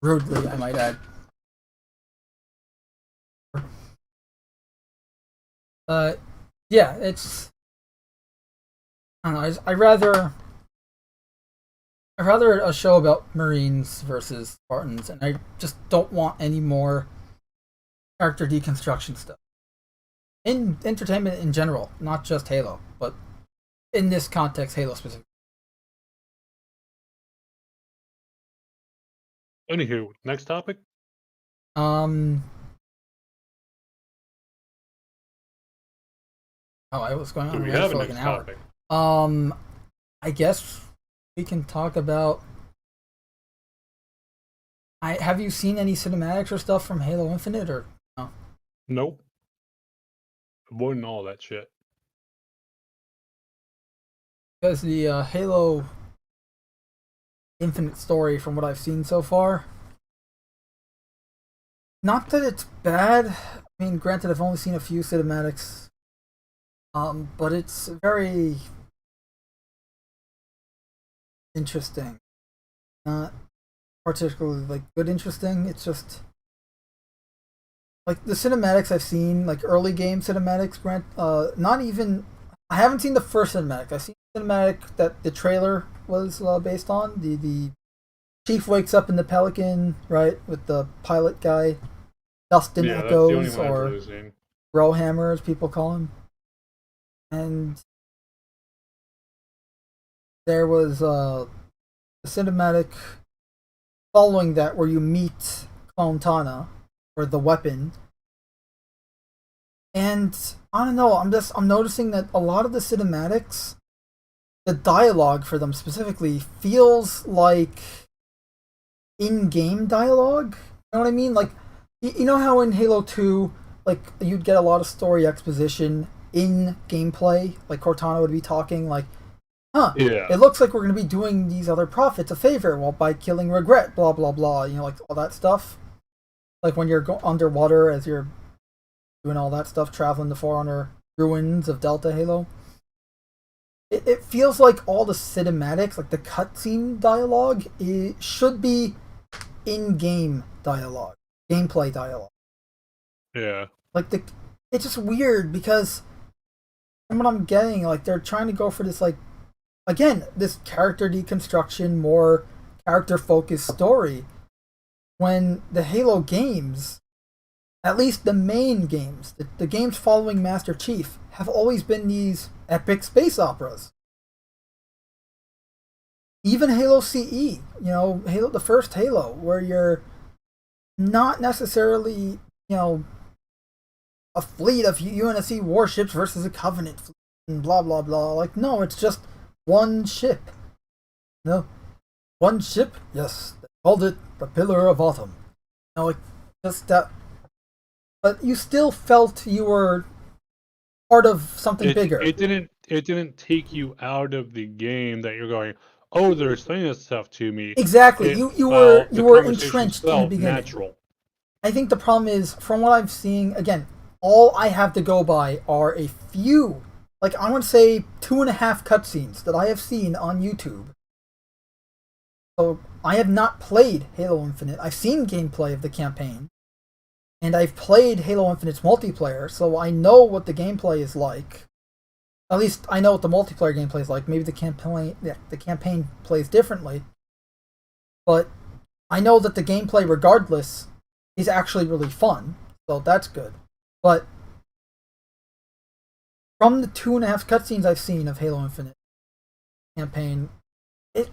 Speaker 1: Rudely, I might add. Yeah, it's I don't know. I rather a show about Marines versus Spartans, and I just don't want any more character deconstruction stuff in entertainment in general, not just Halo, but in this context, Halo specifically.
Speaker 2: Anywho, next topic.
Speaker 1: Um. Oh, I was going
Speaker 2: Do
Speaker 1: on
Speaker 2: we
Speaker 1: there
Speaker 2: have
Speaker 1: for
Speaker 2: a
Speaker 1: like
Speaker 2: next
Speaker 1: an hour.
Speaker 2: topic?
Speaker 1: I guess we can talk about. Have you seen any cinematics or stuff from Halo Infinite or no?
Speaker 2: Nope. Avoiding all that shit.
Speaker 1: Because the Halo Infinite story, from what I've seen so far, not that it's bad. I mean, granted, I've only seen a few cinematics, but it's very interesting. Not particularly like good interesting. It's just like the cinematics I've seen, like early game cinematics. Not even. I haven't seen the first cinematic. I've seen the cinematic that the trailer was based on. The chief wakes up in the Pelican, right, with the pilot guy, Dustin
Speaker 2: Yeah, that's the only
Speaker 1: Echoes,
Speaker 2: one I've
Speaker 1: or
Speaker 2: really seen.
Speaker 1: Rowhammer, as people call him. And there was a cinematic following that where you meet Clone Tana, or the weapon. And I don't know, I'm noticing that a lot of the cinematics, the dialogue for them specifically, feels like in-game dialogue. You know what I mean? Like, you know how in Halo 2, like, you'd get a lot of story exposition in gameplay? Like, Cortana would be talking, like,
Speaker 2: Yeah.
Speaker 1: it looks like we're going to be doing these other prophets a favor while by killing Regret, blah, blah, blah, you know, like, all that stuff. Like, when you're underwater as you're doing all that stuff, traveling the Forerunner ruins of Delta Halo. It feels like all the cinematics, like the cutscene dialogue, should be in-game dialogue, gameplay dialogue.
Speaker 2: Yeah.
Speaker 1: Like it's just weird because from what I'm getting, like they're trying to go for this, like, again, this character deconstruction, more character-focused story. When the Halo games, at least the main games, the games following Master Chief, have always been these epic space operas. Even Halo CE, the first Halo, where you're not necessarily, a fleet of UNSC warships versus a Covenant fleet, and blah, blah, blah. Like, no, it's just one ship. One ship? Yes, they called it the Pillar of Autumn. Just that. But you still felt you were part of something bigger.
Speaker 2: It didn't take you out of the game that you're going, oh, they're explaining this stuff to me.
Speaker 1: Exactly. You were entrenched in the beginning.
Speaker 2: Natural.
Speaker 1: I think the problem is, from what I'm seeing, again, all I have to go by are a few, like, I want to say 2.5 cutscenes that I have seen on YouTube. So I have not played Halo Infinite. I've seen gameplay of the campaign. And I've played Halo Infinite's multiplayer, so I know what the gameplay is like. At least I know what the multiplayer gameplay is like. Maybe the campaign plays differently. But I know that the gameplay, regardless, is actually really fun. So that's good. But from the 2.5 cutscenes I've seen of Halo Infinite campaign, it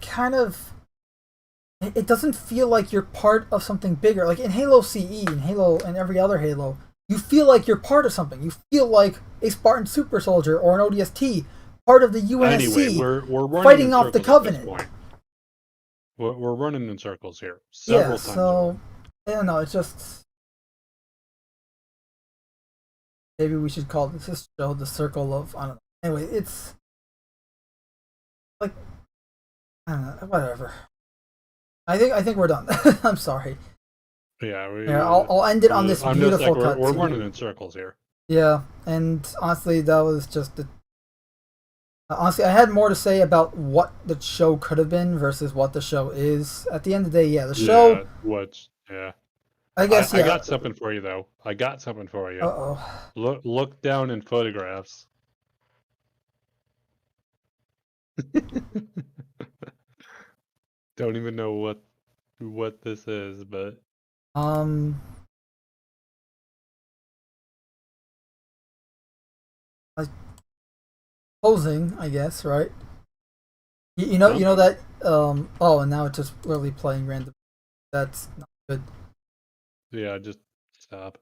Speaker 1: doesn't feel like you're part of something bigger. Like in Halo CE and Halo and every other Halo, you feel like you're part of something. You feel like a Spartan super soldier or an ODST, part of the UNSC,
Speaker 2: anyway, we're
Speaker 1: fighting off the Covenant.
Speaker 2: We're running in circles here. Several times.
Speaker 1: So I don't know. It's just maybe we should call this show the Circle of, I don't know. Anyway, it's like, I don't know. Whatever. I think we're done. I'm sorry.
Speaker 2: Yeah,
Speaker 1: I'll end it on this beautiful cut.
Speaker 2: We're running in circles here.
Speaker 1: Yeah, and honestly, that was just honestly, I had more to say about what the show could have been versus what the show is. At the end of the day, yeah, the show.
Speaker 2: Yeah.
Speaker 1: I guess, yeah.
Speaker 2: I got something for you, though. I got something for you.
Speaker 1: Uh-oh.
Speaker 2: Look down in photographs. Don't even know what this is, but
Speaker 1: Um, like posing, I guess, right? You know that. Oh, and now it's just really playing random. That's not good.
Speaker 2: yeah, just stop.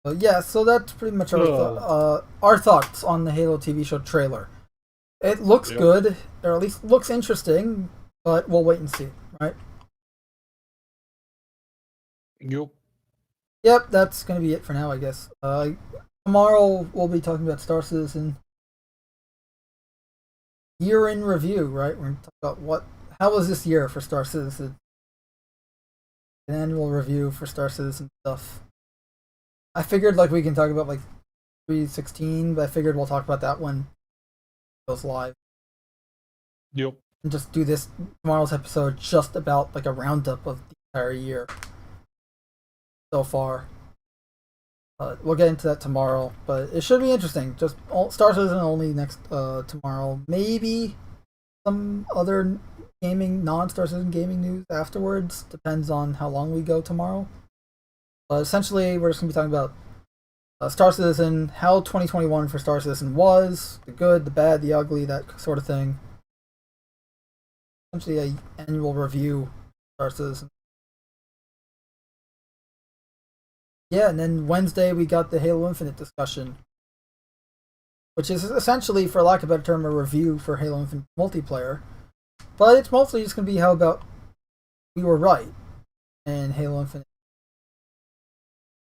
Speaker 1: But yeah, so that's pretty much our thoughts on the Halo TV show trailer. It looks
Speaker 2: Yep.
Speaker 1: good, or at least looks interesting, but we'll wait and see, right?
Speaker 2: Yep.
Speaker 1: Yep, that's gonna be it for now, I guess. Tomorrow we'll be talking about Star Citizen year in review, right? We're gonna talk about how was this year for Star Citizen, an annual review for Star Citizen stuff. I figured like we can talk about like 316, but I figured we'll talk about that when it goes live.
Speaker 2: Yep.
Speaker 1: And just do this tomorrow's episode just about like a roundup of the entire year so far. We'll get into that tomorrow, but it should be interesting. Just Star Citizen only next tomorrow. Maybe some other non-Star Citizen gaming news afterwards. Depends on how long we go tomorrow. But essentially, we're just gonna be talking about Star Citizen, how 2021 for Star Citizen was, the good, the bad, the ugly, that sort of thing. Essentially, an annual review of Star Citizen. Yeah, and then Wednesday we got the Halo Infinite discussion, which is essentially, for lack of a better term, a review for Halo Infinite multiplayer. But it's mostly just going to be how about we were right and Halo Infinite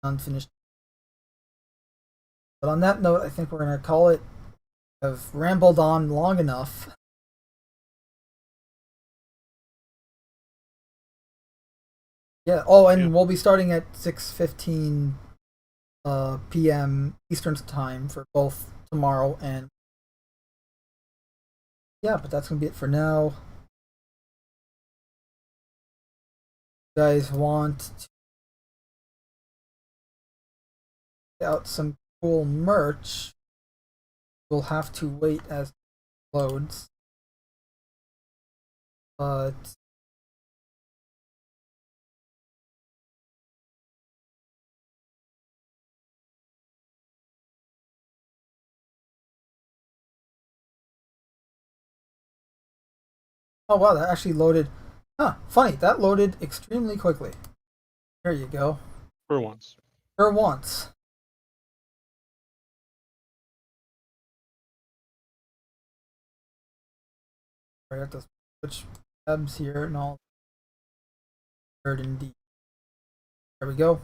Speaker 1: unfinished. But on that note, I think we're going to call it. I've rambled on long enough. Yeah. Oh, and we'll be starting at 6:15 p.m. Eastern time for both tomorrow and. Yeah, but that's gonna be it for now. You guys want to get out some cool merch? We'll have to wait as it loads. But oh wow, that actually loaded. Huh, funny, that loaded extremely quickly. There you go.
Speaker 2: For once.
Speaker 1: For once. I have to switch tabs here and all. Third and D. There we go.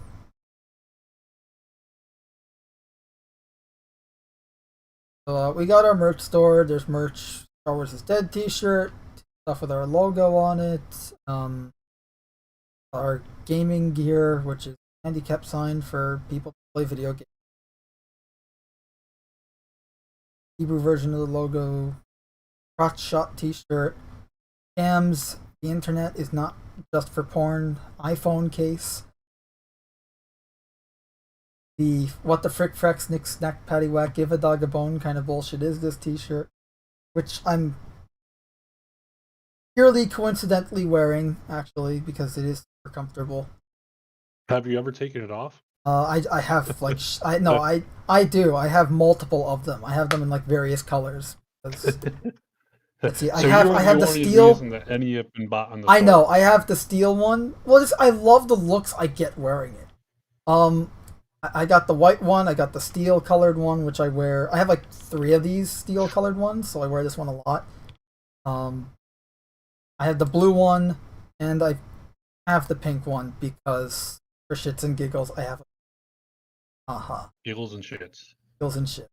Speaker 1: So we got our merch store. There's merch. Star Wars is Dead T-shirt, stuff with our logo on it. Our gaming gear, which is a handicap sign for people to play video games. Hebrew version of the logo. Crotch shot T-shirt. Cams. The internet is not just for porn. iPhone case. The what the frick frack snick snack patty whack give a dog a bone kind of bullshit is this T-shirt, which I'm purely coincidentally wearing actually because it is super comfortable.
Speaker 2: Have you ever taken it off?
Speaker 1: I have like I do. I have multiple of them. I have them in like various colors. Let's see.
Speaker 2: So
Speaker 1: I have the steel.
Speaker 2: That any have been bought on the
Speaker 1: I
Speaker 2: store.
Speaker 1: know. I have the steel one. Well, I love the looks I get wearing it. I got the white one. I got the steel colored one, which I wear. I have like 3 of these steel colored ones, so I wear this one a lot. I have the blue one, and I have the pink one because for shits and giggles, I have.
Speaker 2: Giggles and shits.
Speaker 1: Giggles and shit.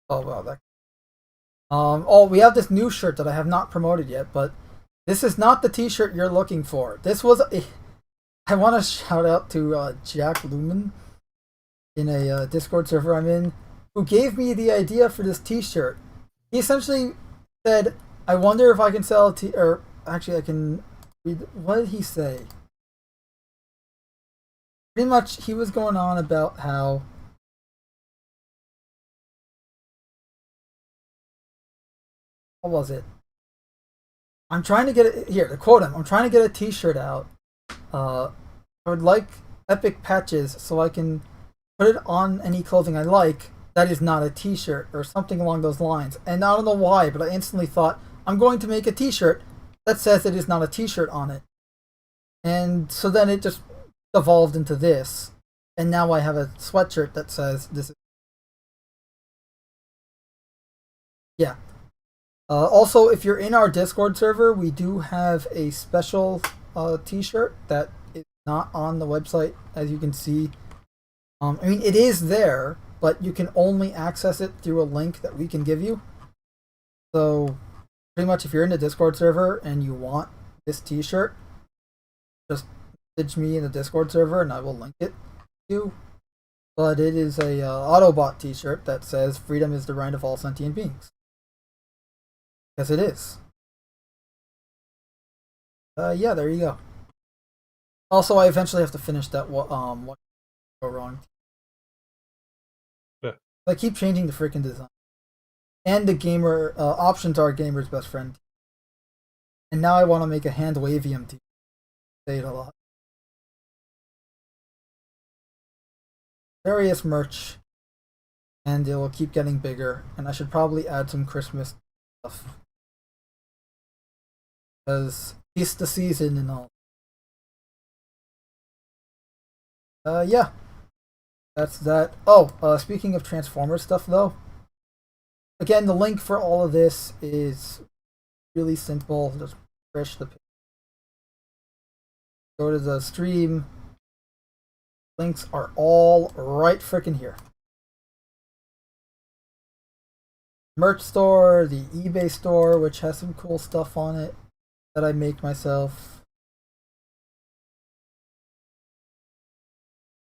Speaker 1: Oh wow, that. Oh, we have this new shirt that I have not promoted yet, but this is not the T-shirt you're looking for. This was a. I want to shout out to Jack Lumen in a Discord server I'm in, who gave me the idea for this T-shirt. He essentially said, "I wonder if I can sell or actually I can read. What did he say? pretty much he was going on about how what was it? I'm trying to get it here to quote him. I'm trying to get a T-shirt out. I would like epic patches so I can put it on any clothing I like that is not a T-shirt or something along those lines. And I don't know why, but I instantly thought I'm going to make a T-shirt that says it is not a T-shirt on it. And so then it just evolved into this, and now I have a sweatshirt that says this. Yeah. Also, if you're in our Discord server, we do have a special T-shirt that is not on the website, as you can see. I mean, it is there, but you can only access it through a link that we can give you. So, pretty much, if you're in the Discord server and you want this T-shirt, just message me in the Discord server and I will link it to you. But it is a Autobot T-shirt that says "Freedom is the right of all sentient beings." Yes, it is. Yeah, there you go. Also, I eventually have to finish that. What go wrong?
Speaker 2: Yeah.
Speaker 1: I keep changing the freaking design. And the gamer options are gamer's best friend. And now I want to make a hand wavium T. Say it a lot. Various merch, and it will keep getting bigger. And I should probably add some Christmas stuff. Because it's the season and all. Yeah. That's that. Oh, speaking of Transformers stuff though. Again, the link for all of this is really simple. Just refresh the page. Go to the stream. Links are all right frickin' here. Merch store, the eBay store, which has some cool stuff on it that I make myself.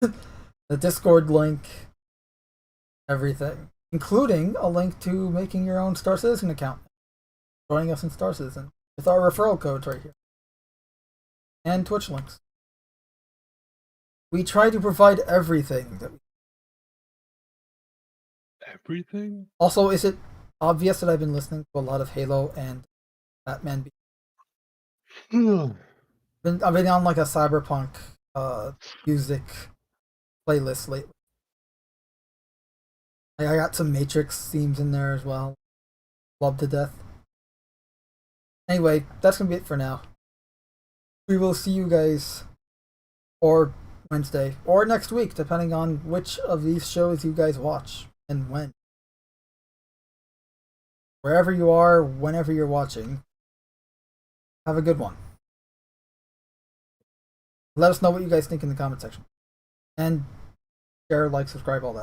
Speaker 1: The Discord link, everything, including a link to making your own Star Citizen account, joining us in Star Citizen with our referral codes right here, and Twitch links. We try to provide everything that we.
Speaker 2: Everything?
Speaker 1: Also, is it obvious that I've been listening to a lot of Halo and Batman? I've been on like a cyberpunk music playlist lately. I got some Matrix themes in there as well. Love to death. Anyway, that's gonna be it for now. We will see you guys, or Wednesday, or next week, depending on which of these shows you guys watch and when. Wherever you are, whenever you're watching, have a good one. Let us know what you guys think in the comment section. And share, like, subscribe, all that.